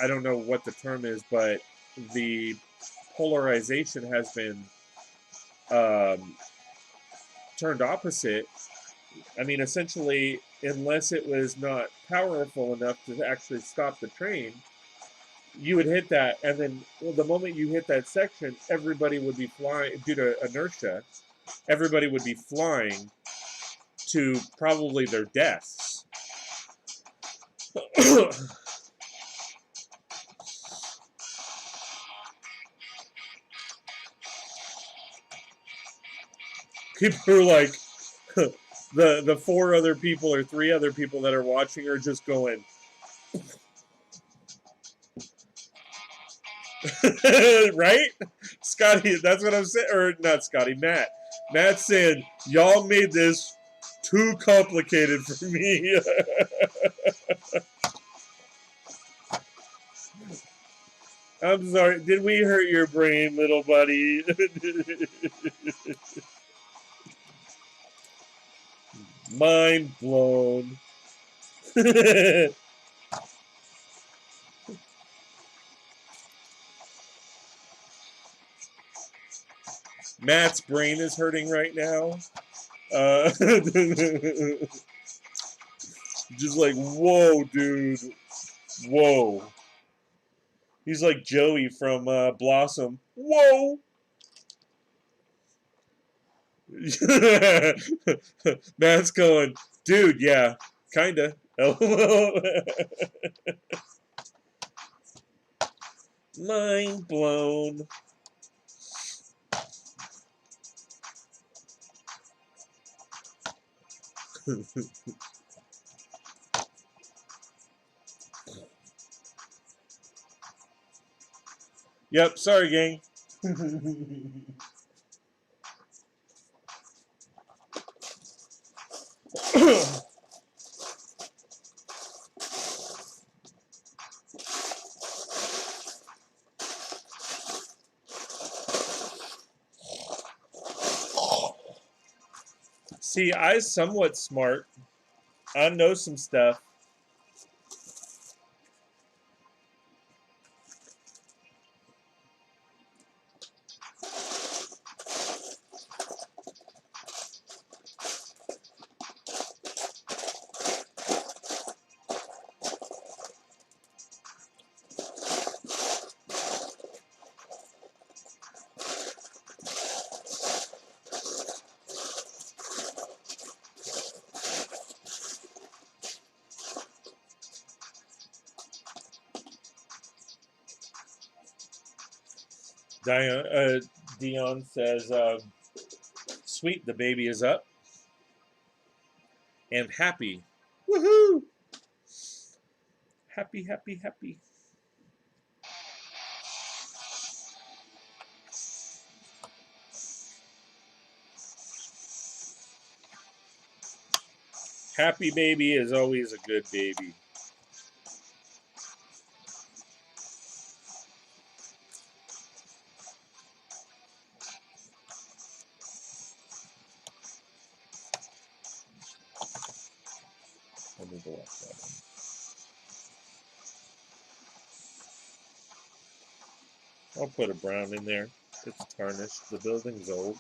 don't know what the term is, but the polarization has been turned opposite. I mean, essentially, unless it was not powerful enough to actually stop the train, you would hit that, and then the moment you hit that section, everybody would be flying due to inertia. Everybody would be flying to probably their deaths. People are like, the four other people or three other people that are watching are just going, right? Scotty, that's what I'm saying. Or not Scotty, Matt. Matt said, y'all made this too complicated for me. I'm sorry. Did we hurt your brain, little buddy? Mind blown. Matt's brain is hurting right now. Just like, whoa, dude. Whoa. He's like Joey from Blossom. Whoa. Matt's going, dude, yeah, kinda. Mind blown. Yep, sorry, gang. See, I somewhat smart. I know some stuff. Dion says, "Sweet, the baby is up and happy. Woohoo! Happy, happy, happy." Happy baby is always a good baby. Let me go off that one. I'll put a brown in there. It's tarnished. The building's old.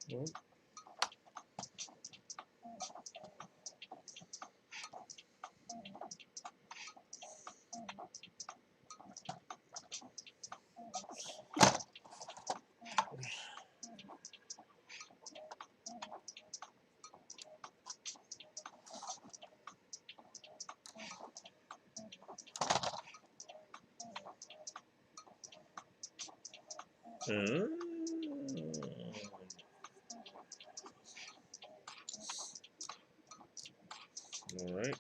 Well, all right.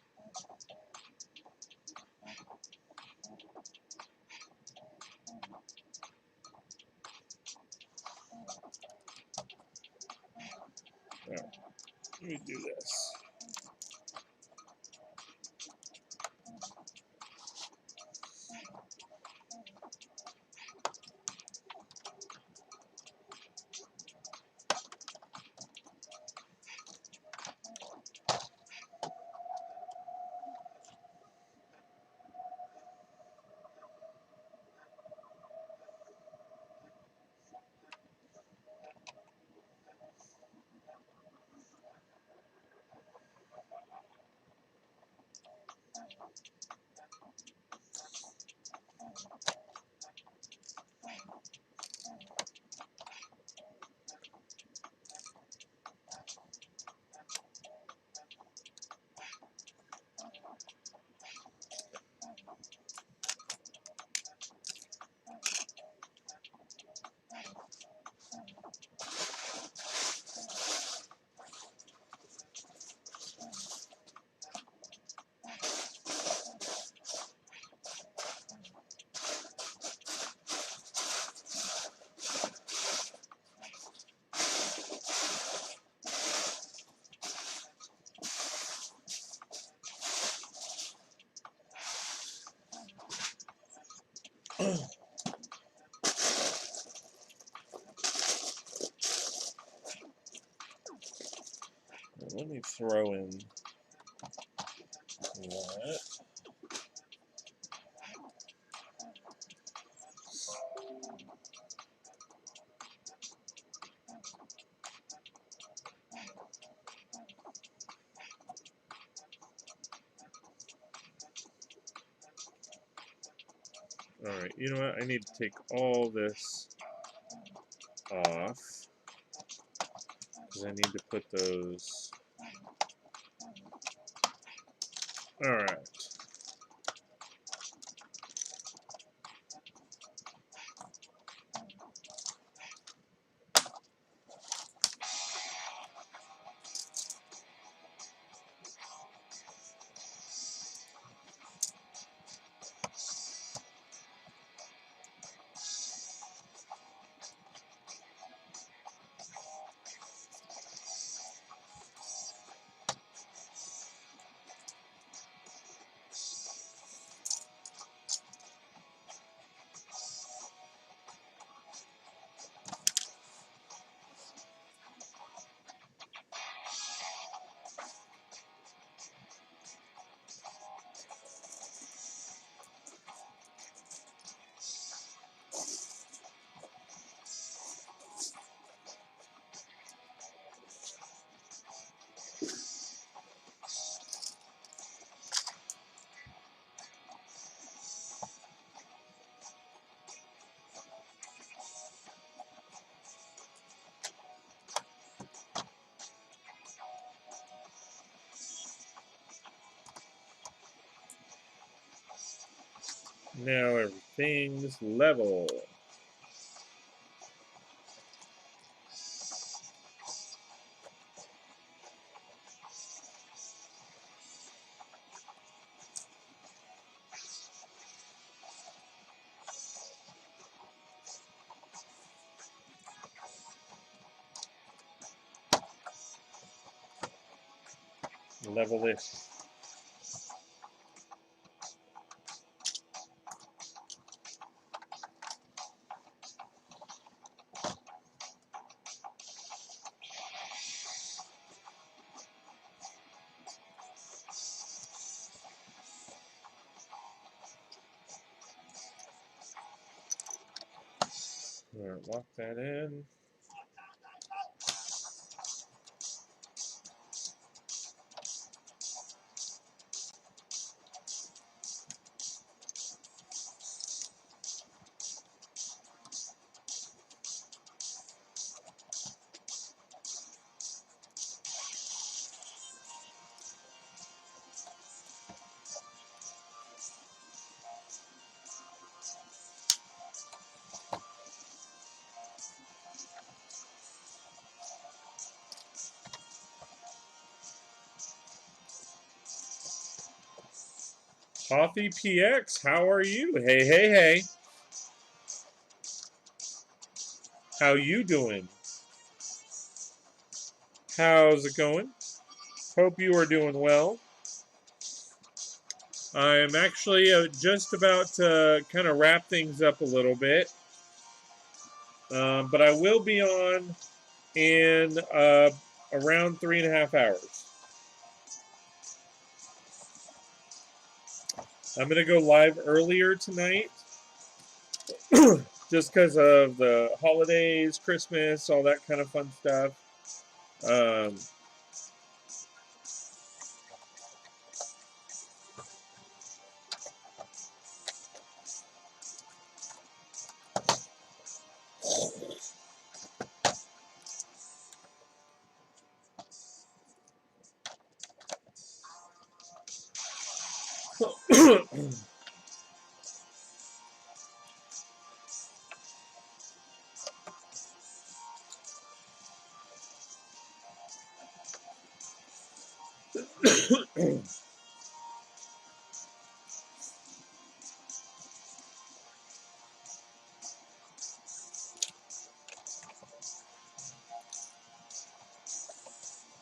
Now, let me do this. Let me throw in That. Alright, you know what? I need to take all this off. Because I need to put those... Alright. Now everything's level. Level-ish. Alright, lock that in. Coffee PX, how are you? Hey, hey, hey. How you doing? How's it going? Hope you are doing well. I'm actually just about to kind of wrap things up a little bit. But I will be on in around 3.5 hours. I'm going to go live earlier tonight. Just because of the holidays, Christmas, all that kind of fun stuff.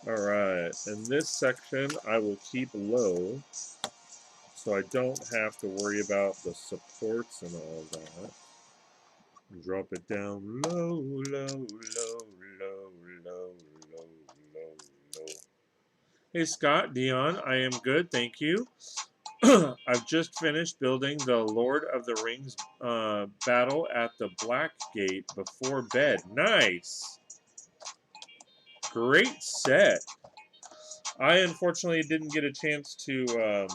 Alright, in this section I will keep low so I don't have to worry about the supports and all that. Drop it down low, low, low, low, low, low, low, low. Hey, Scott, Dion, I am good, thank you. I've just finished building the Lord of the Rings battle at the Black Gate before bed. Nice! Great set. I unfortunately didn't get a chance to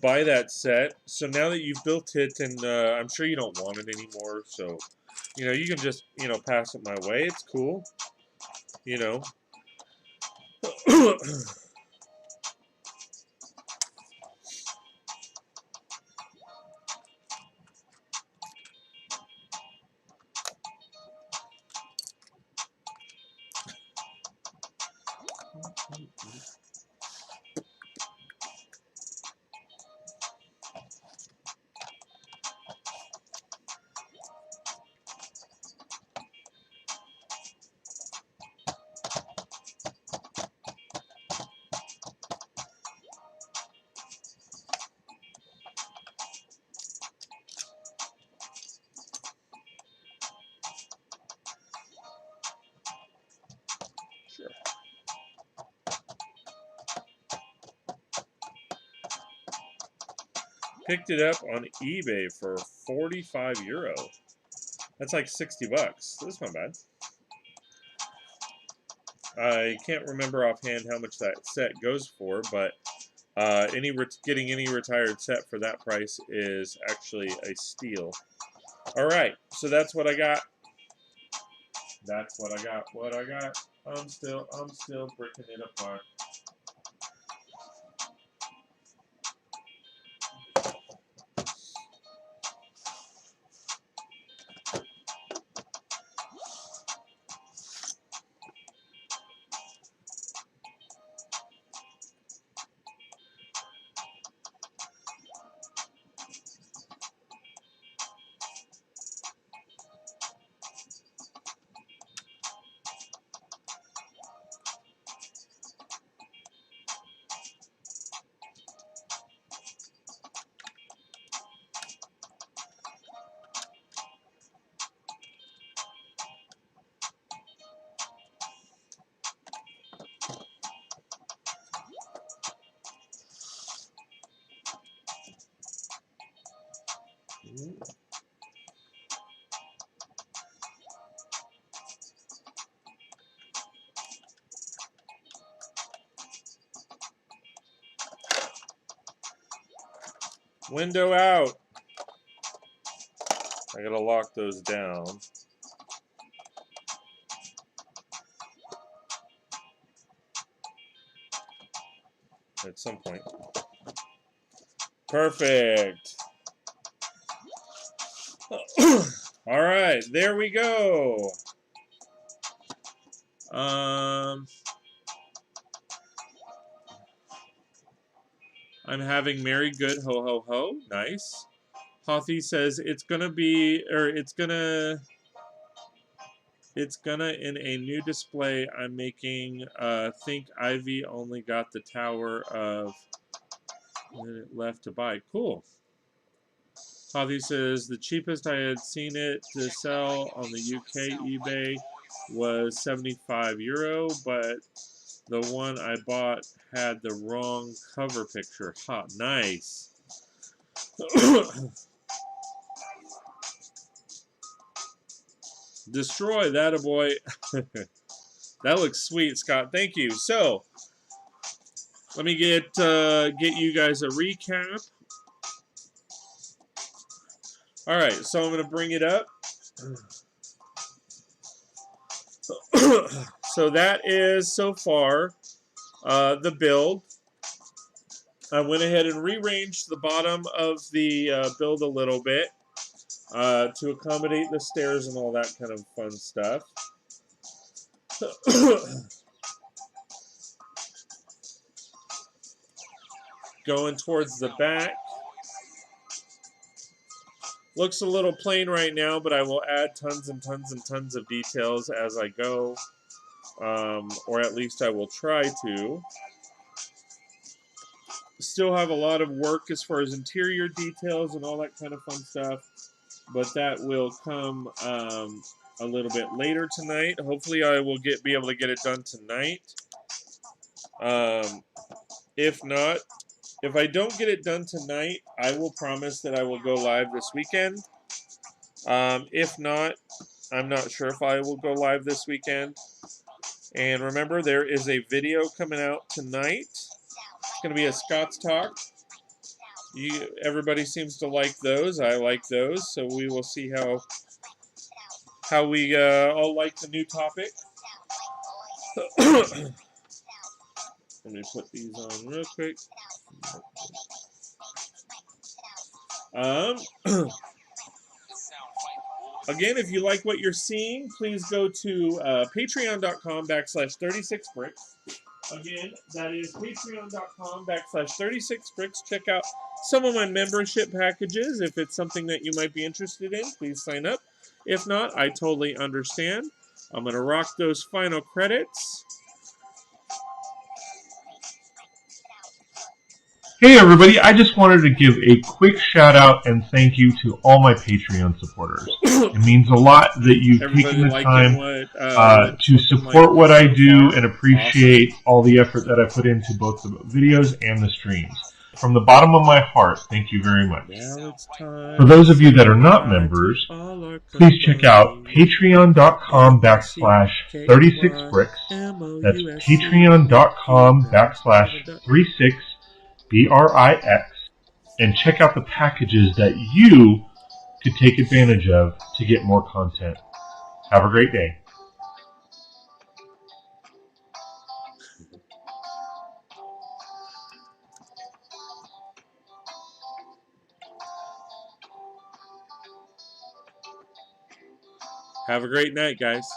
buy that set. So now that you've built it, and I'm sure you don't want it anymore, so you can just pass it my way. It's cool, you know. Sure. Picked it up on eBay for €45. That's like 60 bucks. That's not bad. I can't remember offhand how much that set goes for, but getting any retired set for that price is actually a steal. All right, so that's what I got. That's what I got. What I got. I'm still breaking it apart. Window out. I gotta lock those down. At some point. Perfect. All right, there we go. I'm having Merry Good Ho Ho Ho. Nice. Hothy says it's gonna in a new display I'm making. Think Ivy only got the Tower of left to buy. Cool. Hothy says the cheapest I had seen it to sell on the UK eBay was €75, but the one I bought had the wrong cover picture. Ha, nice. Destroy that, a boy. That looks sweet, Scott. Thank you. So, let me get you guys a recap. All right, so I'm going to bring it up. So that is so far the build. I went ahead and rearranged the bottom of the build a little bit to accommodate the stairs and all that kind of fun stuff. Going towards the back. Looks a little plain right now, but I will add tons and tons and tons of details as I go. Or at least I will try to. Still have a lot of work as far as interior details and all that kind of fun stuff. But that will come a little bit later tonight. Hopefully I will be able to get it done tonight. If not, if I don't get it done tonight, I will promise that I will go live this weekend. If not, I'm not sure if I will go live this weekend. And remember, there is a video coming out tonight. It's going to be a Scott's Talk. Everybody seems to like those. I like those. So we will see how we all like the new topic. Let me put these on real quick. Again, if you like what you're seeing, please go to patreon.com/36bricks. Again, that is patreon.com/36bricks. Check out some of my membership packages. If it's something that you might be interested in, please sign up. If not, I totally understand. I'm going to rock those final credits. Hey everybody, I just wanted to give a quick shout out and thank you to all my Patreon supporters. It means a lot that you've taken the time to support what I do and appreciate all the effort that I put into both the videos and the streams. From the bottom of my heart, thank you very much. For those of you that are not members, please check out patreon.com/36bricks. That's patreon.com/36bricks, and check out the packages that you could take advantage of to get more content. Have a great day. Have a great night, guys.